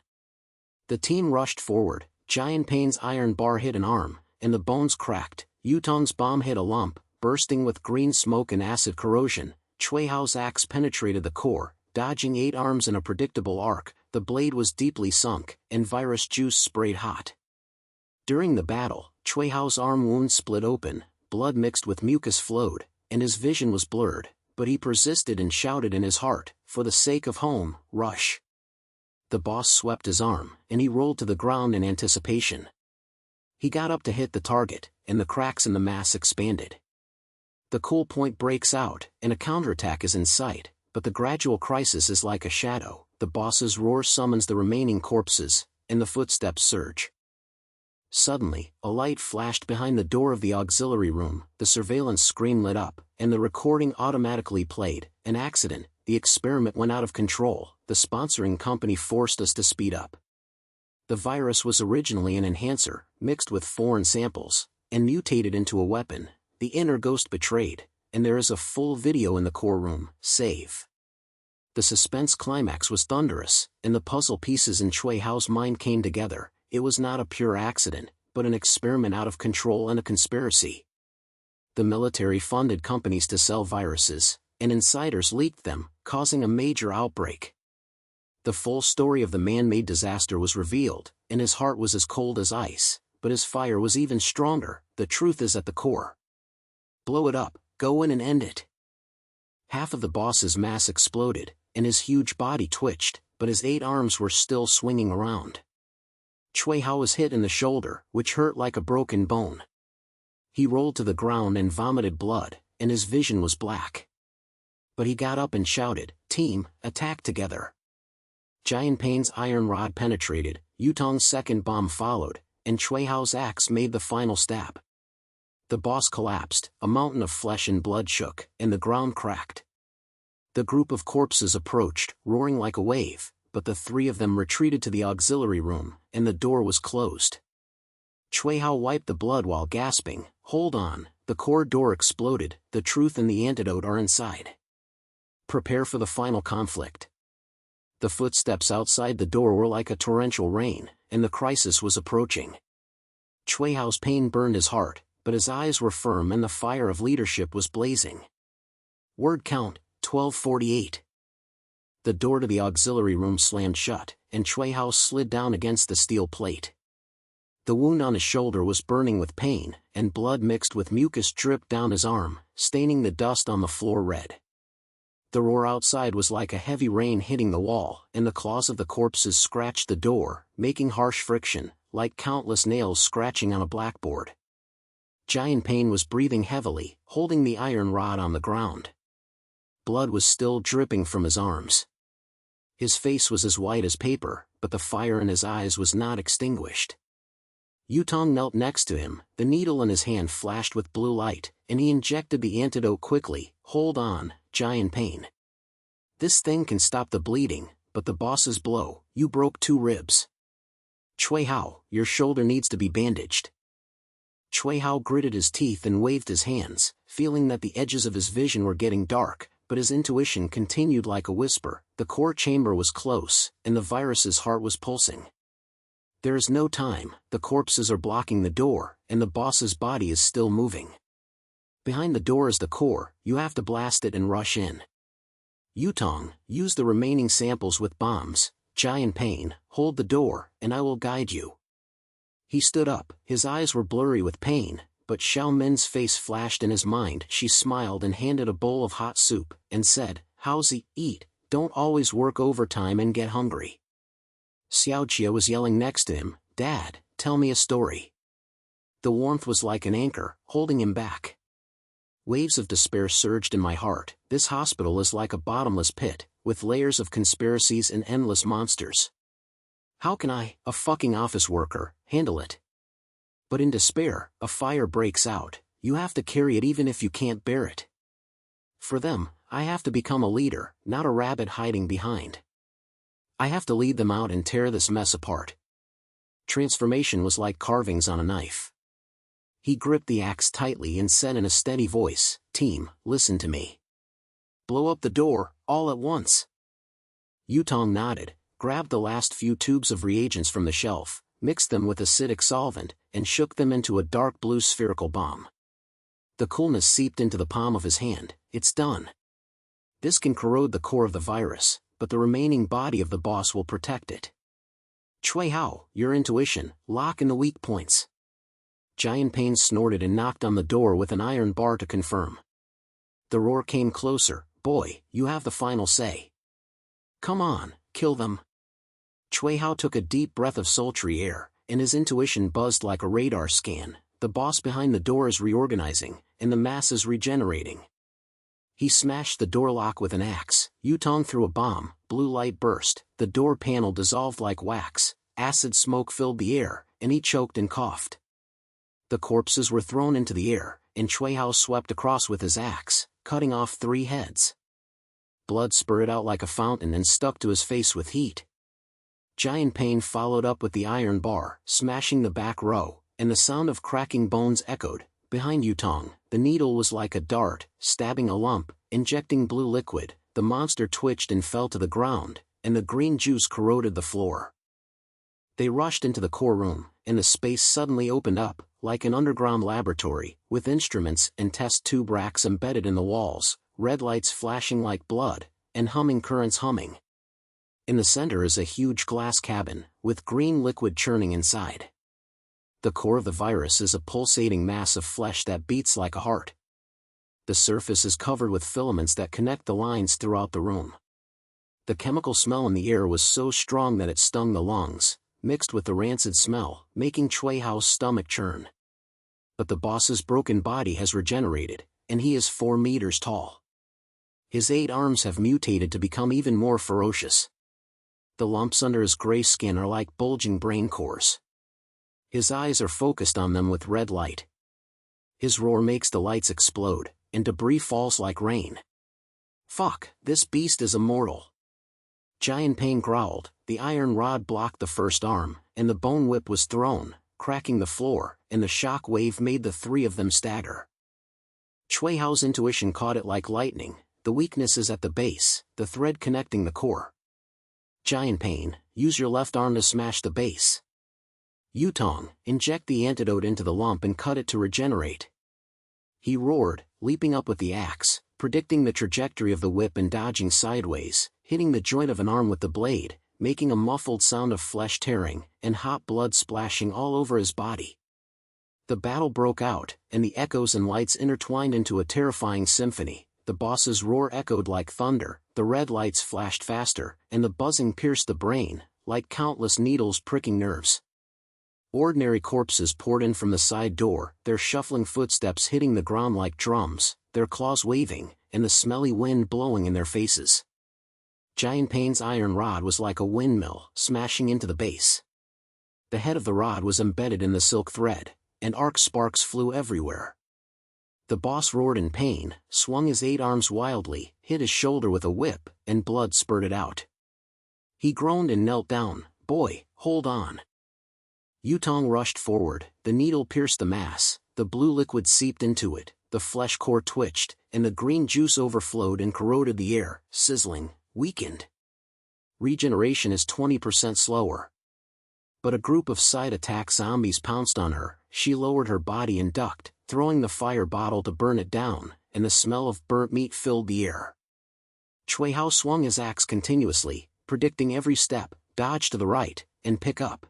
The team rushed forward. Jian Pain's iron bar hit an arm, and the bones cracked. Yutong's bomb hit a lump, bursting with green smoke and acid corrosion. Cui Hao's axe penetrated the core, dodging 8 arms in a predictable arc. The blade was deeply sunk, and virus juice sprayed hot. During the battle, Cui Hao's arm wound split open, blood mixed with mucus flowed, and his vision was blurred, but he persisted and shouted in his heart, "For the sake of home, rush." The boss swept his arm, and he rolled to the ground in anticipation. He got up to hit the target, and the cracks in the mass expanded. The cool point breaks out, and a counterattack is in sight, but the gradual crisis is like a shadow. The boss's roar summons the remaining corpses, and the footsteps surge. Suddenly, a light flashed behind the door of the auxiliary room, the surveillance screen lit up, and the recording automatically played. "An accident, the experiment went out of control, the sponsoring company forced us to speed up." The virus was originally an enhancer, mixed with foreign samples, and mutated into a weapon. The inner ghost betrayed, and there is a full video in the core room. Save. The suspense climax was thunderous, and the puzzle pieces in Cui Hao's mind came together. It was not a pure accident, but an experiment out of control and a conspiracy. The military funded companies to sell viruses, and insiders leaked them, causing a major outbreak. The full story of the man-made disaster was revealed, and his heart was as cold as ice, but his fire was even stronger. The truth is at the core. Blow it up, go in and end it. Half of the boss's mass exploded, and his huge body twitched, but his 8 arms were still swinging around. Cui Hao was hit in the shoulder, which hurt like a broken bone. He rolled to the ground and vomited blood, and his vision was black. But he got up and shouted, "Team, attack together." Jian Pain's iron rod penetrated, Yutong's second bomb followed, and Cui Hao's axe made the final stab. The boss collapsed, a mountain of flesh and blood shook, and the ground cracked. The group of corpses approached, roaring like a wave, but the three of them retreated to the auxiliary room, and the door was closed. Cui Hao wiped the blood while gasping, "Hold on, the core door exploded, the truth and the antidote are inside. Prepare for the final conflict." The footsteps outside the door were like a torrential rain, and the crisis was approaching. Cui Hao's pain burned his heart, but his eyes were firm and the fire of leadership was blazing. Word count, 1248. The door to the auxiliary room slammed shut, and Cui Hao slid down against the steel plate. The wound on his shoulder was burning with pain, and blood mixed with mucus dripped down his arm, staining the dust on the floor red. The roar outside was like a heavy rain hitting the wall, and the claws of the corpses scratched the door, making harsh friction, like countless nails scratching on a blackboard. Jian Pain was breathing heavily, holding the iron rod on the ground. Blood was still dripping from his arms. His face was as white as paper, but the fire in his eyes was not extinguished. Yutong knelt next to him, the needle in his hand flashed with blue light, and he injected the antidote quickly. "Hold on, Jian Pain. This thing can stop the bleeding, but the boss's blow, you broke 2 ribs. Cui Hao, your shoulder needs to be bandaged." Cui Hao gritted his teeth and waved his hands, feeling that the edges of his vision were getting dark, but his intuition continued like a whisper. The core chamber was close, and the virus's heart was pulsing. There is no time, the corpses are blocking the door, and the boss's body is still moving. Behind the door is the core, you have to blast it and rush in. Yutong, use the remaining samples with bombs. Jian Pain, hold the door, and I will guide you. He stood up, his eyes were blurry with pain, but Xiao Min's face flashed in his mind. She smiled and handed a bowl of hot soup, and said, "Haozi, eat, don't always work overtime and get hungry." Xiao Jia was yelling next to him, "Dad, tell me a story." The warmth was like an anchor, holding him back. Waves of despair surged in my heart. This hospital is like a bottomless pit, with layers of conspiracies and endless monsters. How can I, a fucking office worker, handle it? But in despair, a fire breaks out. You have to carry it even if you can't bear it. For them, I have to become a leader, not a rabbit hiding behind. I have to lead them out and tear this mess apart. Transformation was like carvings on a knife. He gripped the axe tightly and said in a steady voice, "Team, listen to me. Blow up the door, all at once." Yutong nodded, grabbed the last few tubes of reagents from the shelf, mixed them with acidic solvent, and shook them into a dark blue spherical bomb. The coolness seeped into the palm of his hand. "It's done. This can corrode the core of the virus, but the remaining body of the boss will protect it. Cui Hao, your intuition, lock in the weak points." Jian Pain snorted and knocked on the door with an iron bar to confirm. The roar came closer. "Boy, you have the final say. Come on, kill them." Cui Hao took a deep breath of sultry air, and his intuition buzzed like a radar scan. The boss behind the door is reorganizing, and the mass is regenerating. He smashed the door lock with an axe. Yutong threw a bomb, blue light burst, the door panel dissolved like wax, acid smoke filled the air, and he choked and coughed. The corpses were thrown into the air, and Cui Hao swept across with his axe, cutting off 3 heads. Blood spurted out like a fountain and stuck to his face with heat. Jian Pain followed up with the iron bar, smashing the back row, and the sound of cracking bones echoed. Behind Yutong, the needle was like a dart, stabbing a lump, injecting blue liquid. The monster twitched and fell to the ground, and the green juice corroded the floor. They rushed into the core room, and the space suddenly opened up, like an underground laboratory, with instruments and test tube racks embedded in the walls, red lights flashing like blood, and humming currents humming. In the center is a huge glass cabin, with green liquid churning inside. The core of the virus is a pulsating mass of flesh that beats like a heart. The surface is covered with filaments that connect the lines throughout the room. The chemical smell in the air was so strong that it stung the lungs, mixed with the rancid smell, making Cui Hao's stomach churn. But the boss's broken body has regenerated, and he is 4 meters tall. His 8 arms have mutated to become even more ferocious. The lumps under his gray skin are like bulging brain cores. His eyes are focused on them with red light. His roar makes the lights explode, and debris falls like rain. Fuck, this beast is immortal. Giant Pain growled. The iron rod blocked the first arm, and the bone whip was thrown, cracking the floor, and the shock wave made the 3 of them stagger. Cui Hao's intuition caught it like lightning. The weakness is at the base, the thread connecting the core. Giant Pain, use your left arm to smash the base. Yutong, inject the antidote into the lump and cut it to regenerate. He roared, leaping up with the axe, predicting the trajectory of the whip and dodging sideways, hitting the joint of an arm with the blade, making a muffled sound of flesh tearing, and hot blood splashing all over his body. The battle broke out, and the echoes and lights intertwined into a terrifying symphony. The boss's roar echoed like thunder, the red lights flashed faster, and the buzzing pierced the brain, like countless needles pricking nerves. Ordinary corpses poured in from the side door, their shuffling footsteps hitting the ground like drums, their claws waving, and the smelly wind blowing in their faces. Giant Pain's iron rod was like a windmill, smashing into the base. The head of the rod was embedded in the silk thread, and arc sparks flew everywhere. The boss roared in pain, swung his 8 arms wildly, hit his shoulder with a whip, and blood spurted out. He groaned and knelt down. Boy, hold on. Yutong rushed forward, the needle pierced the mass, the blue liquid seeped into it, the flesh core twitched, and the green juice overflowed and corroded the air, sizzling, weakened. Regeneration is 20% slower. But a group of side attack zombies pounced on her. She lowered her body and ducked, throwing the fire bottle to burn it down, and the smell of burnt meat filled the air. Cui Hao swung his axe continuously, predicting every step, dodge to the right, and pick up.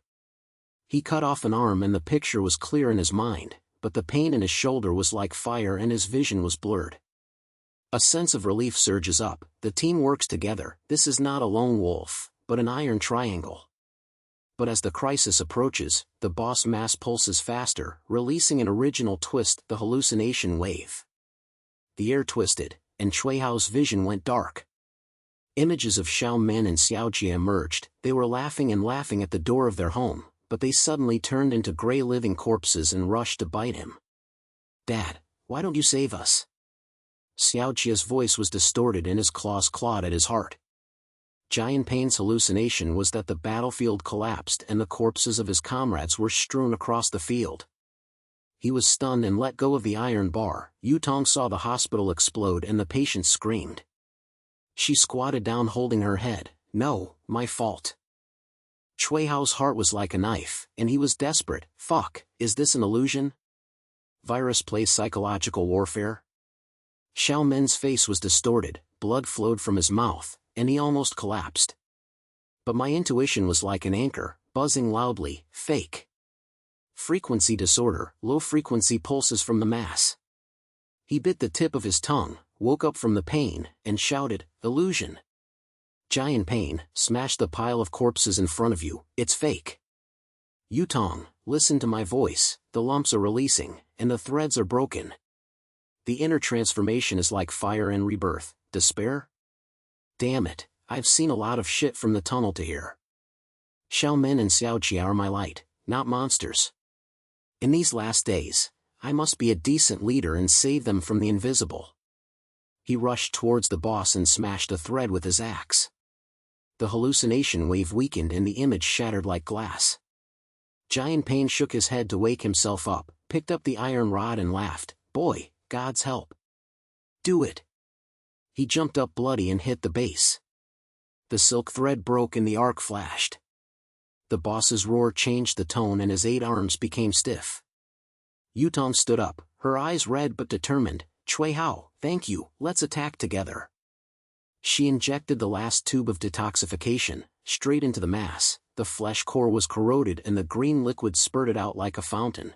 He cut off an arm and the picture was clear in his mind, but the pain in his shoulder was like fire and his vision was blurred. A sense of relief surges up. The team works together. This is not a lone wolf, but an iron triangle. But as the crisis approaches, the boss mass pulses faster, releasing an original twist, the hallucination wave. The air twisted, and Cui Hao's vision went dark. Images of Xiao Men and Xiaojie emerged. They were laughing and laughing at the door of their home, but they suddenly turned into gray living corpses and rushed to bite him. Dad, why don't you save us? Xiaojie's voice was distorted and his claws clawed at his heart. Giant Pain's hallucination was that the battlefield collapsed and the corpses of his comrades were strewn across the field. He was stunned and let go of the iron bar. Yutong saw the hospital explode and the patients screamed. She squatted down holding her head. No, my fault. Cui Hao's heart was like a knife, and he was desperate. Fuck, is this an illusion? Virus plays psychological warfare? Xiao Men's face was distorted, blood flowed from his mouth, and he almost collapsed. But my intuition was like an anchor, buzzing loudly. Fake. Frequency disorder, low-frequency pulses from the mass. He bit the tip of his tongue, woke up from the pain, and shouted, illusion. Giant Pain, smash the pile of corpses in front of you, it's fake. Yutong, listen to my voice, the lumps are releasing, and the threads are broken. The inner transformation is like fire and rebirth. Despair? Damn it, I've seen a lot of shit from the tunnel to here. Xiao Men and Xiaojie are my light, not monsters. In these last days, I must be a decent leader and save them from the invisible. He rushed towards the boss and smashed a thread with his axe. The hallucination wave weakened and the image shattered like glass. Giant Pain shook his head to wake himself up, picked up the iron rod and laughed. Boy, God's help. Do it. He jumped up bloody and hit the base. The silk thread broke and the arc flashed. The boss's roar changed the tone and his 8 arms became stiff. Yutong stood up, her eyes red but determined. Cui Hao, thank you, let's attack together. She injected the last tube of detoxification, straight into the mass. The flesh core was corroded and the green liquid spurted out like a fountain.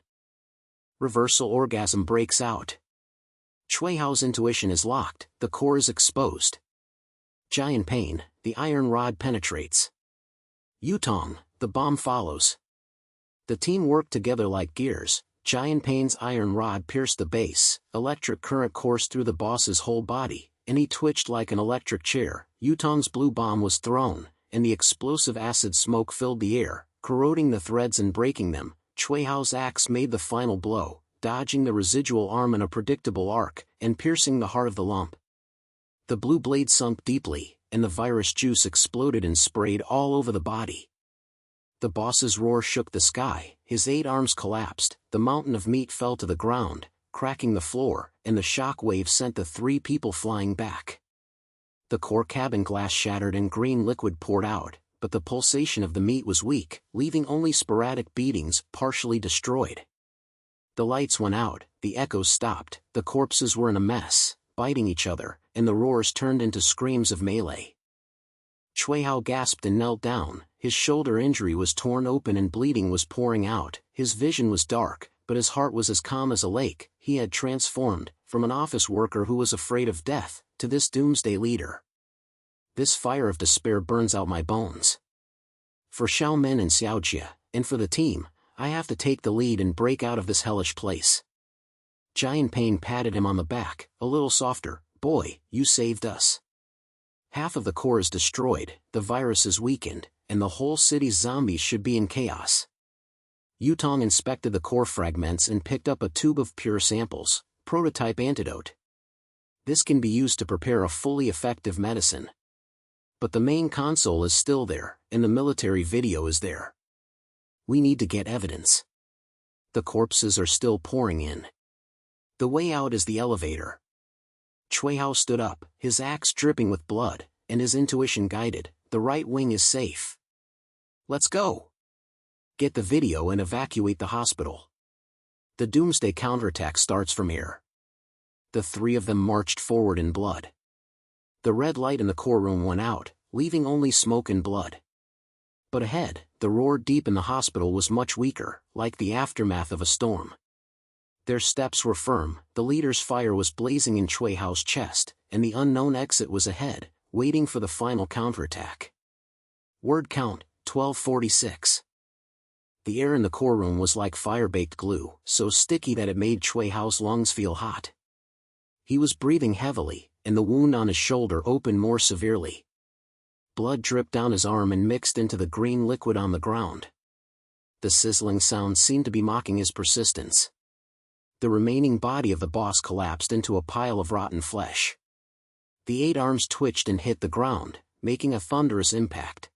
Reversal orgasm breaks out. Cui Hao's intuition is locked, the core is exposed. Giant Pain, the iron rod penetrates. Yutong, the bomb follows. The team worked together like gears. Giant Pain's iron rod pierced the base, electric current coursed through the boss's whole body, and he twitched like an electric chair. Yutong's blue bomb was thrown, and the explosive acid smoke filled the air, corroding the threads and breaking them. Cui Hao's axe made the final blow, dodging the residual arm in a predictable arc, and piercing the heart of the lump. The blue blade sunk deeply, and the virus juice exploded and sprayed all over the body. The boss's roar shook the sky, his 8 arms collapsed, the mountain of meat fell to the ground, cracking the floor, and the shock wave sent the 3 people flying back. The core cabin glass shattered and green liquid poured out, but the pulsation of the meat was weak, leaving only sporadic beatings, partially destroyed. The lights went out, the echoes stopped, the corpses were in a mess, biting each other, and the roars turned into screams of melee. Cui Hao gasped and knelt down, his shoulder injury was torn open and bleeding was pouring out, his vision was dark, but his heart was as calm as a lake. He had transformed, from an office worker who was afraid of death, to this doomsday leader. This fire of despair burns out my bones. For Xiaomen and Xiaojia, and for the team, I have to take the lead and break out of this hellish place. Giant Pain patted him on the back, a little softer. Boy, you saved us. Half of the core is destroyed, the virus is weakened, and the whole city's zombies should be in chaos. Yutong inspected the core fragments and picked up a tube of pure samples, prototype antidote. This can be used to prepare a fully effective medicine. But the main console is still there, and the military video is there. We need to get evidence. The corpses are still pouring in. The way out is the elevator. Cui Hao stood up, his axe dripping with blood, and his intuition guided. The right wing is safe. Let's go. Get the video and evacuate the hospital. The Doomsday counterattack starts from here. The 3 of them marched forward in blood. The red light in the core room went out, leaving only smoke and blood. But ahead, the roar deep in the hospital was much weaker, like the aftermath of a storm. Their steps were firm, the leader's fire was blazing in Cui Hao's chest, and the unknown exit was ahead, waiting for the final counterattack. Word count, 1246. The air in the core room was like fire-baked glue, so sticky that it made Cui Hao's lungs feel hot. He was breathing heavily, and the wound on his shoulder opened more severely. Blood dripped down his arm and mixed into the green liquid on the ground. The sizzling sound seemed to be mocking his persistence. The remaining body of the boss collapsed into a pile of rotten flesh. The 8 arms twitched and hit the ground, making a thunderous impact.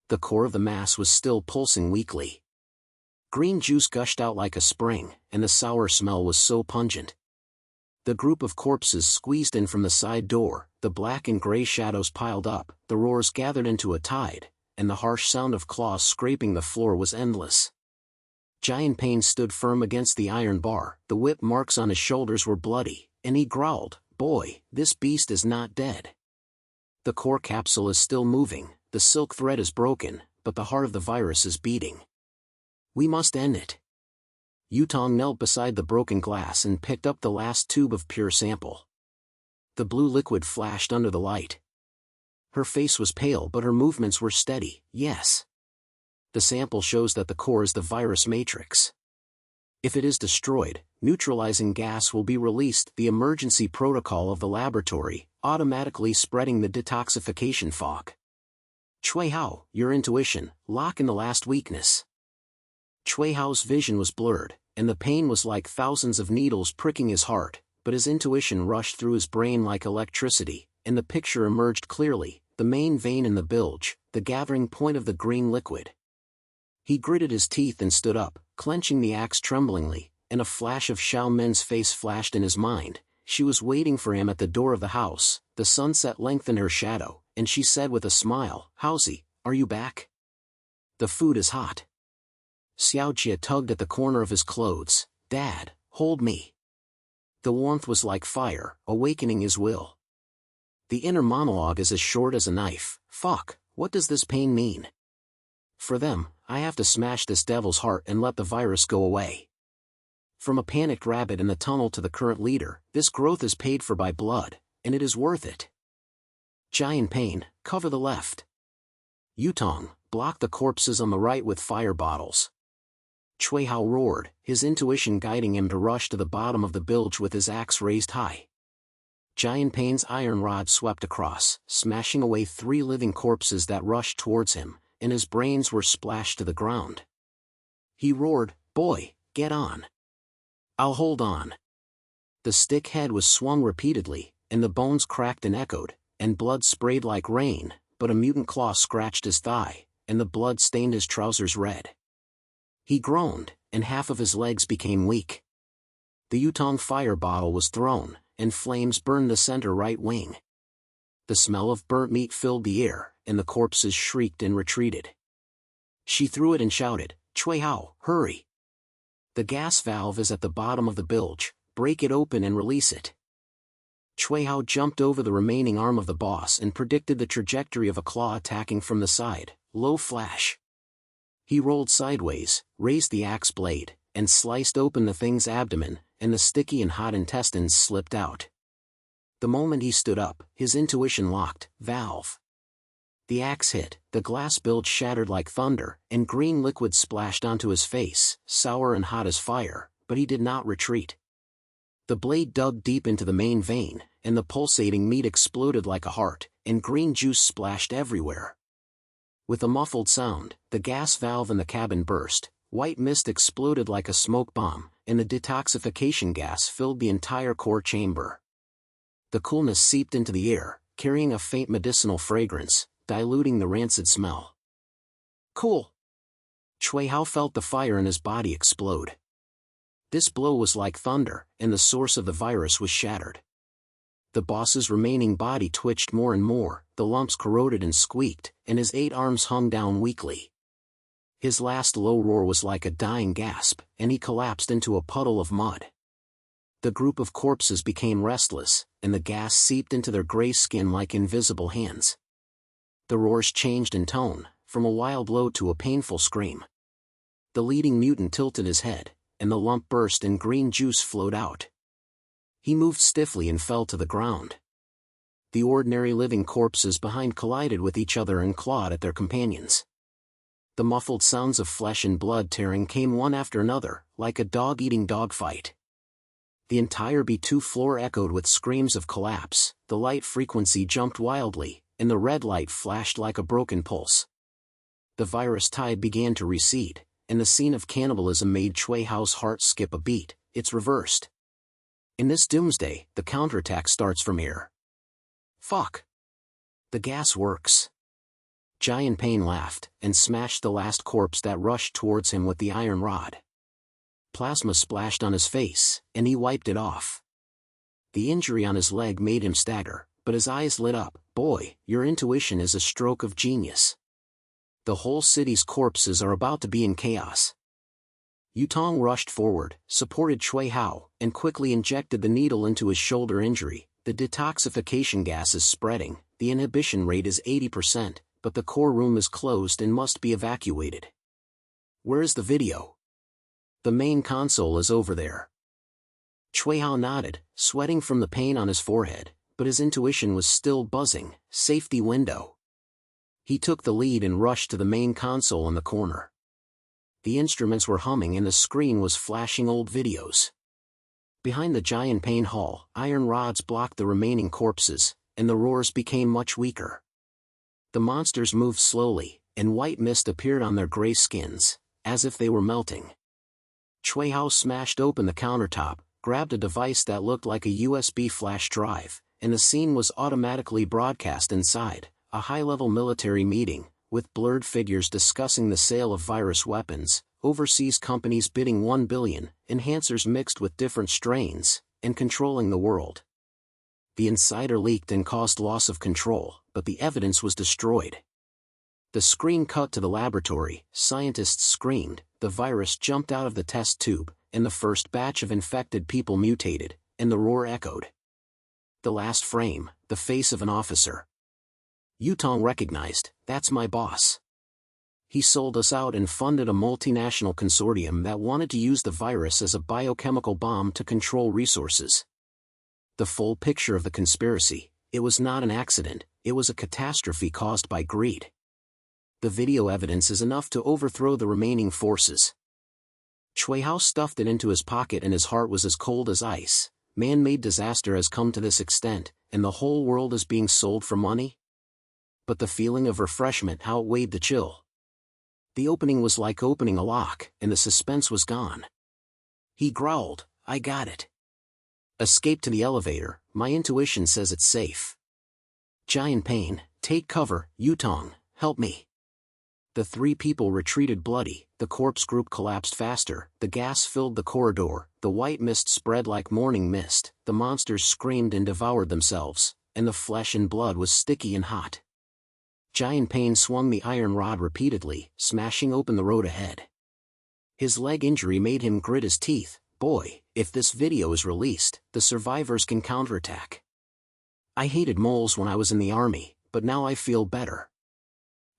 The core of the mass was still pulsing weakly. Green juice gushed out like a spring, and the sour smell was so pungent. The group of corpses squeezed in from the side door, the black and gray shadows piled up, the roars gathered into a tide, and the harsh sound of claws scraping the floor was endless. Giant Pain stood firm against the iron bar, the whip marks on his shoulders were bloody, and he growled, "Boy, this beast is not dead." The core capsule is still moving, the silk thread is broken, but the heart of the virus is beating. We must end it. Yutong knelt beside the broken glass and picked up the last tube of pure sample. The blue liquid flashed under the light. Her face was pale but her movements were steady. Yes. The sample shows that the core is the virus matrix. If it is destroyed, neutralizing gas will be released, the emergency protocol of the laboratory, automatically spreading the detoxification fog. Cui Hao, your intuition, lock in the last weakness. Cui Hao's vision was blurred, and the pain was like thousands of needles pricking his heart, but his intuition rushed through his brain like electricity, and the picture emerged clearly, the main vein in the bilge, the gathering point of the green liquid. He gritted his teeth and stood up, clenching the axe tremblingly, and a flash of Xiao Men's face flashed in his mind. She was waiting for him at the door of the house, the sunset lengthened her shadow, and she said with a smile, "Haozi, are you back? The food is hot." Xiaojia tugged at the corner of his clothes. "Dad, hold me." The warmth was like fire, awakening his will. The inner monologue is as short as a knife. Fuck, what does this pain mean? For them, I have to smash this devil's heart and let the virus go away. From a panicked rabbit in the tunnel to the current leader, this growth is paid for by blood, and it is worth it. Giant Pain, cover the left. Yutong, block the corpses on the right with fire bottles. Cui Hao roared, his intuition guiding him to rush to the bottom of the bilge with his axe raised high. Giant Pain's iron rod swept across, smashing away 3 living corpses that rushed towards him, and his brains were splashed to the ground. He roared, "Boy, get on. I'll hold on." The stick head was swung repeatedly, and the bones cracked and echoed, and blood sprayed like rain, but a mutant claw scratched his thigh, and the blood stained his trousers red. He groaned, and half of his legs became weak. The Yutong fire bottle was thrown, and flames burned the center right wing. The smell of burnt meat filled the air, and the corpses shrieked and retreated. She threw it and shouted, "Cui Hao, hurry! The gas valve is at the bottom of the bilge, break it open and release it." Cui Hao jumped over the remaining arm of the boss and predicted the trajectory of a claw attacking from the side. Low flash. He rolled sideways, raised the axe blade, and sliced open the thing's abdomen, and the sticky and hot intestines slipped out. The moment he stood up, his intuition locked, valve. The axe hit, the glass bilge shattered like thunder, and green liquid splashed onto his face, sour and hot as fire, but he did not retreat. The blade dug deep into the main vein, and the pulsating meat exploded like a heart, and green juice splashed everywhere. With a muffled sound, the gas valve in the cabin burst, white mist exploded like a smoke bomb, and the detoxification gas filled the entire core chamber. The coolness seeped into the air, carrying a faint medicinal fragrance, diluting the rancid smell. Cool. Cui Hao felt the fire in his body explode. This blow was like thunder, and the source of the virus was shattered. The boss's remaining body twitched more and more, the lumps corroded and squeaked, and his 8 arms hung down weakly. His last low roar was like a dying gasp, and he collapsed into a puddle of mud. The group of corpses became restless, and the gas seeped into their gray skin like invisible hands. The roars changed in tone, from a wild low to a painful scream. The leading mutant tilted his head, and the lump burst and green juice flowed out. He moved stiffly and fell to the ground. The ordinary living corpses behind collided with each other and clawed at their companions. The muffled sounds of flesh and blood tearing came one after another, like a dog-eating dogfight. The entire B2 floor echoed with screams of collapse, the light frequency jumped wildly, and the red light flashed like a broken pulse. The virus tide began to recede, and the scene of cannibalism made Cui Hao's heart skip a beat. It's reversed. In this Doomsday, the counterattack starts from here. Fuck. The gas works. Giant Pain laughed, and smashed the last corpse that rushed towards him with the iron rod. Plasma splashed on his face, and he wiped it off. The injury on his leg made him stagger, but his eyes lit up. Boy, your intuition is a stroke of genius. The whole city's corpses are about to be in chaos. Yutong rushed forward, supported Cui Hao, and quickly injected the needle into his shoulder injury. The detoxification gas is spreading, the inhibition rate is 80%, but the core room is closed and must be evacuated. Where is the video? The main console is over there. Cui Hao nodded, sweating from the pain on his forehead, but his intuition was still buzzing. Safety window. He took the lead and rushed to the main console in the corner. The instruments were humming and the screen was flashing old videos. Behind the Giant Pain hall, iron rods blocked the remaining corpses, and the roars became much weaker. The monsters moved slowly, and white mist appeared on their gray skins, as if they were melting. Cui Hao smashed open the countertop, grabbed a device that looked like a USB flash drive, and the scene was automatically broadcast inside, a high-level military meeting, with blurred figures discussing the sale of virus weapons, overseas companies bidding $1 billion, enhancers mixed with different strains, and controlling the world. The insider leaked and caused loss of control, but the evidence was destroyed. The screen cut to the laboratory, scientists screamed, the virus jumped out of the test tube, and the first batch of infected people mutated, and the roar echoed. The last frame, the face of an officer. Yutong recognized, that's my boss. He sold us out and funded a multinational consortium that wanted to use the virus as a biochemical bomb to control resources. The full picture of the conspiracy, it was not an accident, it was a catastrophe caused by greed. The video evidence is enough to overthrow the remaining forces. Cui Hao stuffed it into his pocket and his heart was as cold as ice. man-made disaster has come to this extent, and the whole world is being sold for money? But the feeling of refreshment outweighed the chill. The opening was like opening a lock, and the suspense was gone. He growled, "I got it. Escape to the elevator, my intuition says it's safe. Giant pain, take cover, Yutong, help me." The three people retreated bloody, the corpse group collapsed faster, the gas filled the corridor, the white mist spread like morning mist, the monsters screamed and devoured themselves, and the flesh and blood was sticky and hot. Giant Pain swung the iron rod repeatedly, smashing open the road ahead. His leg injury made him grit his teeth. Boy, if this video is released, the survivors can counterattack. I hated moles when I was in the army, but now I feel better.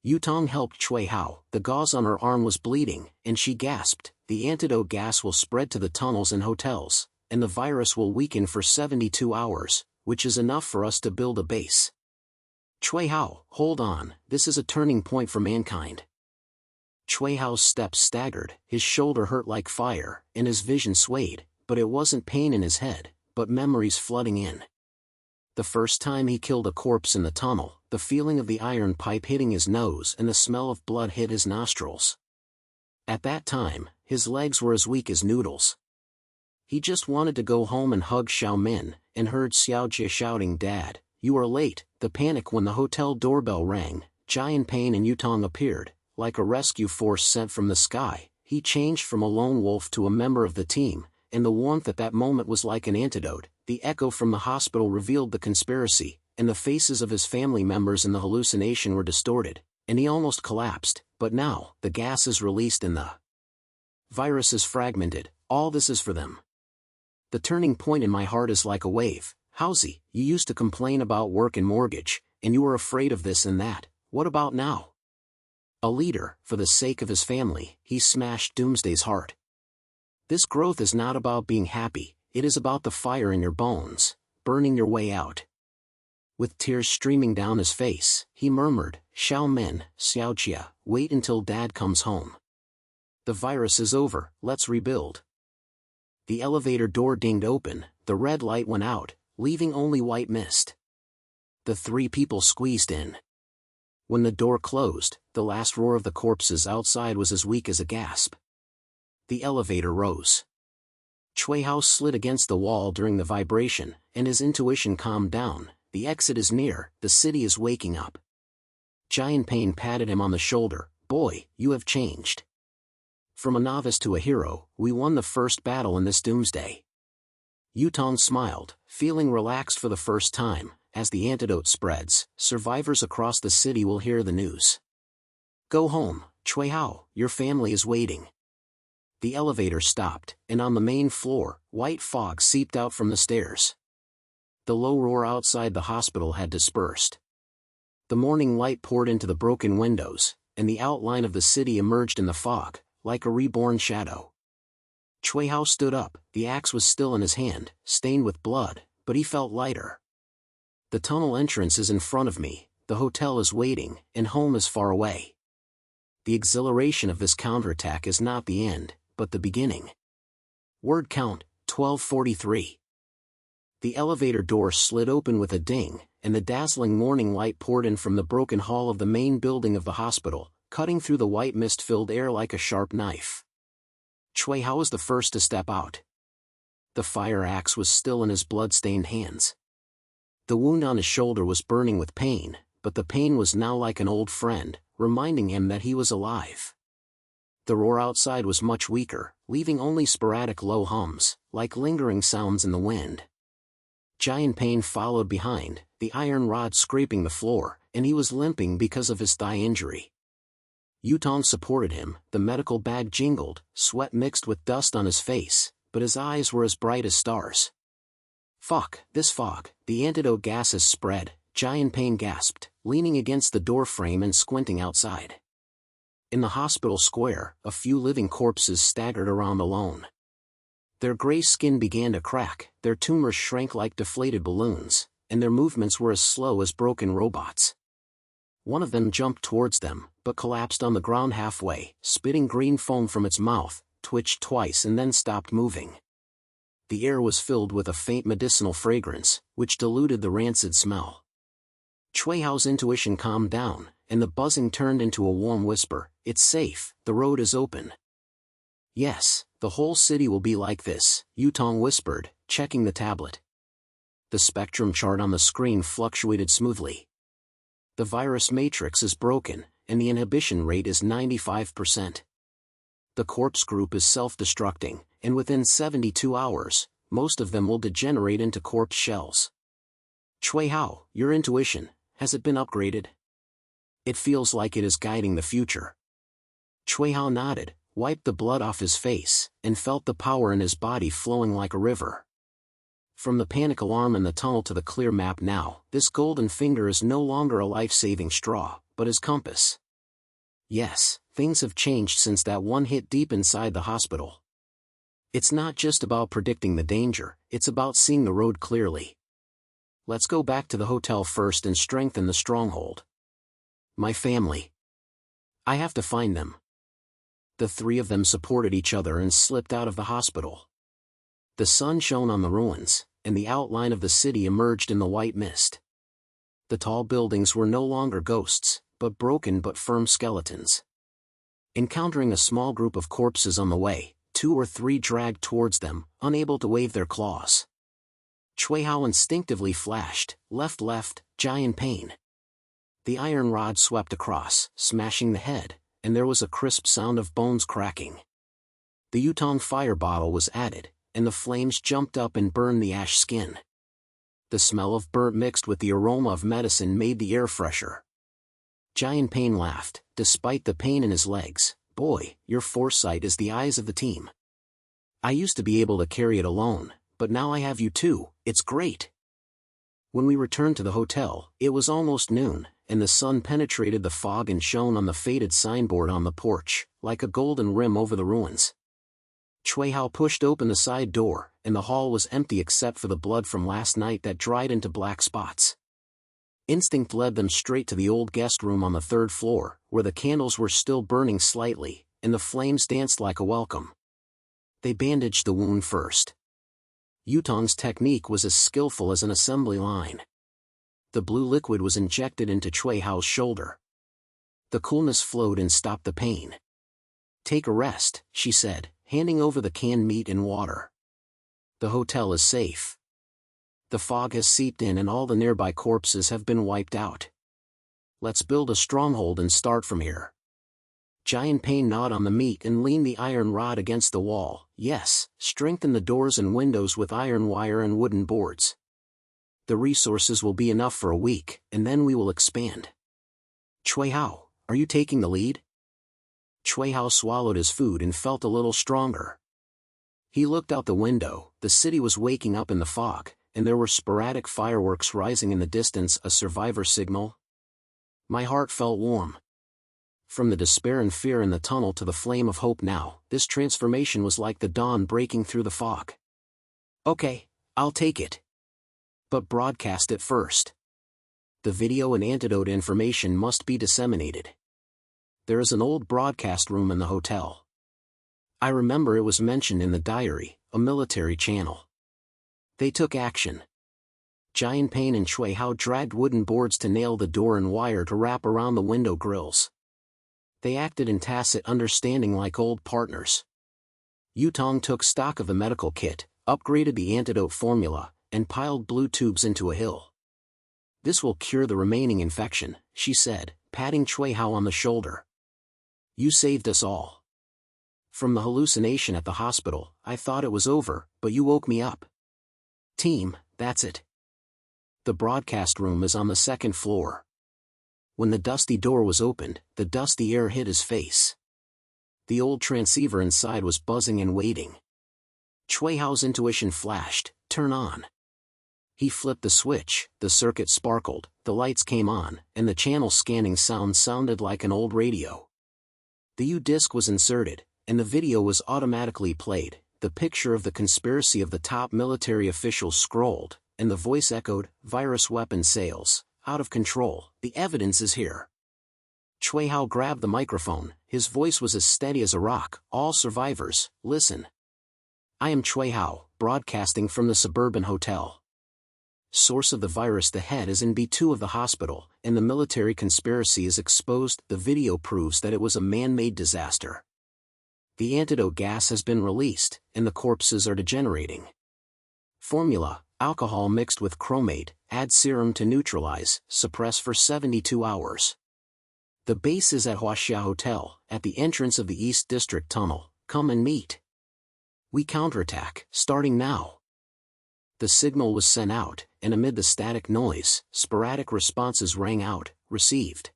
Yutong helped Cui Hao. The gauze on her arm was bleeding, and she gasped, "The antidote gas will spread to the tunnels and hotels, and the virus will weaken for 72 hours, which is enough for us to build a base." Cui Hao, hold on, this is a turning point for mankind. Cui Hao's steps staggered, his shoulder hurt like fire, and his vision swayed, but it wasn't pain in his head, but memories flooding in. The first time he killed a corpse in the tunnel, the feeling of the iron pipe hitting his nose and the smell of blood hit his nostrils. At that time, his legs were as weak as noodles. He just wanted to go home and hug Xiaomin, and heard Xiaojie shouting, "Dad, you are late." The panic when the hotel doorbell rang, Giant Pain and Yutong appeared, like a rescue force sent from the sky. He changed from a lone wolf to a member of the team, and the warmth at that moment was like an antidote. The echo from the hospital revealed the conspiracy, and the faces of his family members in the hallucination were distorted, and he almost collapsed. But now, the gas is released and the virus is fragmented. All this is for them. The turning point in my heart is like a wave. Howsy, you used to complain about work and mortgage, and you were afraid of this and that. What about now? A leader, for the sake of his family, he smashed Doomsday's heart. This growth is not about being happy, it is about the fire in your bones, burning your way out. With tears streaming down his face, he murmured, "Xiaomin, Xiaojia, wait until Dad comes home. The virus is over, let's rebuild." The elevator door dinged open, the red light went out, leaving only white mist. The three people squeezed in. When the door closed, the last roar of the corpses outside was as weak as a gasp. The elevator rose. Cui Hao slid against the wall during the vibration, and his intuition calmed down. The exit is near, the city is waking up. Giant Pain patted him on the shoulder. "Boy, you have changed. From a novice to a hero, we won the first battle in this Doomsday." Yutong smiled, feeling relaxed for the first time. As the antidote spreads, survivors across the city will hear the news. "Go home, Cui Hao, your family is waiting." The elevator stopped, and on the main floor, white fog seeped out from the stairs. The low roar outside the hospital had dispersed. The morning light poured into the broken windows, and the outline of the city emerged in the fog, like a reborn shadow. Cui Hao stood up, the axe was still in his hand, stained with blood, but he felt lighter. The tunnel entrance is in front of me, the hotel is waiting, and home is far away. The exhilaration of this counterattack is not the end, but the beginning. Word count, 1243. The elevator door slid open with a ding, and the dazzling morning light poured in from the broken hall of the main building of the hospital, cutting through the white mist-filled air like a sharp knife. Cui Hao was the first to step out. The fire axe was still in his blood-stained hands. The wound on his shoulder was burning with pain, but the pain was now like an old friend, reminding him that he was alive. The roar outside was much weaker, leaving only sporadic low hums, like lingering sounds in the wind. Giant Pain followed behind, the iron rod scraping the floor, and he was limping because of his thigh injury. Yutong supported him, the medical bag jingled, sweat mixed with dust on his face, but his eyes were as bright as stars. "Fuck, this fog, the antidote gas has spread," Giant Pain gasped, leaning against the doorframe and squinting outside. In the hospital square, a few living corpses staggered around alone. Their gray skin began to crack, their tumors shrank like deflated balloons, and their movements were as slow as broken robots. One of them jumped towards them, but collapsed on the ground halfway, spitting green foam from its mouth, twitched twice and then stopped moving. the air was filled with a faint medicinal fragrance, which diluted the rancid smell. Cui Hao's intuition calmed down, and the buzzing turned into a warm whisper. It's safe, the road is open. Yes, the whole city will be like this, Yutong whispered, checking the tablet. The spectrum chart on the screen fluctuated smoothly. The virus matrix is broken, and the inhibition rate is 95%. The corpse group is self-destructing, and within 72 hours, most of them will degenerate into corpse shells. Cui Hao, your intuition, has it been upgraded? It feels like it is guiding the future. Cui Hao nodded, wiped the blood off his face, and felt the power in his body flowing like a river. From the panic alarm in the tunnel to the clear map now, this golden finger is no longer a life-saving straw, but his compass. Yes, things have changed since that one hit deep inside the hospital. It's not just about predicting the danger, it's about seeing the road clearly. Let's go back to the hotel first and strengthen the stronghold. My family. I have to find them. The three of them supported each other and slipped out of the hospital. The sun shone on the ruins, and the outline of the city emerged in the white mist. The tall buildings were no longer ghosts, but broken but firm skeletons. Encountering a small group of corpses on the way, 2 or 3 dragged towards them, unable to wave their claws. Cui Hao instinctively flashed, left, giant pain. The iron rod swept across, smashing the head, and there was a crisp sound of bones cracking. The Yutong fire bottle was added, and the flames jumped up and burned the ash skin. The smell of burnt mixed with the aroma of medicine made the air fresher. Giant Pain laughed, despite the pain in his legs. Boy, your foresight is the eyes of the team. I used to be able to carry it alone, but now I have you too, it's great. When we returned to the hotel, it was almost noon, and the sun penetrated the fog and shone on the faded signboard on the porch, like a golden rim over the ruins. Cui Hao pushed open the side door, and the hall was empty except for the blood from last night that dried into black spots. Instinct led them straight to the old guest room on the 3rd floor, where the candles were still burning slightly, and the flames danced like a welcome. They bandaged the wound first. Yutong's technique was as skillful as an assembly line. The blue liquid was injected into Cui Hao's shoulder. The coolness flowed and stopped the pain. Take a rest, she said, handing over the canned meat and water. The hotel is safe. The fog has seeped in and all the nearby corpses have been wiped out. Let's build a stronghold and start from here. Giant Pain gnawed on the meat and leaned the iron rod against the wall. Yes, strengthen the doors and windows with iron wire and wooden boards. The resources will be enough for a week, and then we will expand. Cui Hao, are you taking the lead? Cui Hao swallowed his food and felt a little stronger. He looked out the window. The city was waking up in the fog, and there were sporadic fireworks rising in the distance. A survivor signal? My heart felt warm. From the despair and fear in the tunnel to the flame of hope now, this transformation was like the dawn breaking through the fog. Okay, I'll take it. But broadcast it first. The video and antidote information must be disseminated. There is an old broadcast room in the hotel. I remember it was mentioned in the diary, a military channel. They took action. Giant Pain and Cui Hao dragged wooden boards to nail the door and wire to wrap around the window grills. They acted in tacit understanding like old partners. Yutong took stock of the medical kit, upgraded the antidote formula, and piled blue tubes into a hill. This will cure the remaining infection, she said, patting Cui Hao on the shoulder. You saved us all. From the hallucination at the hospital, I thought it was over, but you woke me up. Team, that's it. The broadcast room is on the 2nd floor. When the dusty door was opened, the dusty air hit his face. The old transceiver inside was buzzing and waiting. Cui Hao's intuition flashed, turn on. He flipped the switch, the circuit sparkled, the lights came on, and the channel scanning sound sounded like an old radio. The U-disc was inserted, and the video was automatically played. The picture of the conspiracy of the top military officials scrolled, and the voice echoed, virus weapon sales, out of control, the evidence is here. Cui Hao grabbed the microphone, his voice was as steady as a rock. All survivors, listen. I am Cui Hao, broadcasting from the suburban hotel. Source of the virus: the head is in B2 of the hospital, and the military conspiracy is exposed. The video proves that it was a man-made disaster. The antidote gas has been released, and the corpses are degenerating. Formula: alcohol mixed with chromate, add serum to neutralize, suppress for 72 hours. The base is at Huaxia Hotel, at the entrance of the East District Tunnel. Come and meet. We counterattack, starting now. The signal was sent out, and amid the static noise, sporadic responses rang out, received.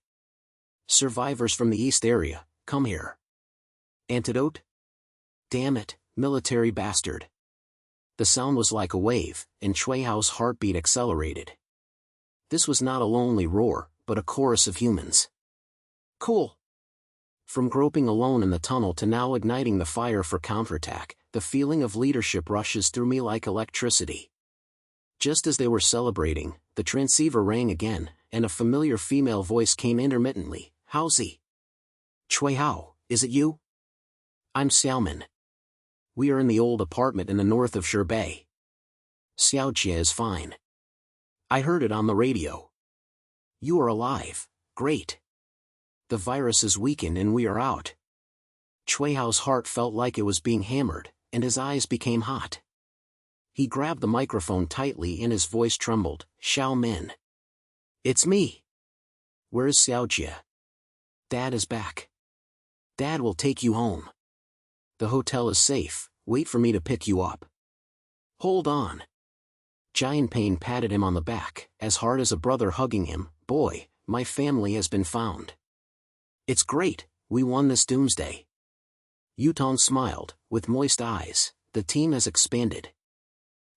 Survivors from the East area, come here. Antidote? Damn it, military bastard. The sound was like a wave, and Cui Hao's heartbeat accelerated. This was not a lonely roar, but a chorus of humans. Cool. From groping alone in the tunnel to now igniting the fire for counterattack, the feeling of leadership rushes through me like electricity. Just as they were celebrating, the transceiver rang again, and a familiar female voice came intermittently. Haozi. Cui Hao, is it you? I'm Xiaomin. We are in the old apartment in the north of Sherbei. Xiaojie is fine. I heard it on the radio. You are alive, great. The virus is weakened and we are out. Cui Hao's heart felt like it was being hammered, and his eyes became hot. He grabbed the microphone tightly and his voice trembled. Xiaomin. It's me. Where is Xiaojie? Dad is back. Dad will take you home. The hotel is safe, wait for me to pick you up. Hold on. Jian Pain patted him on the back, as hard as a brother hugging him. Boy, my family has been found. It's great, we won this Doomsday. Yutong smiled, with moist eyes. The team has expanded.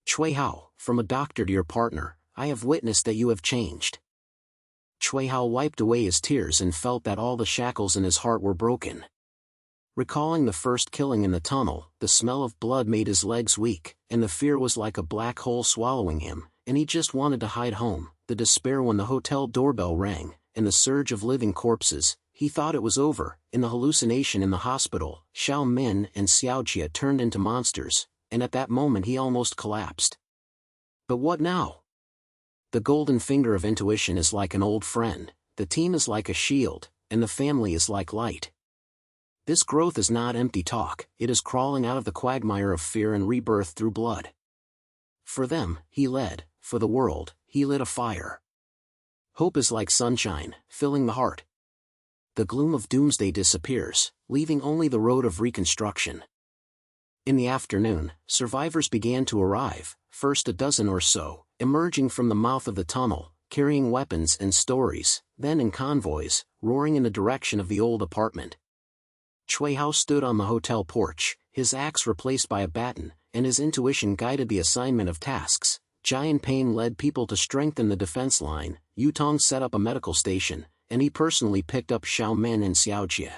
Cui Hao, from a doctor to your partner, I have witnessed that you have changed. Cui Hao wiped away his tears and felt that all the shackles in his heart were broken. Recalling the first killing in the tunnel, the smell of blood made his legs weak, and the fear was like a black hole swallowing him, and he just wanted to hide home. The despair when the hotel doorbell rang, and the surge of living corpses. He thought it was over. In the hallucination in the hospital, Xiaomin and Xiaojie turned into monsters, and at that moment he almost collapsed. But what now? The golden finger of intuition is like an old friend, the team is like a shield, and the family is like light. This growth is not empty talk, it is crawling out of the quagmire of fear and rebirth through blood. For them, he led, for the world, he lit a fire. Hope is like sunshine, filling the heart. The gloom of Doomsday disappears, leaving only the road of reconstruction. In the afternoon, survivors began to arrive, first a dozen or so, emerging from the mouth of the tunnel, carrying weapons and stories, then in convoys, roaring in the direction of the old apartment. Cui Hao stood on the hotel porch, his axe replaced by a baton, and his intuition guided the assignment of tasks. Jian Pain led people to strengthen the defense line, Yutong set up a medical station, and he personally picked up Xiaomin and Xiaojie.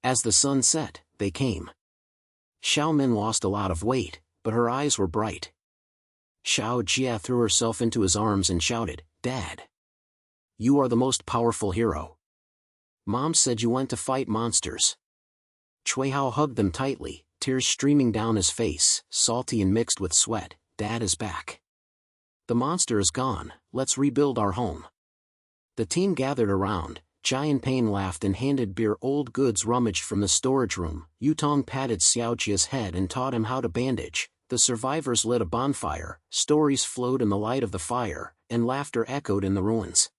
As the sun set, they came. Xiaomin lost a lot of weight, but her eyes were bright. Xiaojie threw herself into his arms and shouted, Dad! You are the most powerful hero. Mom said you went to fight monsters. Cui Hao hugged them tightly, tears streaming down his face, salty and mixed with sweat. Dad is back. The monster is gone, let's rebuild our home. The team gathered around. Jian Pain laughed and handed beer. Old goods rummaged from the storage room. Yutong patted Xiaojie's head and taught him how to bandage. The survivors lit a bonfire, stories flowed in the light of the fire, and laughter echoed in the ruins.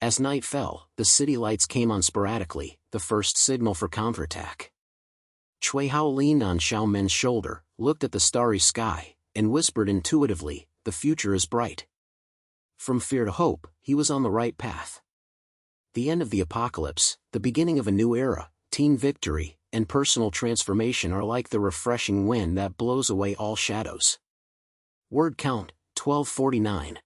As night fell, the city lights came on sporadically, the first signal for counterattack. Cui Hao leaned on Xiaomin's shoulder, looked at the starry sky, and whispered intuitively, the future is bright. From fear to hope, he was on the right path. The end of the apocalypse, the beginning of a new era, team victory, and personal transformation are like the refreshing wind that blows away all shadows. Word count, 1249.